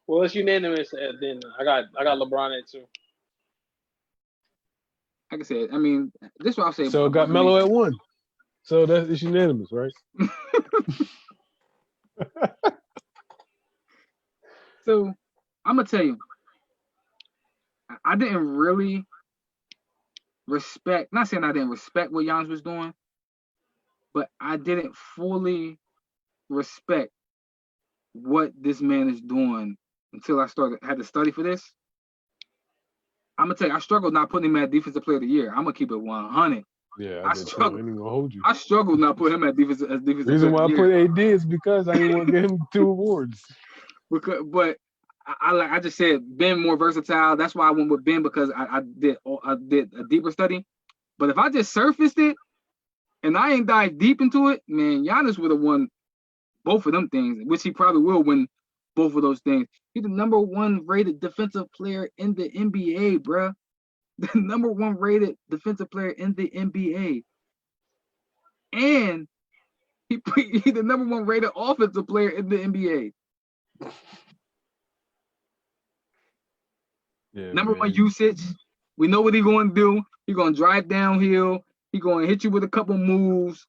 S3: Well, it's unanimous. Then I got LeBron at 2.
S1: Like I said, I mean, this is what I'll say.
S2: So got Melo at 1. So it's unanimous, right?
S1: So I'm gonna tell you, I didn't really respect. Not saying I didn't respect what Giannis was doing, but I didn't fully respect what this man is doing until I had to study for this. I'm gonna tell you, I struggled not putting him at defensive player of the year. I'm gonna keep it 100.
S2: Yeah,
S1: I
S2: I did too. I
S1: struggled.
S2: ain't even gonna hold you.
S1: I struggled not putting him at defensive player
S2: Reason
S1: of
S2: why I
S1: the
S2: put
S1: year.
S2: AD is because I didn't want to give him 2 awards.
S1: But I just said Ben more versatile. That's why I went with Ben because I did a deeper study. But if I just surfaced it and I ain't dive deep into it, man, Giannis would have won both of them things, which he probably will win both of those things. He's the number 1 rated defensive player in the NBA, bruh. The number 1 rated defensive player in the NBA. And he's the number 1 rated offensive player in the NBA.
S2: Yeah,
S1: Number
S2: man.
S1: 1 usage. We know what he's going to do. He's going to drive downhill. He's going to hit you with a couple moves.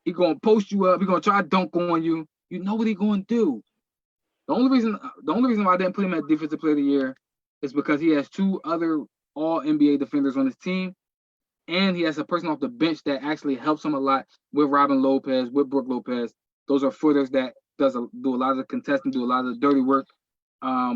S1: He's going to post you up. He's going to try to dunk on you. You know what he's going to do. The only reason why I didn't put him at defensive player of the year is because he has 2 other all NBA defenders on his team. And he has a person off the bench that actually helps him a lot with Robin Lopez, with Brook Lopez. Those are footers that do a lot of the contesting, do a lot of the dirty work,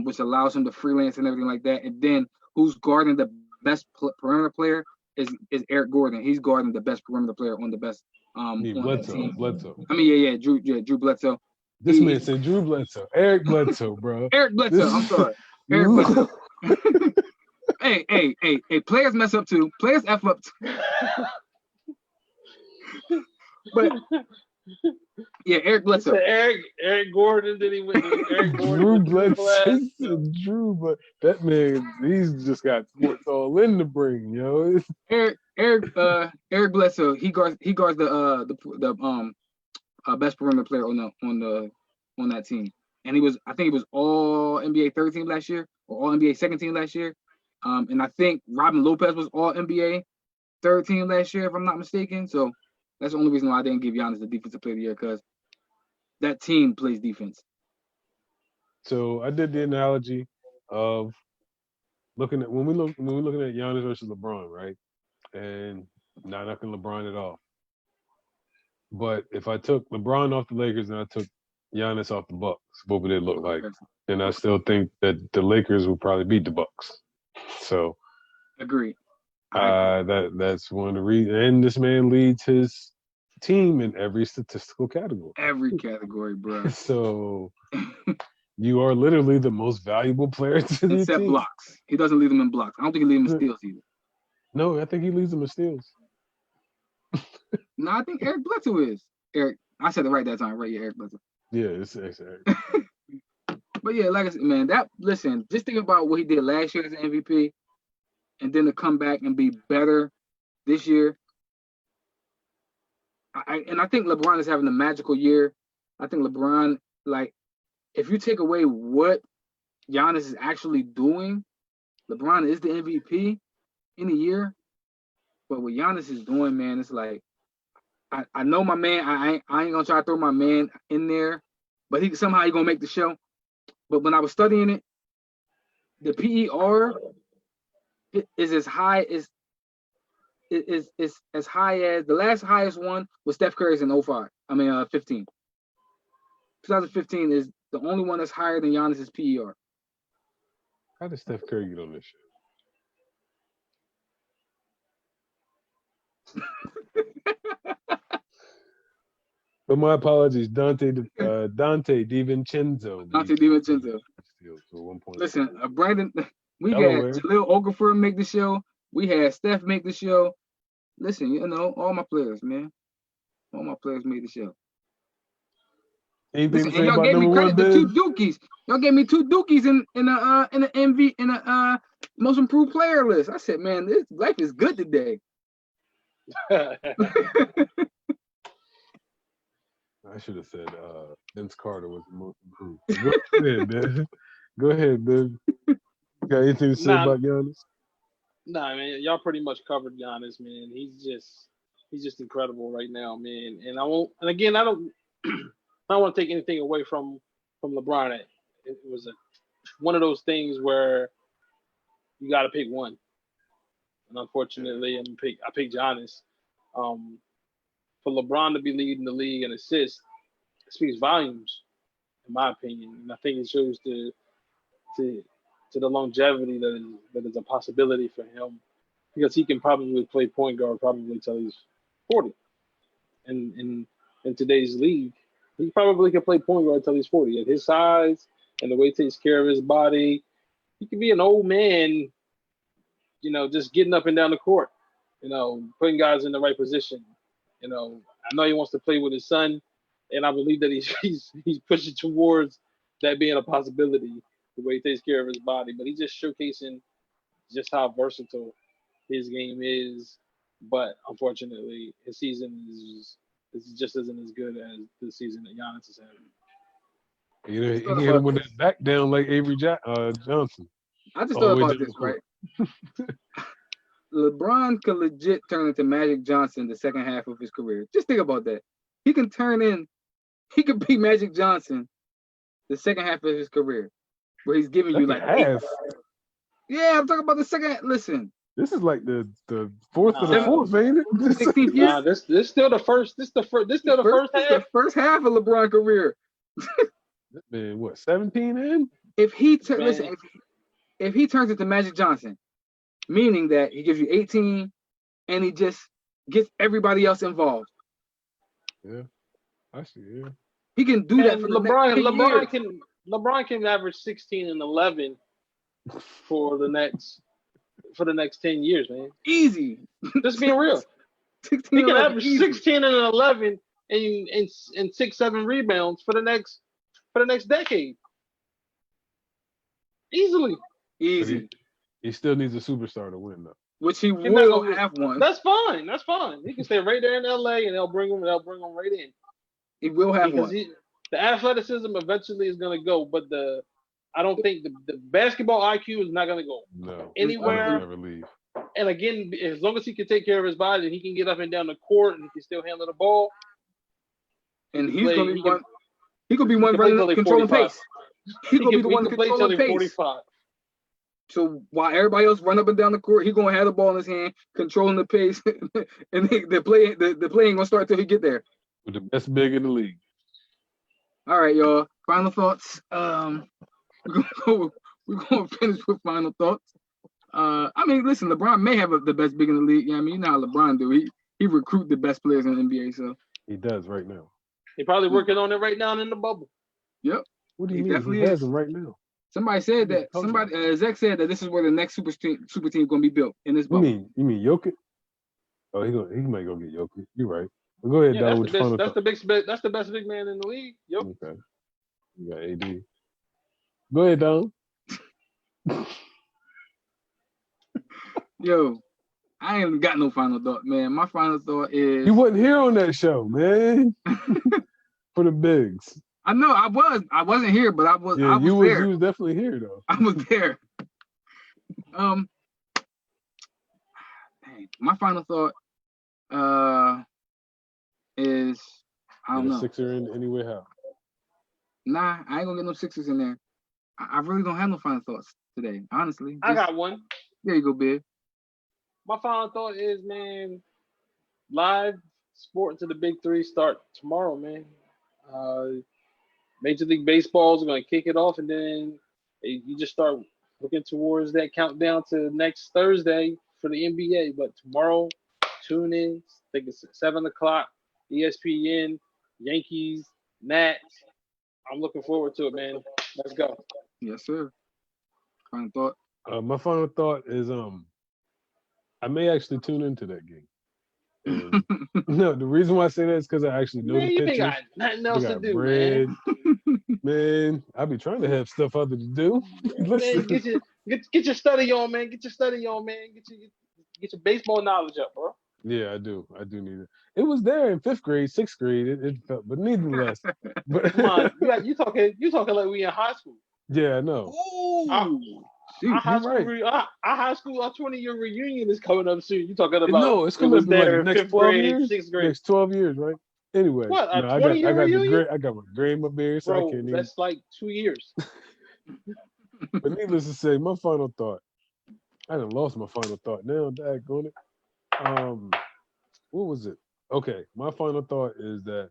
S1: which allows him to freelance and everything like that. And then who's guarding the best perimeter player is Eric Gordon. He's guarding the best perimeter player on the best on that team.
S2: Bledsoe.
S1: I mean, Drew Bledsoe.
S2: This man said Drew Bledsoe. Eric Bledsoe, bro.
S1: Eric Bledsoe. I'm sorry. Eric Bledsoe. Hey, players mess up too. Players F up too. But yeah, Eric Bledsoe.
S3: Eric Gordon, then he went to Eric Gordon.
S2: Drew Bledsoe. Drew, but that man, he's just got sports all in the brain, yo.
S1: Eric Bledsoe. He guards the best perimeter player on that team. And I think he was all NBA third team last year or all NBA second team last year. And I think Robin Lopez was all NBA third team last year, if I'm not mistaken. So that's the only reason why I didn't give Giannis the defensive player of the year, because that team plays defense.
S2: So I did the analogy of looking at when we're looking at Giannis versus LeBron, right? And not knocking LeBron at all. But if I took LeBron off the Lakers and I took Giannis off the Bucks, what would it look like? And I still think that the Lakers will probably beat the Bucks. So,
S1: agreed.
S2: That's one of the reasons. And this man leads his team in every statistical category.
S1: Every category, bro.
S2: So you are literally the most valuable player to the
S1: except
S2: team.
S1: blocks. He doesn't lead them in blocks. I don't think he leads them in steals either.
S2: No, I think he leads them in steals.
S1: No, I think Eric Bledsoe is. Eric, I said it right that time, right? Yeah, Eric Bledsoe.
S2: Yeah, it's Eric.
S1: But yeah, like I said, man, listen, just think about what he did last year as an MVP and then to come back and be better this year. I think LeBron is having a magical year. I think LeBron, like, if you take away what Giannis is actually doing, LeBron is the MVP in a year. But what Giannis is doing, man, it's like, I know my man, I ain't gonna try to throw my man in there, but he gonna make the show. But when I was studying it, the PER is as high as as high as the last highest one was Steph Curry's in 15. 2015 is the only one that's higher than Giannis's PER.
S2: How did Steph Curry get on this shit? But my apologies, Dante DiVincenzo.
S1: Dante DiVincenzo. Listen, Brandon, we had Jaleel Okafor make the show. We had Steph make the show. Listen, you know, all my players, man. All my players made the show.
S2: Anything
S1: Listen, and y'all gave me credit to 2 Dookies. Y'all gave me 2 Dookies in the MV in a most improved player list. I said, man, this life is good today.
S2: I should have said Vince Carter was the most improved. Go ahead, man. Got anything to say about Giannis?
S3: Nah, man, y'all pretty much covered Giannis, man. He's just incredible right now, man. And I don't want to take anything away from LeBron. It was one of those things where you got to pick one, and unfortunately, I picked Giannis. For LeBron to be leading the league in assists, it speaks volumes, in my opinion. And I think it shows to to the longevity that is a possibility for him because he can probably play point guard probably till he's 40. And in today's league, he probably can play point guard till he's 40. At his size and the way he takes care of his body, he could be an old man, just getting up and down the court, putting guys in the right position. I know he wants to play with his son, and I believe that he's pushing towards that being a possibility, the way he takes care of his body. But he's just showcasing just how versatile his game is. But unfortunately, his season just isn't as good as the season that Giannis is having.
S2: He hit him with his back down like Avery Johnson.
S1: I just thought about this, right? LeBron could legit turn into Magic Johnson the second half of his career. Just think about that. He could be Magic Johnson the second half of his career, where he's giving you like
S2: half.
S1: Yeah, I'm talking about the second. Listen,
S2: this is like the fourth of the fourth, ain't it?
S1: 16th year.
S3: Nah, this still the first. This still the first half.
S1: The first half of LeBron's career.
S2: Man, what 17 in?
S1: If he if he turns into Magic Johnson, meaning that he gives you 18 and he just gets everybody else involved.
S2: Yeah, I see. Yeah,
S1: he can do that for
S3: LeBron can average 16 and 11 for the next 10 years, man.
S1: Easy.
S3: Just being real. He can average 16 and 11 and 6-7 rebounds for the next decade. Easily.
S1: Easy.
S2: He still needs a superstar to win, though.
S1: Which he will have one.
S3: That's fine. He can stay right there in LA, and they'll bring him right in.
S1: He will have one.
S3: The athleticism eventually is going to go, but I don't think the basketball IQ is not going to go anywhere.
S2: Never leave.
S3: And again, as long as he can take care of his body, and he can get up and down the court, and he can still handle the ball.
S1: And he's going to be one. He could be one running, controlling pace. He could be the one controlling pace.
S3: 45.
S1: So while everybody else run up and down the court, he's gonna have the ball in his hand, controlling the pace, and the play ain't gonna start till he get there.
S2: With the best big in the league.
S1: All right, y'all. Final thoughts. We're gonna finish with final thoughts. I mean, listen, LeBron may have the best big in the league. Yeah, I mean, you know how LeBron do. He recruit the best players in the NBA. So
S2: he does right now.
S3: He's probably working on it right now in the bubble.
S1: Yep.
S2: What do you mean? He has them right now.
S1: Somebody said that. Zach said that this is where the next super team is going to be built in this bubble.
S2: You mean Jokic? Oh, he might go get Jokic. You're right. Well, go ahead, Don.
S3: That's the best big man in the league. Yep.
S2: Okay. You got AD. Go ahead, Don.
S1: Yo, I ain't got no final thought, man. My final thought is
S2: you wasn't here on that show, man. For the bigs.
S1: I know I wasn't here, but I was.
S2: Yeah,
S1: I was there.
S2: You was definitely here though.
S1: I was there. My final thought is I don't know.
S2: Sixer in anyway how?
S1: Nah, I ain't gonna get no Sixers in there. I really don't have no final thoughts today, honestly.
S3: I got one.
S1: There you go, Big.
S3: My final thought is, man, live sport to the Big Three start tomorrow, man. Major League Baseball is going to kick it off, and then you just start looking towards that countdown to next Thursday for the NBA. But tomorrow, tune in. I think it's 7 o'clock, ESPN, Yankees, Nats. I'm looking forward to it, man. Let's go.
S1: Yes, sir. Final thought?
S2: My final thought is I may actually tune into that game. No, the reason why I say that is because I actually know the pitchers.
S3: You ain't got nothing else to do,
S2: bread. Man, I be trying to have stuff other to do.
S3: Man, get your study on, man. Get your baseball knowledge up, bro.
S2: Yeah, I do need it. It was there in 5th grade, 6th grade. It felt, but nevertheless. But
S3: come on, you talking like we in high school.
S2: Yeah, I know.
S3: Our high school, our 20-year reunion is coming up soon. You talking about?
S2: No, it's coming up
S3: there
S2: like next 12 years,
S3: 6th grade.
S2: Next 12 years, right? Anyway,
S3: what? A 20-year reunion?
S2: I got my grade in my beard, so
S3: bro,
S2: I can't even.
S3: That's like 2 years.
S2: But needless to say, my final thought. I done lost my final thought now. Daggone it. What was it? Okay, my final thought is that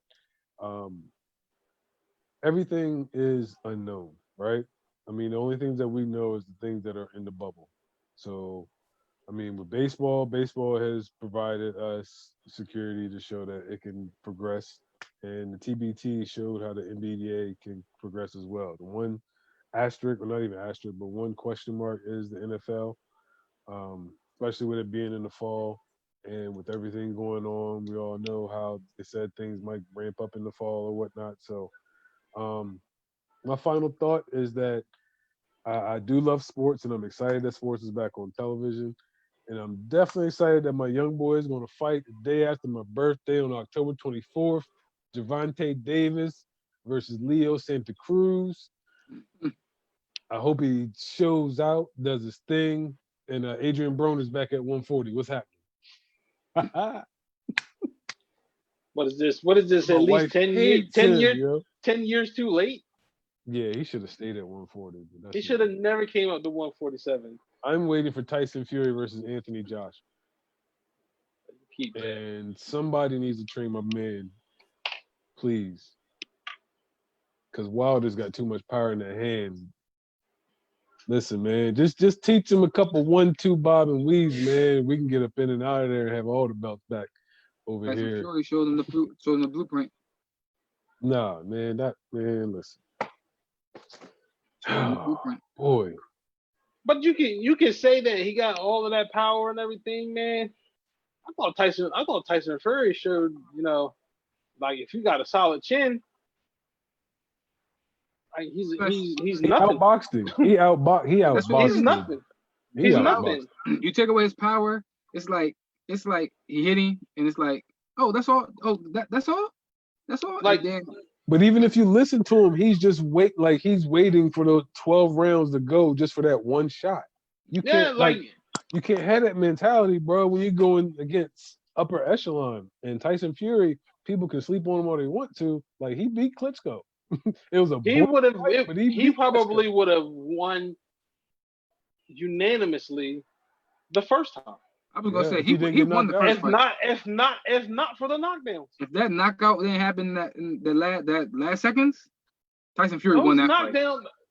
S2: everything is unknown, right? I mean, the only things that we know is the things that are in the bubble. So, I mean, with baseball has provided us security to show that it can progress, and the TBT showed how the NBA can progress as well. The one asterisk, or not even asterisk, but one question mark is the NFL, especially with it being in the fall and with everything going on. We all know how they said things might ramp up in the fall or whatnot. So, um, my final thought is that I do love sports, and I'm excited that sports is back on television. And I'm definitely excited that my young boy is going to fight the day after my birthday on October 24th. Javante Davis versus Leo Santa Cruz. I hope he shows out, does his thing, and Adrian Broner is back at 140. What's happening?
S3: What is this? What is this?
S2: My
S3: At least
S2: wife
S3: 10 years,
S2: hates him, yo.
S3: 10 years too late.
S2: Yeah, he should have stayed at 140. But that's
S3: He should have never came up to 147.
S2: I'm waiting for Tyson Fury versus Anthony Joshua.
S3: Keep that.
S2: And somebody needs to train my man, please. Because Wilder's got too much power in their hands. Listen, man, just teach him a couple 1-2 bob and weaves, man. We can get up in and out of there and have all the belts back over
S1: Tyson
S2: here.
S1: Fury showed him the blueprint.
S2: Nah, man, listen.
S1: Showed him the blueprint.
S2: Boy.
S3: But you can say that he got all of that power and everything, man. I thought Tyson Fury showed, like if you got a solid chin, like he's
S2: He
S3: nothing.
S2: outboxed him. He outboxed
S3: He's
S2: him.
S3: nothing.
S2: He
S3: He's
S2: outboxed
S3: nothing.
S1: You take away his power, it's like he hit him, and it's like, oh, that's all. Oh, that's all. That's all.
S3: Like,
S1: then,
S2: But even if you listen to him, he's just he's waiting for those 12 rounds to go just for that one shot. You can't you can't have that mentality, bro, when you're going against upper echelon. And Tyson Fury, people can sleep on him all they want to. Like, he beat Klitschko. It was a
S3: he probably would have won unanimously the first time.
S1: I was gonna say he won the first fight.
S3: If not for the knockdowns.
S1: If that knockout didn't happen in that last seconds, Tyson Fury won that fight.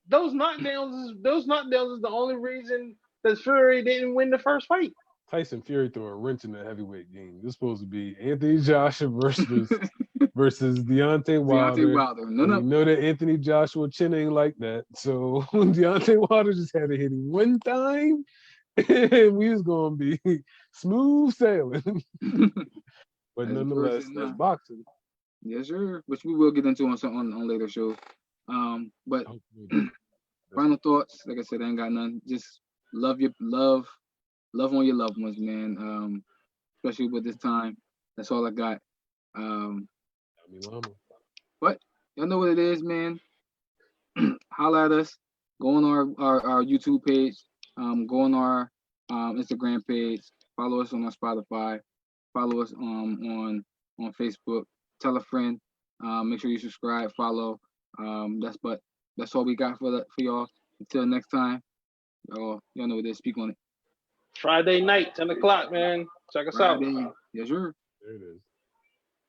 S3: Those knockdowns is the only reason that Fury didn't win the first fight.
S2: Tyson Fury threw a wrench in the heavyweight game. This is supposed to be Anthony Joshua versus Deontay Wilder.
S1: Deontay Wilder. No.
S2: You know that Anthony Joshua chin ain't like that. So Deontay Wilder just had to hit him one time, and we was gonna be smooth sailing. But nonetheless, that's boxing.
S1: Yes, sir. Which we will get into on later shows. But final thoughts, like I said, I ain't got none. Just love on your loved ones, man. Especially with this time. That's all I got. But y'all know what it is, man. Holla at us. Go on our YouTube page. Go on our Instagram page. Follow us on our Spotify. Follow us on Facebook. Tell a friend. Make sure you subscribe, follow. That's all we got for y'all. Until next time. Y'all know what it is. Speak on it.
S3: Friday night, 10 o'clock, man. Check us out.
S1: Yes, sir.
S2: There it is.